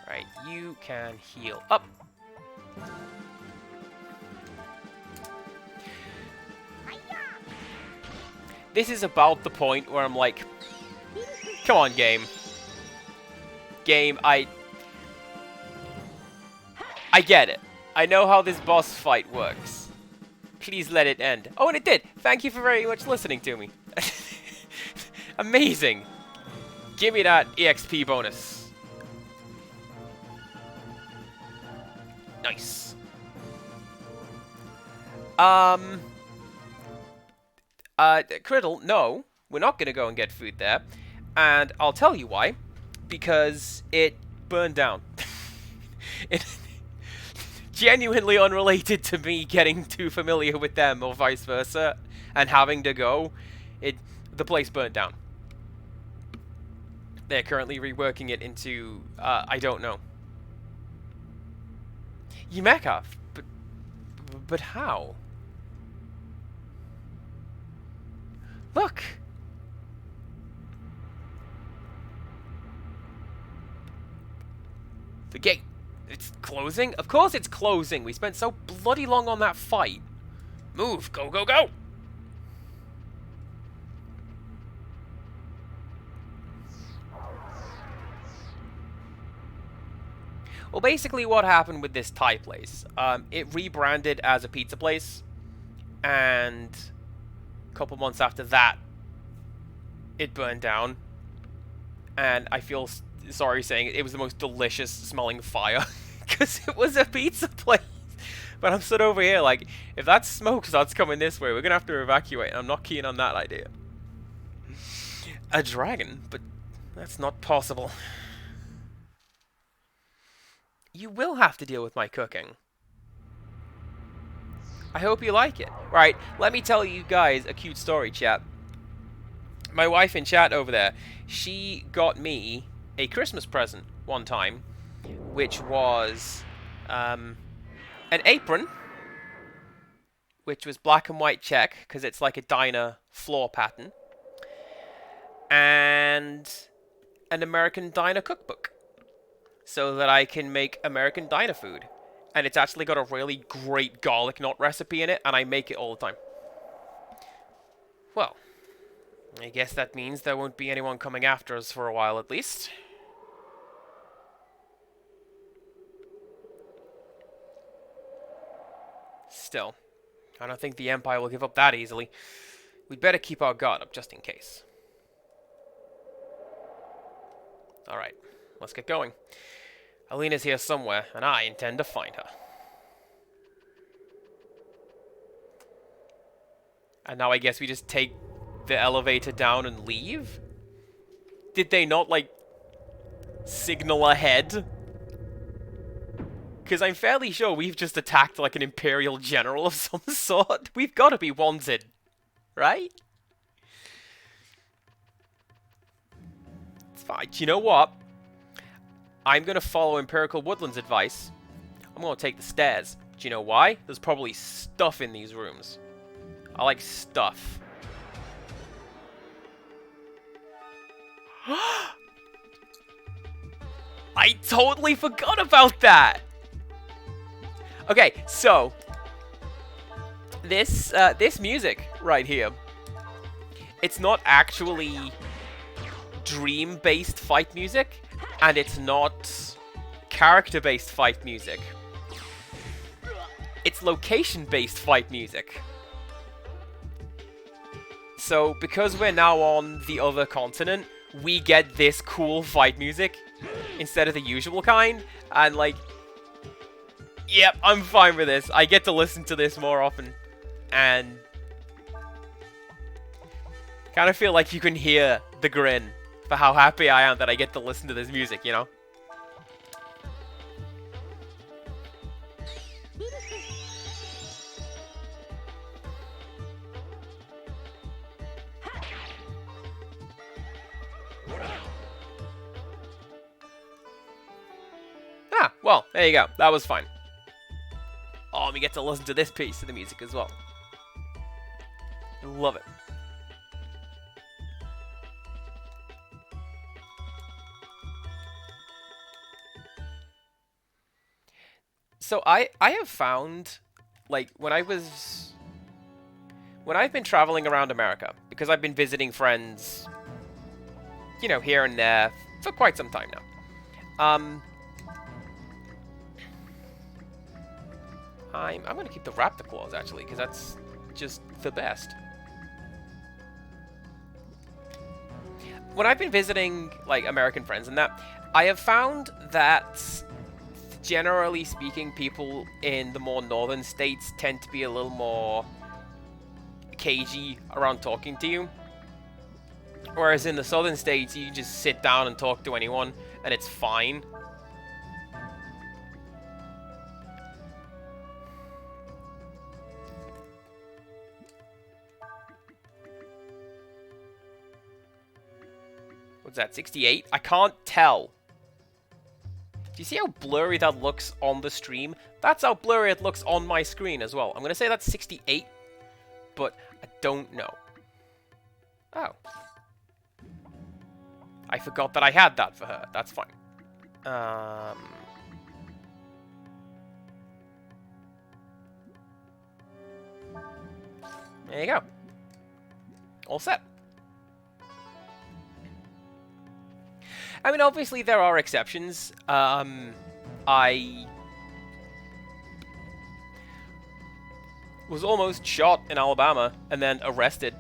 Right, you can heal up. This is about the point where I'm like, come on, game. Game, I get it. I know how this boss fight works. Please let it end. Oh, and it did. Thank you for very much listening to me. Amazing. Give me that EXP bonus. Nice. Criddle, no. We're not gonna go and get food there. And I'll tell you why. Because it burned down. It genuinely unrelated to me getting too familiar with them or vice versa and having to go. The place burned down. They're currently reworking it into I don't know. Yumekov, but how? Look. The gate. It's closing? Of course it's closing. We spent so bloody long on that fight. Move. Go, go, go. Well, basically what happened with this Thai place, it rebranded as a pizza place, and a couple months after that, it burned down, and I feel sorry saying it was the most delicious smelling fire, because it was a pizza place. But I'm stood over here like, if that smoke starts coming this way, we're going to have to evacuate, and I'm not keen on that idea. A dragon? But that's not possible. You will have to deal with my cooking. I hope you like it. Right, let me tell you guys a cute story, chat. My wife in chat over there, she got me a Christmas present one time, which was an apron, which was black and white check, because it's like a diner floor pattern, and an American diner cookbook, so that I can make American diner food. And it's actually got a really great garlic knot recipe in it, and I make it all the time. Well, I guess that means there won't be anyone coming after us for a while, at least. Still, I don't think the Empire will give up that easily. We'd better keep our guard up, just in case. Alright, let's get going. Alina's here somewhere, and I intend to find her. And now I guess we just take the elevator down and leave? Did they not, like, signal ahead? Because I'm fairly sure we've just attacked, like, an Imperial general of some sort. We've got to be wanted, right? It's fine. Do you know what? I'm going to follow Empirical Woodland's advice. I'm going to take the stairs. Do you know why? There's probably stuff in these rooms. I like stuff. I totally forgot about that! Okay, so... This music right here, it's not actually dream-based fight music, and it's not character-based fight music. It's location-based fight music. So, because we're now on the other continent, we get this cool fight music instead of the usual kind, and like, yep, I'm fine with this. I get to listen to this more often, and kind of feel like you can hear the grin for how happy I am that I get to listen to this music, you know? Ah, well, there you go. That was fine. Oh, and we get to listen to this piece of the music as well. Love it. So I have found, like, when I've been traveling around America, because I've been visiting friends, you know, here and there for quite some time now. I'm gonna keep the raptor claws actually, because that's just the best. When I've been visiting, like, American friends and that, I have found that, generally speaking, people in the more northern states tend to be a little more cagey around talking to you. Whereas in the southern states, you just sit down and talk to anyone, and it's fine. What's that, 68? I can't tell. Do you see how blurry that looks on the stream? That's how blurry it looks on my screen as well. I'm going to say that's 68, but I don't know. Oh. I forgot that I had that for her. That's fine. There you go. All set. I mean, obviously there are exceptions. I was almost shot in Alabama and then arrested,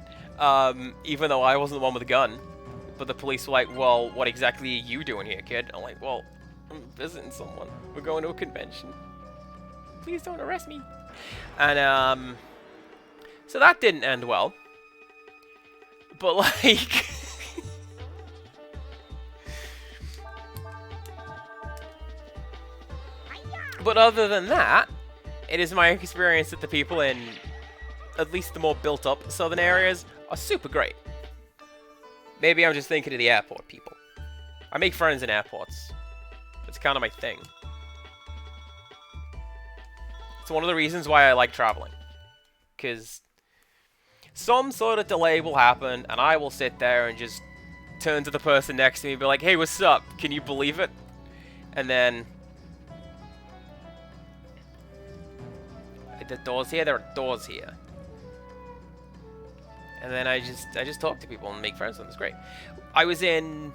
even though I wasn't the one with the gun. But the police were like, well, what exactly are you doing here, kid? I'm like, well, I'm visiting someone. We're going to a convention. Please don't arrest me. And, so that didn't end well. But, like... But other than that, it is my experience that the people in at least the more built-up southern areas are super great. Maybe I'm just thinking of the airport people. I make friends in airports. It's kind of my thing. It's one of the reasons why I like traveling. Because some sort of delay will happen, and I will sit there and just turn to the person next to me and be like, hey, what's up? Can you believe it? And then... the doors here? There are doors here. And then I just talk to people and make friends with them. It's great. I was in...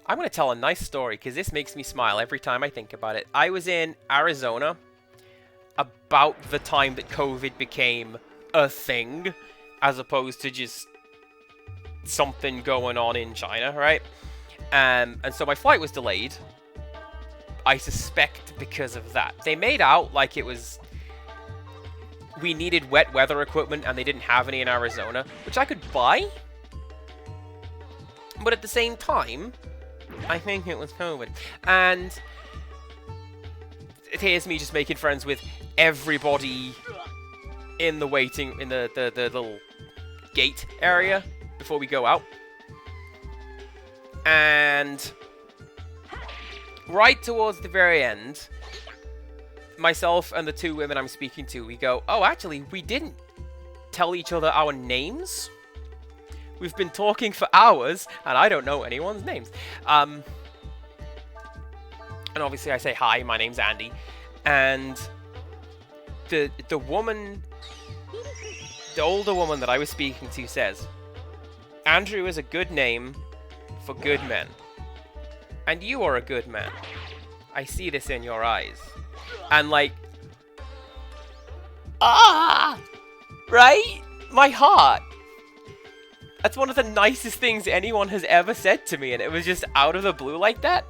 I'm going to tell a nice story because this makes me smile every time I think about it. I was in Arizona about the time that COVID became a thing as opposed to just something going on in China, right? And so my flight was delayed. I suspect because of that. They made out like it was... we needed wet weather equipment and they didn't have any in Arizona, which I could buy. But at the same time, I think it was COVID. And here's me just making friends with everybody in the waiting, in the little gate area before we go out. And... right towards the very end, myself and the two women I'm speaking to, we go, oh, actually, we didn't tell each other our names. We've been talking for hours, and I don't know anyone's names. And obviously I say, hi, my name's Andy. And the woman, the older woman that I was speaking to says, Andrew is a good name for good men. And you are a good man. I see this in your eyes. And like, right? My heart. That's one of the nicest things anyone has ever said to me, and it was just out of the blue like that.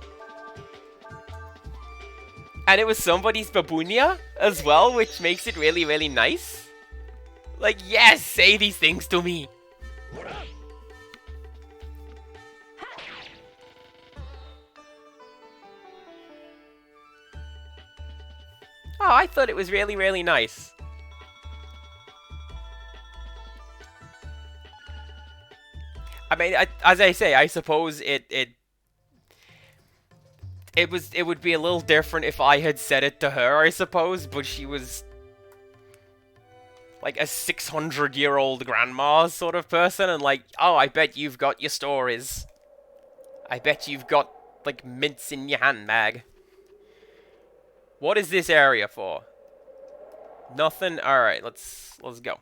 And it was somebody's babunia as well, which makes it really, really nice. Like, yes, say these things to me. Oh, I thought it was really, really nice. I mean, as I say, I suppose it would be a little different if I had said it to her, I suppose, but she was like a 600-year-old grandma sort of person, and like, oh, I bet you've got your stories. I bet you've got, like, mints in your handbag. What is this area for? Nothing? Alright, let's go.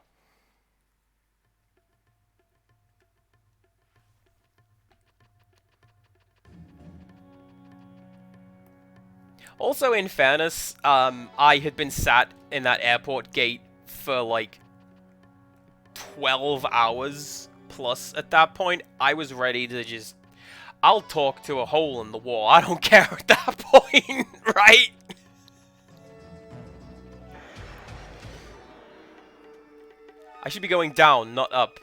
Also, in fairness, I had been sat in that airport gate for, like, 12 hours plus at that point. I was ready to just... I'll talk to a hole in the wall. I don't care at that point, right? I should be going down, not up.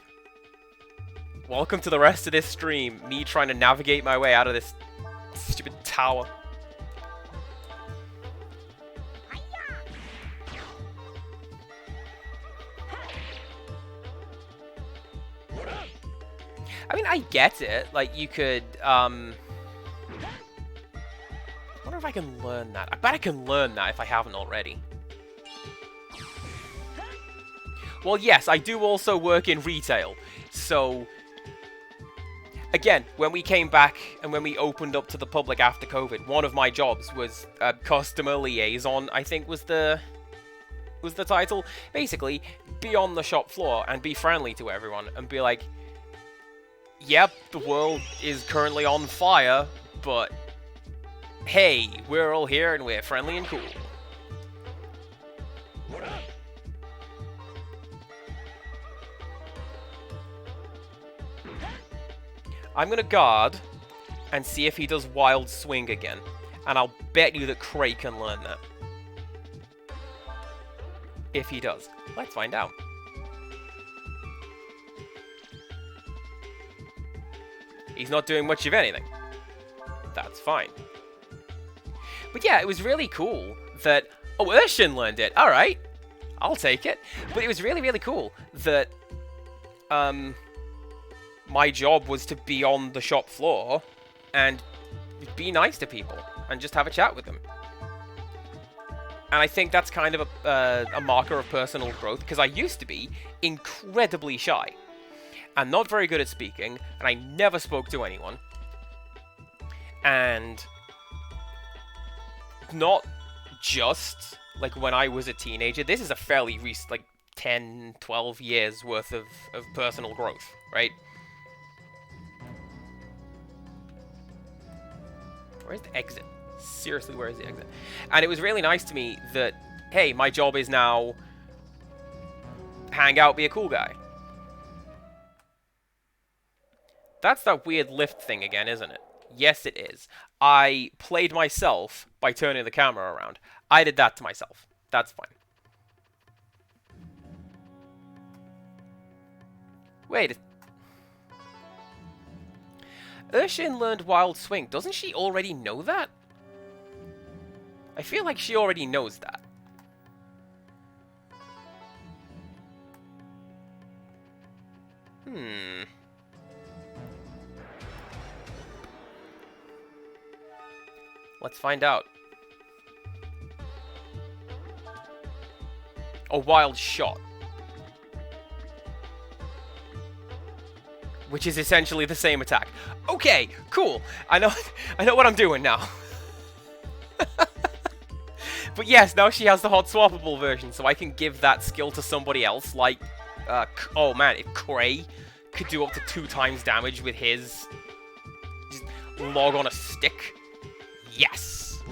Welcome to the rest of this stream. Me trying to navigate my way out of this stupid tower. I mean, I get it. Like, you could, I wonder if I can learn that. I bet I can learn that if I haven't already. Well, yes, I do also work in retail. So, again, when we came back and when we opened up to the public after COVID, one of my jobs was customer liaison, I think was the title. Basically, be on the shop floor and be friendly to everyone and be like, yep, the world is currently on fire, but hey, we're all here and we're friendly and cool. I'm gonna guard and see if he does Wild Swing again. And I'll bet you that Cray can learn that. If he does. Let's find out. He's not doing much of anything. That's fine. But yeah, it was really cool that... Oh, Urshan learned it. Alright. I'll take it. But it was really, really cool that... my job was to be on the shop floor and be nice to people and just have a chat with them. And I think that's kind of a marker of personal growth, because I used to be incredibly shy and not very good at speaking, and I never spoke to anyone. And not just like when I was a teenager. This is a fairly recent, like 10, 12 years worth of personal growth, right? Where's the exit? Seriously, where is the exit? And it was really nice to me that, hey, my job is now hang out, be a cool guy. That's that weird lift thing again, isn't it? Yes, it is. I played myself by turning the camera around. I did that to myself. That's fine. Wait. Urshan learned Wild Swing. Doesn't she already know that? I feel like she already knows that. Let's find out. A wild shot. which is essentially the same attack. Okay, cool. I know what I'm doing now. But yes, now she has the hot swappable version, so I can give that skill to somebody else, like, oh man, if Cray could do up to 2 times damage with his just log on a stick. Yes!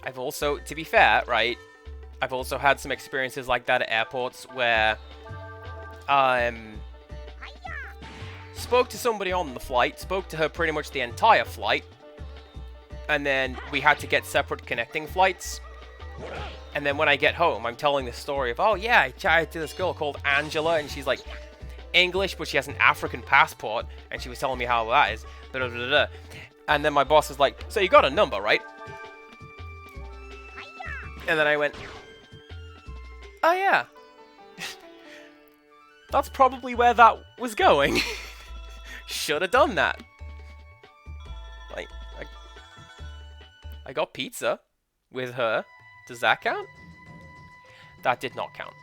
I've also, to be fair, right, I've also had some experiences like that at airports where spoke to somebody on the flight, spoke to her pretty much the entire flight, and then we had to get separate connecting flights. And then when I get home, I'm telling this story of, oh yeah, I chatted to this girl called Angela, and she's like English, but she has an African passport, and she was telling me how that is. Blah, blah, blah, blah. And then my boss was like, so you got a number, right? And then I went, oh yeah. That's probably where that was going. Should have done that. Like, I got pizza with her. Does that count? That did not count.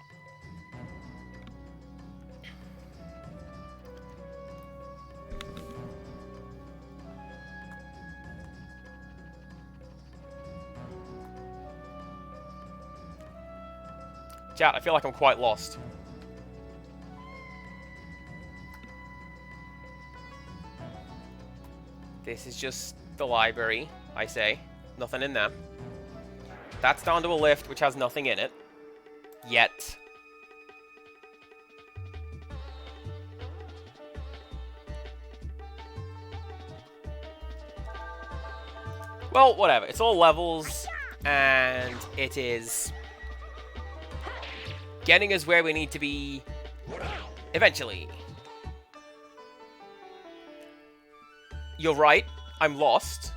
Chat, I feel like I'm quite lost. This is just the library, I say. Nothing in there. That's down to a lift, which has nothing in it. Yet. Well, whatever. It's all levels, and it is getting us where we need to be eventually. You're right, I'm lost.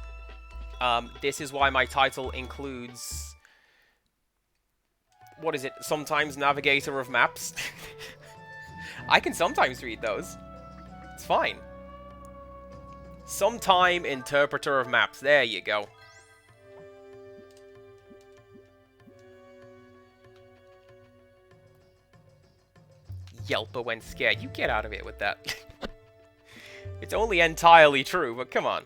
This is why my title includes... What is it? Sometimes Navigator of Maps? I can sometimes read those. It's fine. Sometime Interpreter of Maps. There you go. Yelper when scared. You get out of it with that. It's only entirely true, but come on.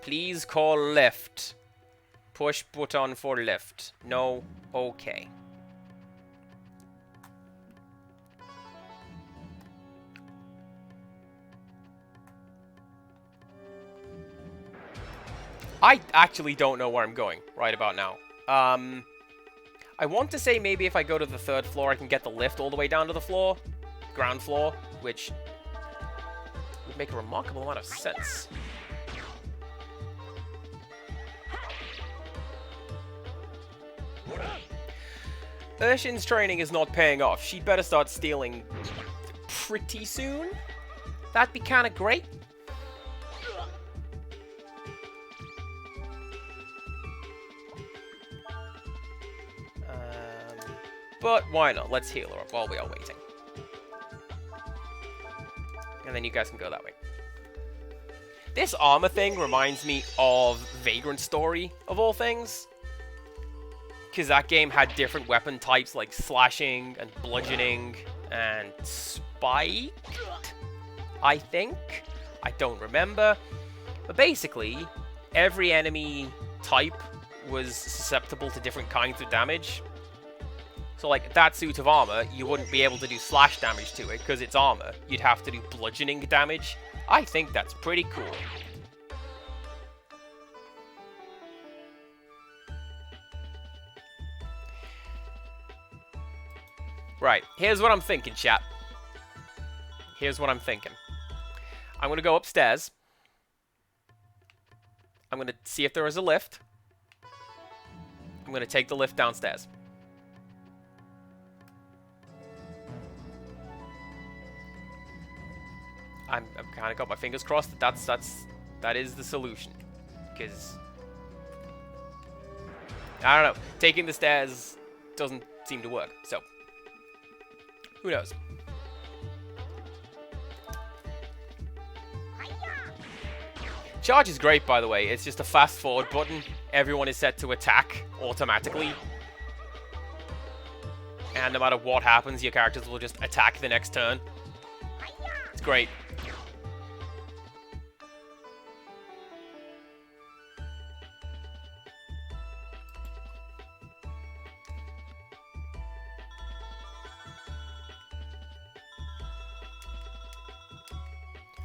Please call left. Push button for left. No. Okay. I actually don't know where I'm going right about now. I want to say maybe if I go to the 3rd floor, I can get the lift all the way down to the floor. Ground floor, which would make a remarkable amount of sense. Urshin's training is not paying off. She'd better start stealing pretty soon. That'd be kind of great. But why not? Let's heal her up while we are waiting. And then you guys can go that way. This armor thing reminds me of Vagrant Story, of all things. Because that game had different weapon types like slashing and bludgeoning and spiked, I think. I don't remember. But basically, every enemy type was susceptible to different kinds of damage. So, like, that suit of armor, you wouldn't be able to do slash damage to it because it's armor. You'd have to do bludgeoning damage. I think that's pretty cool. Right, here's what I'm thinking, chat. Here's what I'm thinking. I'm going to go upstairs. I'm going to see if there is a lift. I'm going to take the lift downstairs. I've kind of got my fingers crossed that that is the solution. Because I don't know, taking the stairs doesn't seem to work. So who knows? Charge is great, by the way. It's just a fast forward button. Everyone is set to attack automatically. And no matter what happens, your characters will just attack the next turn. It's great.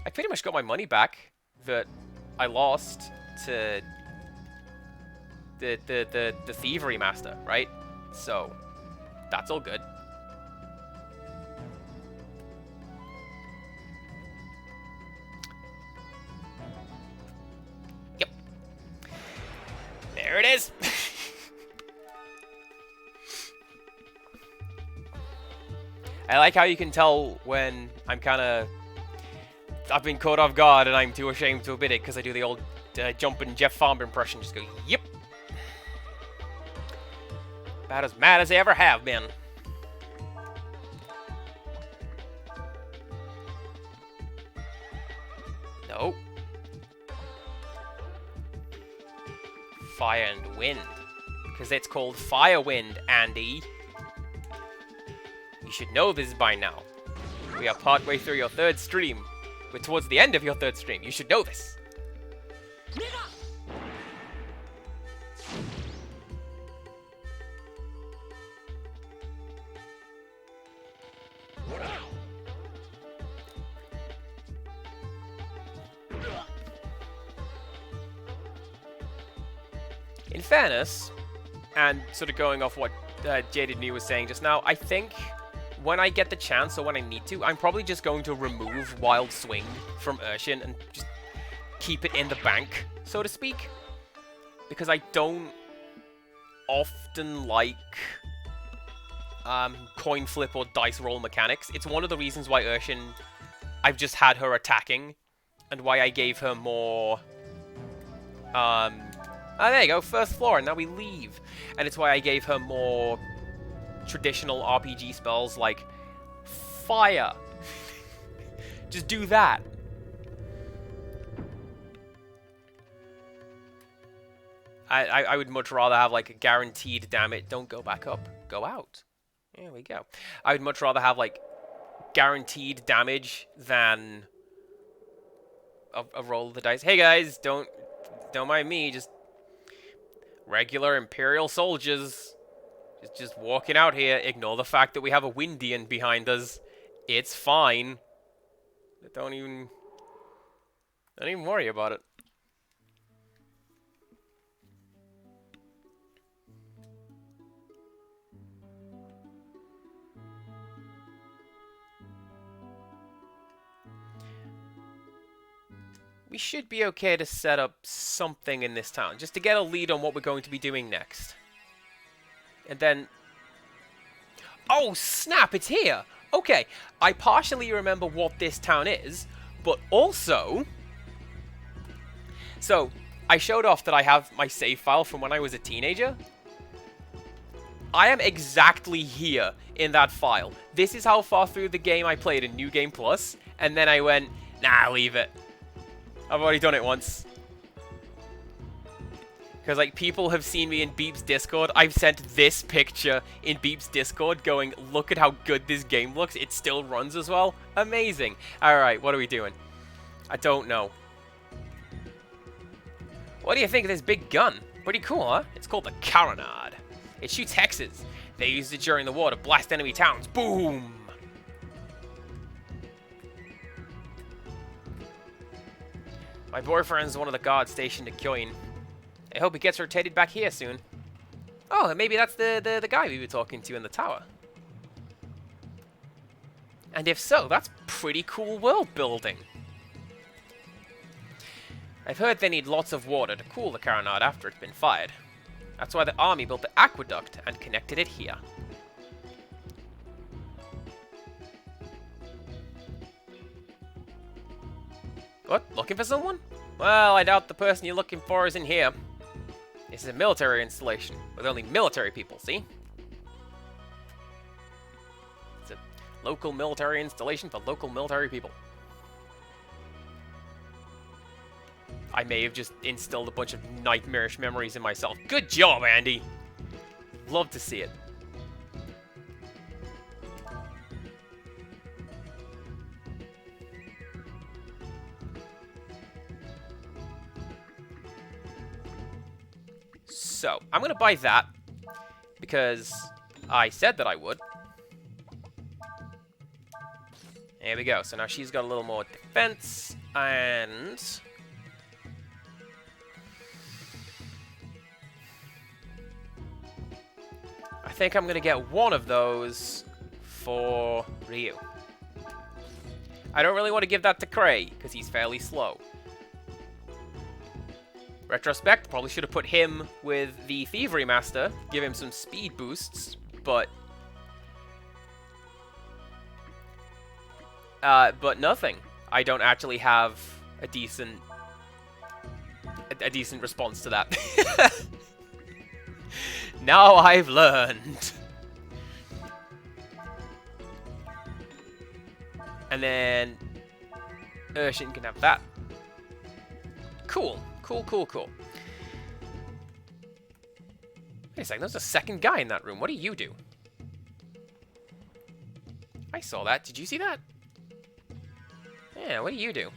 I pretty much got my money back that I lost to the Thievery Master, right? So that's all good. Yep. There it is. I like how you can tell when I've been caught off guard and I'm too ashamed to admit it because I do the old jumping Jeff Farmer impression. Just go, yep. About as mad as they ever have been. No. Fire and wind. Because it's called Firewind, Andy. You should know this by now. We are partway through your third stream. We're towards the end of your third stream. You should know this. In fairness, and sort of going off what Jaded New was saying just now, I think when I get the chance, or when I need to, I'm probably just going to remove Wild Swing from Urshin and just keep it in the bank, so to speak. Because I don't often like coin flip or dice roll mechanics. It's one of the reasons why Urshin, I've just had her attacking, and why I gave her more... there you go, first floor, and now we leave. And it's why I gave her more traditional RPG spells like fire. Just do that. I would much rather have like a guaranteed damage. Don't go back up. Go out. There we go. I would much rather have like guaranteed damage than a roll of the dice. Hey guys, don't mind me. Just regular Imperial soldiers. Just walking out here. Ignore the fact that we have a Windian behind us. It's fine. Don't even worry about it. We should be okay to set up something in this town, just to get a lead on what we're going to be doing next. And then... Oh, snap, it's here! Okay, I partially remember what this town is, but also... So, I showed off that I have my save file from when I was a teenager. I am exactly here in that file. This is how far through the game I played in New Game Plus, and then I went, nah, leave it. I've already done it once. Because, like, people have seen me in Beep's Discord. I've sent this picture in Beep's Discord going, look at how good this game looks. It still runs as well. Amazing. Alright, what are we doing? I don't know. What do you think of this big gun? Pretty cool, huh? It's called the Carronade. It shoots hexes. They used it during the war to blast enemy towns. Boom! My boyfriend's one of the guards stationed at Kyoin. I hope he gets rotated back here soon. Oh, maybe that's the guy we were talking to in the tower. And if so, that's pretty cool world building. I've heard they need lots of water to cool the Carronade after it's been fired. That's why the army built the aqueduct and connected it here. What? Looking for someone? Well, I doubt the person you're looking for is in here. This is a military installation, with only military people, see? It's a local military installation for local military people. I may have just instilled a bunch of nightmarish memories in myself. Good job, Andy. Love to see it. So, I'm going to buy that because I said that I would. There we go. So now she's got a little more defense, and I think I'm going to get one of those for Ryu. I don't really want to give that to Cray, because he's fairly slow. Retrospect, probably should have put him with the Thievery Master, give him some speed boosts, but nothing. I don't actually have a decent response to that. Now I've learned. And then Urshin can have that. Cool. Cool. Wait a second, there's a second guy in that room. What do you do? I saw that. Did you see that? Yeah, what do you do?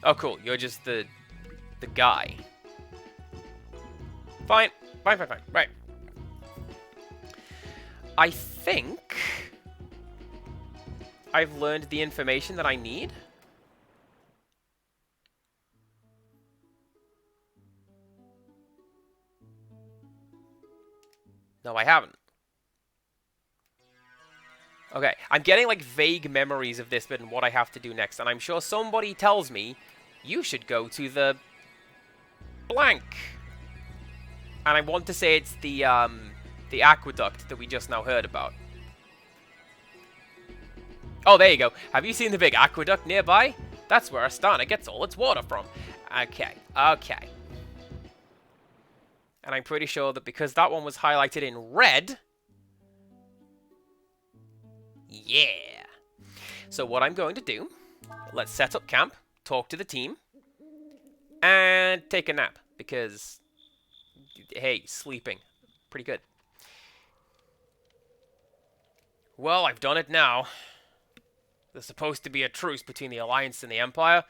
Oh, cool. You're just the guy. Fine. Right. I think I've learned the information that I need. No, I haven't. Okay, I'm getting like vague memories of this bit and what I have to do next, and I'm sure somebody tells me you should go to the blank. And I want to say it's the aqueduct that we just now heard about. Oh, there you go. Have you seen the big aqueduct nearby? That's where Astana gets all its water from. Okay. And I'm pretty sure that because that one was highlighted in red... Yeah. So what I'm going to do, let's set up camp, talk to the team, and take a nap. Because, hey, sleeping. Pretty good. Well, I've done it now. There's supposed to be a truce between the Alliance and the Empire.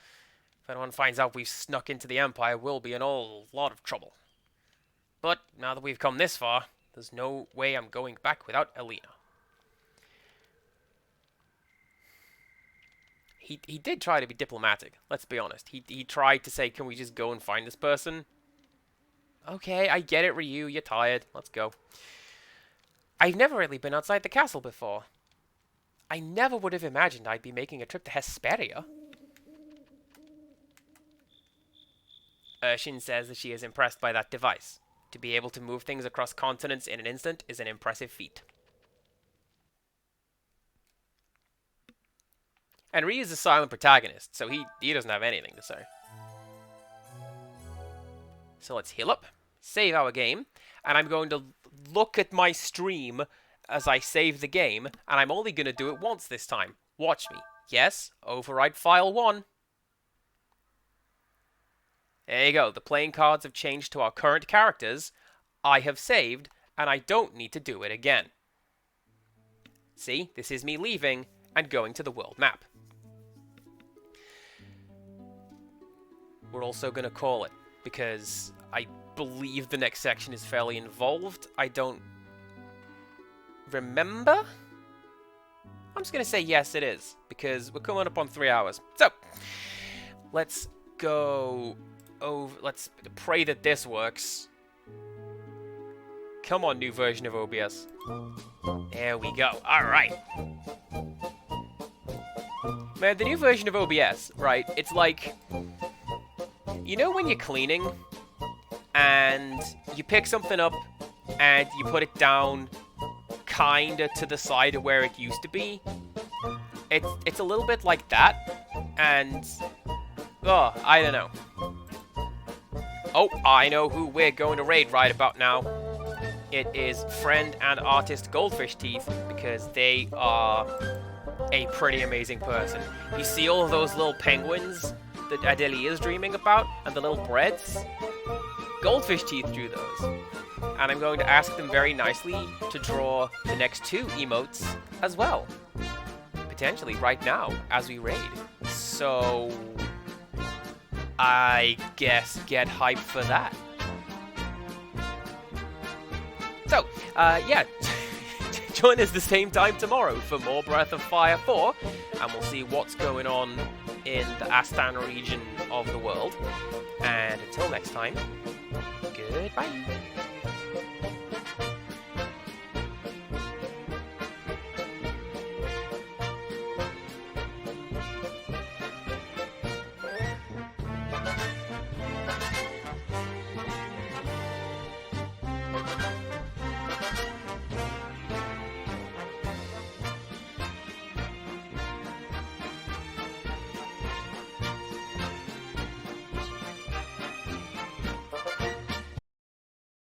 If anyone finds out we've snuck into the Empire, we'll be in a lot of trouble. But now that we've come this far, there's no way I'm going back without Alina. He did try to be diplomatic, let's be honest. He tried to say, can we just go and find this person? Okay, I get it, Ryu, you're tired. Let's go. I've never really been outside the castle before. I never would have imagined I'd be making a trip to Hesperia. Urshin says that she is impressed by that device. To be able to move things across continents in an instant is an impressive feat. And Ryu's a silent protagonist, so he doesn't have anything to say. So let's heal up, save our game, and I'm going to look at my stream as I save the game, and I'm only going to do it once this time. Watch me. Yes, override file 1. There you go. The playing cards have changed to our current characters. I have saved, and I don't need to do it again. See, this is me leaving and going to the world map. We're also going to call it, because I believe the next section is fairly involved. I don't remember? I'm just going to say yes, it is, because we're coming up on 3 hours. So, let's go over... Let's pray that this works. Come on, new version of OBS. There we go. Alright. Man, the new version of OBS, right, it's like... You know when you're cleaning, and you pick something up, and you put it down kinda to the side of where it used to be? It's a little bit like that, and... Oh, I don't know. Oh, I know who we're going to raid right about now. It is friend and artist Goldfish Teeth, because they are a pretty amazing person. You see all of those little penguins that Adelie is dreaming about, and the little breads? Goldfish teeth drew those. And I'm going to ask them very nicely to draw the next 2 emotes as well. Potentially right now, as we raid. So, I guess get hyped for that. So, yeah, join us the same time tomorrow for more Breath of Fire 4, and we'll see what's going on in the Astan region of the world. And until next time, goodbye.